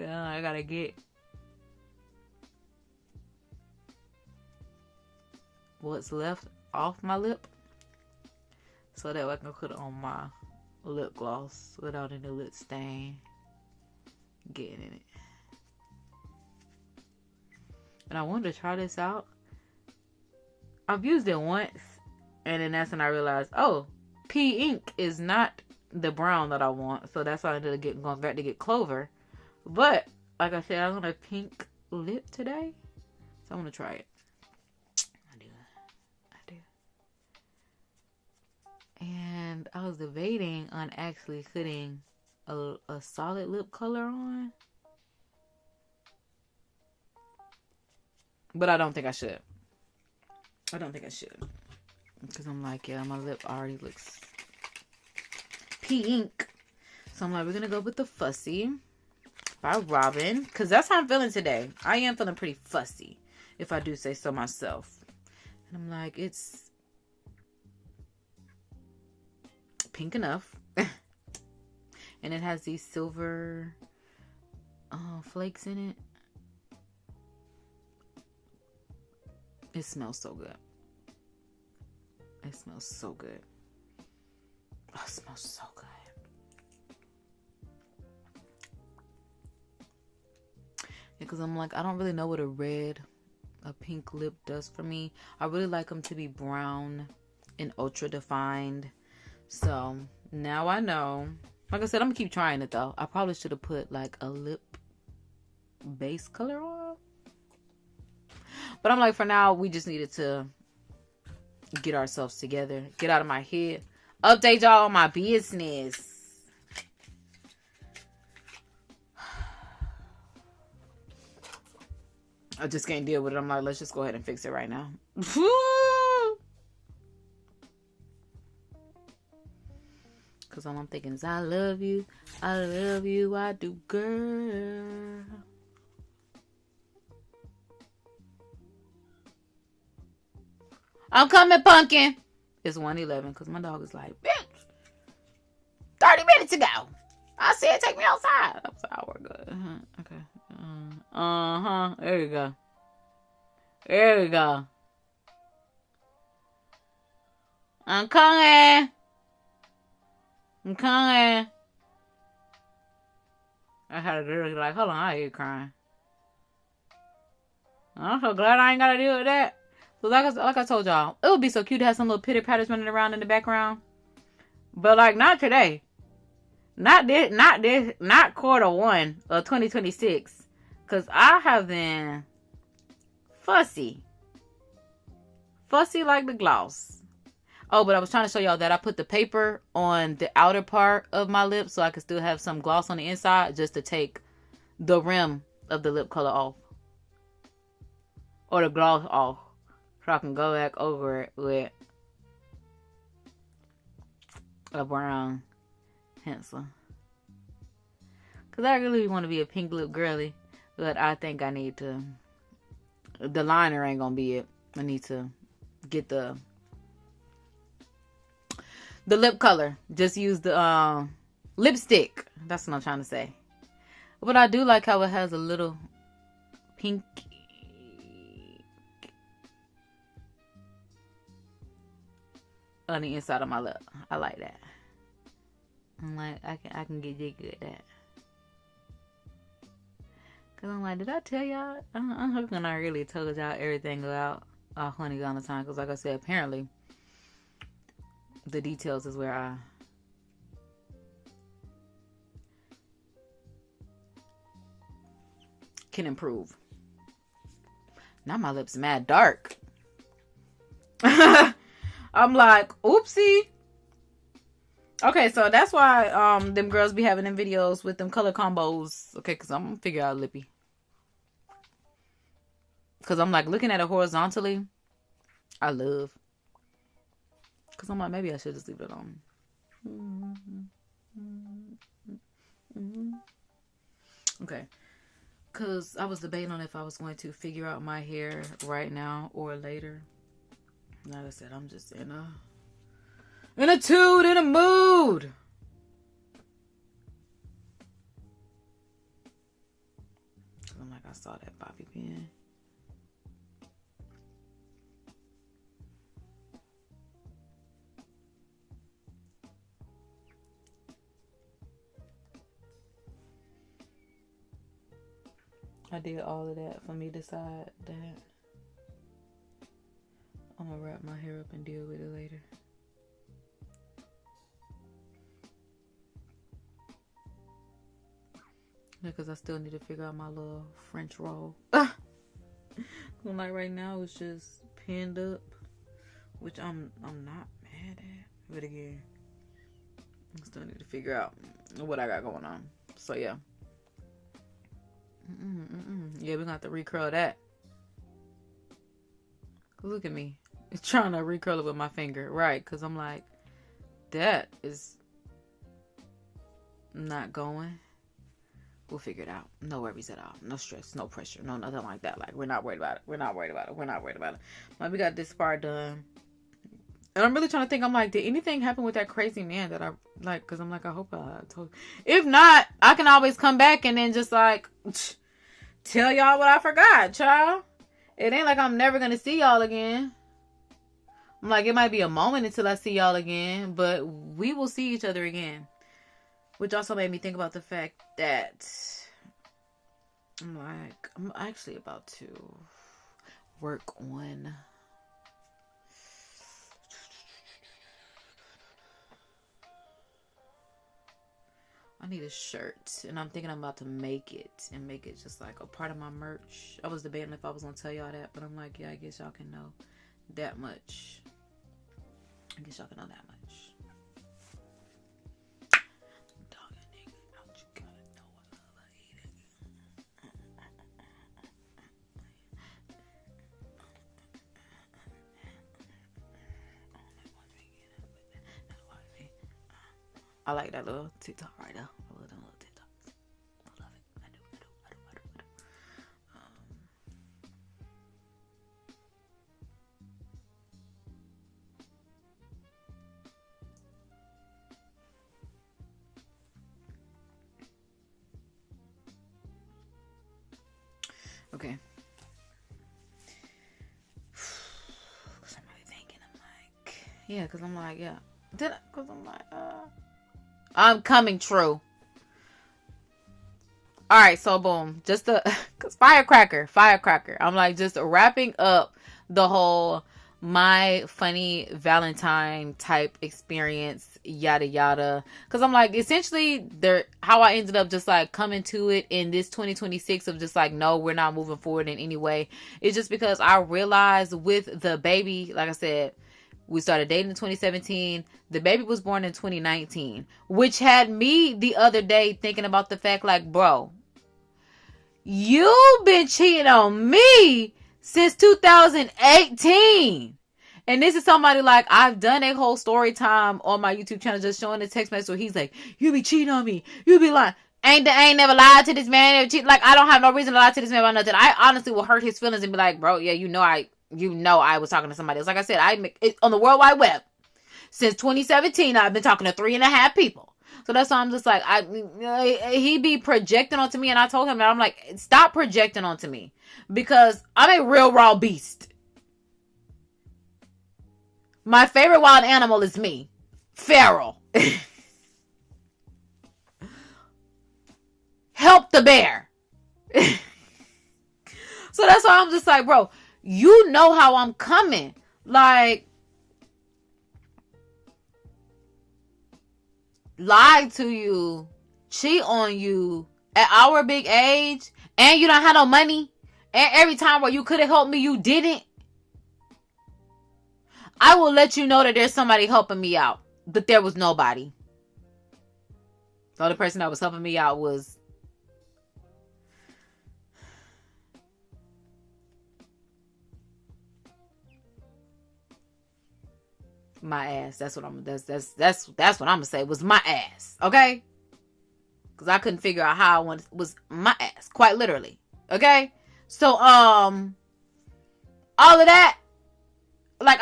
I gotta get what's left off my lip so that I can put it on my lip gloss without any lip stain getting in it. And I wanted to try this out. I've used it once, and then that's when I realized, oh, pea ink is not the brown that I want, so that's why I ended up going back to get Clover. But like I said, I'm gonna pink lip today, so I'm gonna try it. I do. And I was debating on actually putting a solid lip color on, but I don't think I should. Because I'm like, yeah, my lip already looks pea ink. So I'm like, we're going to go with the Fussy by Robin. Because that's how I'm feeling today. I am feeling pretty fussy, if I do say so myself. And I'm like, it's pink enough. And it has these silver flakes in it. It smells so good. It smells so good. Oh, it smells so good. Because I'm like, I don't really know what a pink lip does for me. I really like them to be brown and ultra defined. So now I know. Like I said, I'm gonna keep trying it though. I probably should have put like a lip base color on. But I'm like, for now, we just needed to get ourselves together. Get out of my head. Update y'all on my business. I just can't deal with it. I'm like, let's just go ahead and fix it right now. Because all I'm thinking is, I love you, I do, girl. I'm coming, pumpkin. It's 1:11 because my dog is like, bitch, 30 minutes ago. I said take me outside. I'm sorry, we're good. Okay. There you go. There you go. I'm coming. I had a girl like, hold on, I hear you crying. I'm so glad I ain't got to deal with that. So like I told y'all, it would be so cute to have some little pitter patters running around in the background. But like, not today. Not quarter one of 2026. Because I have been Fussy. Fussy like the gloss. Oh, but I was trying to show y'all that I put the paper on the outer part of my lips so I could still have some gloss on the inside, just to take the rim of the lip color off. Or the gloss off. So I can go back over it with a brown pencil. Because I really want to be a pink lip girly. But I think I need to... The liner ain't going to be it. I need to get the lip color. Just use the lipstick. That's what I'm trying to say. But I do like how it has a little pink on the inside of my lip. I like that. I'm like, I can get jiggy with that. Cause I'm like, did I tell y'all? I'm hoping I really told y'all everything about Honey Valentine. Cause like I said, apparently the details is where I can improve. Now my lips mad dark. I'm like, oopsie. Okay, so that's why them girls be having them videos with them color combos. Okay, because I'm gonna figure out lippy. Because I'm like looking at it horizontally. I love. Because I'm like, maybe I should just leave it on. Okay. Because I was debating on if I was going to figure out my hair right now or later. Like I said, I'm just in a mood. I'm like, I saw that bobby pin. I did all of that for me to decide that I'm gonna wrap my hair up and deal with it later. Because I still need to figure out my little French roll. I'm like, right now it's just pinned up, which I'm not mad at. But again, I still need to figure out what I got going on. So yeah. Yeah, we're gonna have to recurl that. Look at me. It's trying to recurl it with my finger. Right, because I'm like, that is not going. We'll figure it out. No worries at all. No stress, no pressure, no nothing like that. Like, we're not worried about it. We're not worried about it. We're not worried about it. Like, we got this part done. And I'm really trying to think. I'm like, did anything happen with that crazy man that I like? Because I'm like, I hope I told. If not, I can always come back and then just like tell y'all what I forgot, child. It ain't like I'm never gonna see y'all again. I'm like, it might be a moment until I see y'all again, but we will see each other again. Which also made me think about the fact that I'm like, I'm actually about to work on I need a shirt, and I'm thinking I'm about to make it and make it just like a part of my merch. I was debating if I was gonna tell y'all that, but I'm like, yeah, I guess y'all can know that much. I guess y'all can know that much. I like that little TikTok right there. I love them little TikToks. I love it. I do. Okay. Cause I'm really thinking, I'm like, yeah, cause I'm like, yeah. Cause I'm like, I'm coming true. Alright, so boom. Just cause firecracker. I'm like just wrapping up the whole my funny Valentine type experience, yada yada. Because I'm like, essentially, how I ended up just like coming to it in this 2026 of just like, no, we're not moving forward in any way. It's just because I realized with the baby, like I said, we started dating in 2017. The baby was born in 2019, which had me the other day thinking about the fact like, bro, you've been cheating on me since 2018. And this is somebody like, I've done a whole story time on my YouTube channel just showing the text message where he's like, you be cheating on me. You be lying. Ain't never lied to this man. Never cheat. Like, I don't have no reason to lie to this man about nothing. I honestly will hurt his feelings and be like, bro, yeah, you know I was talking to somebody else. Like I said, on the World Wide Web. Since 2017, I've been talking to 3.5 people. So that's why I'm just like, he be projecting onto me. And I told him that I'm like, stop projecting onto me. Because I'm a real raw beast. My favorite wild animal is me. Feral. Help the bear. So that's why I'm just like, bro, you know how I'm coming. Like, lie to you, cheat on you at our big age, and you don't have no money, and every time where you could have helped me, you didn't. I will let you know that there's somebody helping me out, but there was nobody. The only person that was helping me out was my ass. That's what I'm gonna say, was my ass. Okay? Because I couldn't figure out how I wanted, was my ass, quite literally. Okay? So all of that, like,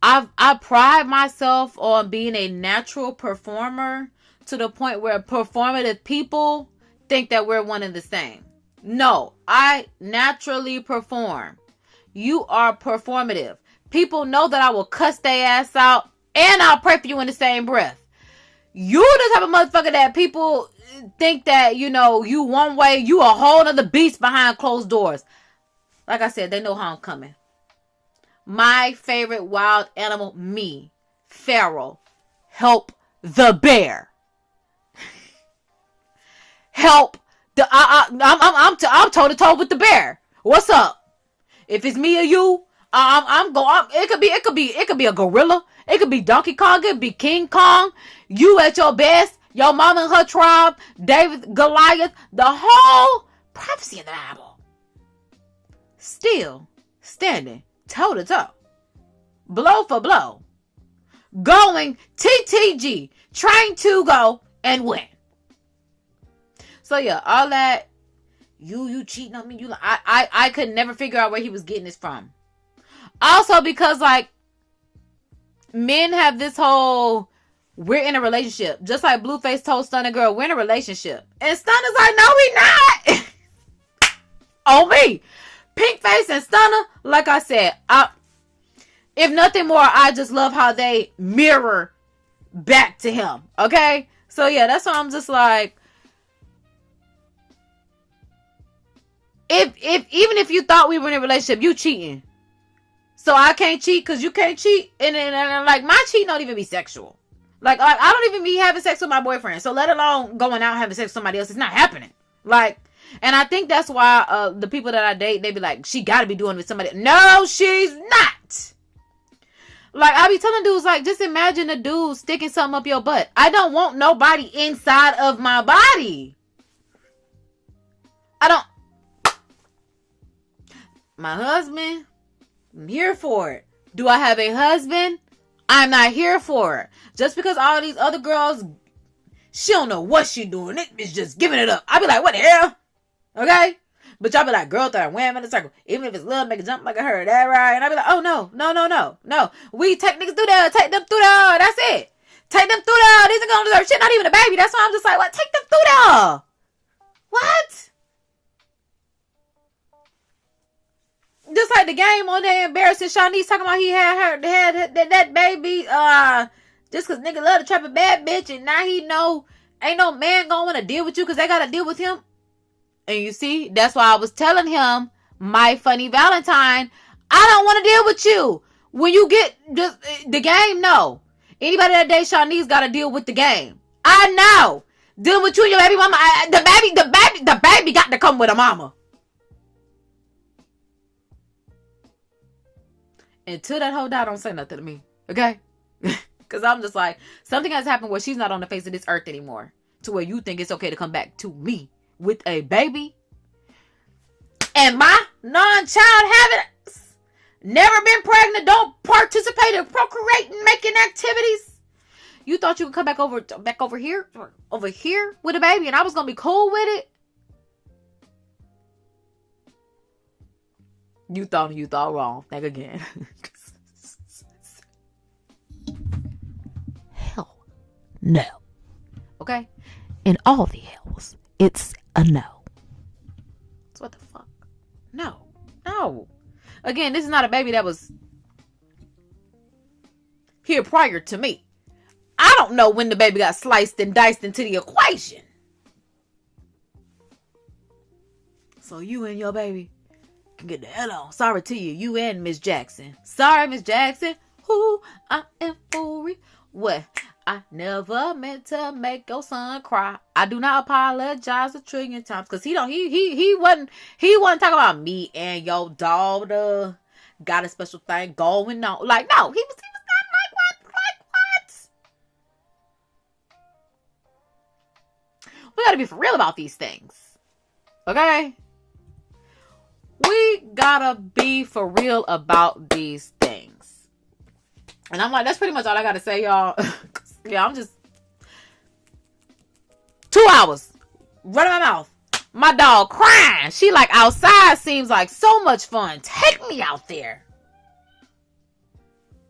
I pride myself on being a natural performer to the point where performative people think that we're one and the same. No, I naturally perform. You are performative. People know that I will cuss their ass out and I'll pray for you in the same breath. You the type of motherfucker that people think that, you know, you one way, you a whole other beast behind closed doors. Like I said, they know how I'm coming. My favorite wild animal, me, feral, help the bear. Help the I'm toe to toe with the bear. What's up? If it's me or you, it could be a gorilla. It could be Donkey Kong. It could be King Kong. You at your best. Your mama and her tribe. David, Goliath. The whole prophecy in the Bible. Still standing toe to toe. Blow for blow. Going TTG. Trying to go and win. So yeah, all that. You cheating on me. I could never figure out where he was getting this from. Also, because, like, men have this whole, we're in a relationship. Just like Blueface told Stunner Girl, we're in a relationship. And Stunner's like, no, we not. On me. Pinkface and Stunner, like I said, if nothing more, I just love how they mirror back to him. Okay? So, yeah, that's why I'm just like, even if you thought we were in a relationship, you cheating. So I can't cheat because you can't cheat. And like, my cheating don't even be sexual. Like, I don't even be having sex with my boyfriend. So let alone going out and having sex with somebody else. It's not happening. Like, and I think that's why the people that I date, they be like, she got to be doing it with somebody. No, she's not. Like, I be telling dudes, like, just imagine a dude sticking something up your butt. I don't want nobody inside of my body. My husband, I'm here for it. Do I have a husband? I'm not here for it. Just because all these other girls, she don't know what she doing. It is just giving it up. I be like, what the hell? Okay? But y'all be like, girl, throw a wham in a circle. Even if it's little, make it jump like a herd. That right? And I be like, oh, no. We take niggas through there. Take them through there. That's it. Take them through there. These are gonna deserve shit. Not even a baby. That's why I'm just like, what? Take them through there. What? Just like the game on there, embarrassing Shanice talking about he had that baby, just cause nigga love to trap a bad bitch, and now he know ain't no man gonna wanna deal with you cause they gotta deal with him. And you see, that's why I was telling him, my funny Valentine, I don't want to deal with you. When you get the game, no. Anybody that dates Shanice got to deal with the game. I know. Dealing with you and your baby mama. The baby got to come with a mama. Until that whole die, don't say nothing to me. Okay? Because I'm just like, something has happened where she's not on the face of this earth anymore. To where you think it's okay to come back to me with a baby. And my non-child habits. Never been pregnant. Don't participate in procreating, making activities. You thought you could come back over here with a baby and I was going to be cool with it? You thought wrong. Think again. Hell no. Okay? In all the hells, it's a no. So what the fuck? No. Again, this is not a baby that was here prior to me. I don't know when the baby got sliced and diced into the equation. So you and your baby can get the hell on. Sorry to you and Miss Jackson. Sorry, Miss Jackson. Who I am for real. What? I never meant to make your son cry. I do not apologize a trillion times. Cause he wasn't talking about me and your daughter got a special thing going on. Like, no, he was not like what? We gotta be for real about these things. Okay? We gotta be for real about these things. And I'm like, that's pretty much all I gotta say, y'all. Yeah, I'm just 2 hours running my mouth. My dog crying. She like, outside seems like so much fun. Take me out there.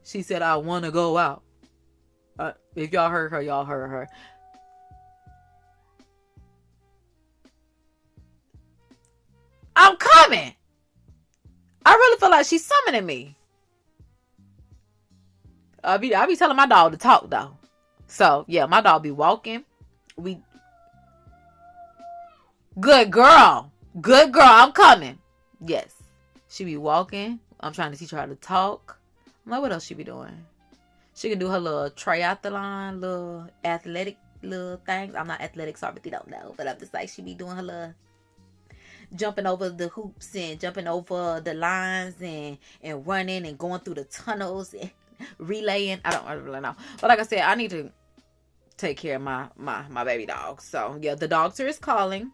She said, I want to go out. If y'all heard her, y'all heard her. I'm coming. I really feel like she's summoning me. I be telling my dog to talk though. So yeah, my dog be walking. Good girl. I'm coming. Yes, she be walking. I'm trying to teach her how to talk. I'm like, what else she be doing? She can do her little triathlon, little athletic little things. I'm not athletic, sorry if you don't know, but I'm just like, she be doing her little jumping over the hoops and jumping over the lines and running and going through the tunnels and relaying. I don't really know. But like I said, I need to take care of my baby dog. So yeah, the doctor is calling.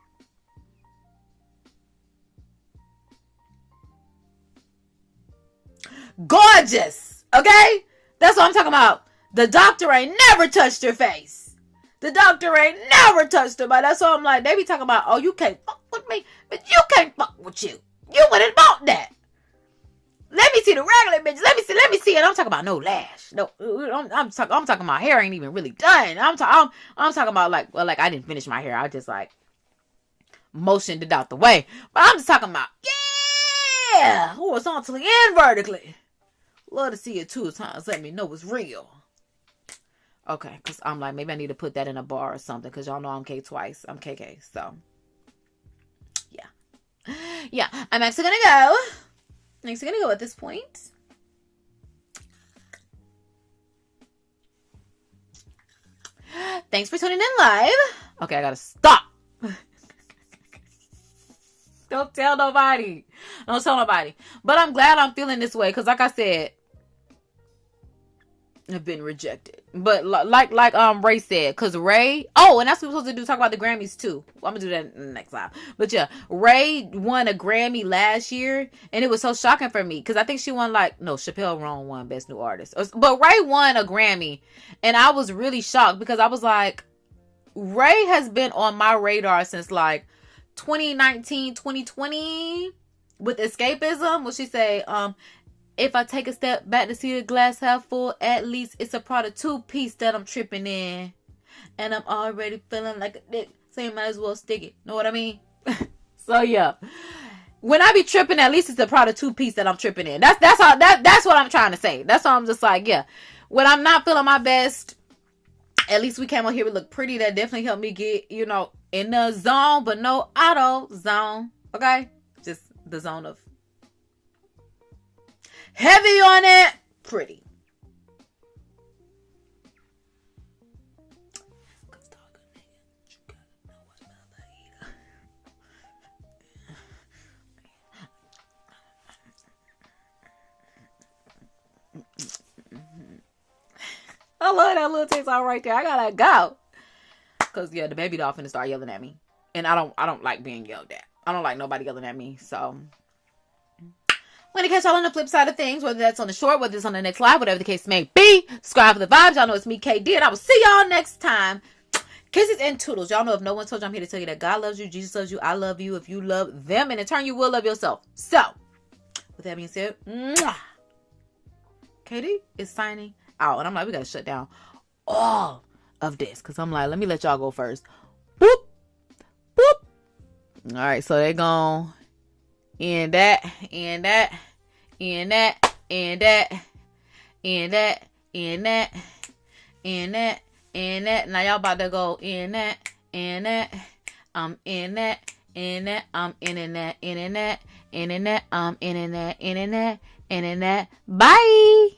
Gorgeous. Okay? That's what I'm talking about. The doctor ain't never touched her face. The doctor ain't never touched her. But that's what I'm like. They be talking about, oh, you can't fuck with me, but you can't fuck with you. You went and bought that. Let me see the regular bitch. Let me see it. I'm talking about no lash. No, I'm talking about hair ain't even really done. I'm talking about like I didn't finish my hair. I just like motioned it out the way. But I'm just talking about, yeah, horizontally and vertically. Love to see it 2 times. Let me know it's real. Okay, because I'm like, maybe I need to put that in a bar or something. Because y'all know I'm K twice. I'm KK. So, yeah. Yeah, I'm actually going to go. Next, I'm going to go at this point. Thanks for tuning in live. Okay, I got to stop. Don't tell nobody. But I'm glad I'm feeling this way. Because like I said, I've been rejected. But like Ray said. Because Ray... Oh, and that's what we're supposed to do. Talk about the Grammys too. Well, I'm going to do that in the next live. But yeah. Ray won a Grammy last year. And it was so shocking for me. Because I think she won No, Chappelle Roan won Best New Artist. But Ray won a Grammy. And I was really shocked. Because I was like... Ray has been on my radar since 2019, 2020 with Escapism. What she say? If I take a step back to see the glass half full, at least it's a Prada 2-piece that I'm tripping in, and I'm already feeling like a dick, so you might as well stick it. Know what I mean? So yeah, when I be tripping, at least it's a Prada 2-piece that I'm tripping in. That's what I'm trying to say. That's why I'm just like, yeah. When I'm not feeling my best, at least we came on here. We look pretty. That definitely helped me get in the zone, but no auto zone. Okay, just the zone of Heavy on it. Pretty. I love that little TikTok right there. I gotta go. Cause yeah, the baby doll finna start yelling at me. And I don't like being yelled at. I don't like nobody yelling at me. So I'm gonna catch y'all on the flip side of things, whether that's on the short, whether it's on the next live, whatever the case may be. Subscribe for the vibes. Y'all know it's me, KD, and I will see y'all next time. Kisses and toodles. Y'all know if no one told you, I'm here to tell you that God loves you, Jesus loves you, I love you. If you love them, and in turn you will love yourself. So, with that being said, mwah, KD is signing out. And I'm like, we gotta shut down all of this. Because I'm like, let me let y'all go first. Boop. Boop. All right, so they gon' end that, end that, end that, end that, end that, end that, end that, end that. Now y'all about to go in that, in that, in that, in that, in that, in that, in that, in that, in that, in that. Bye.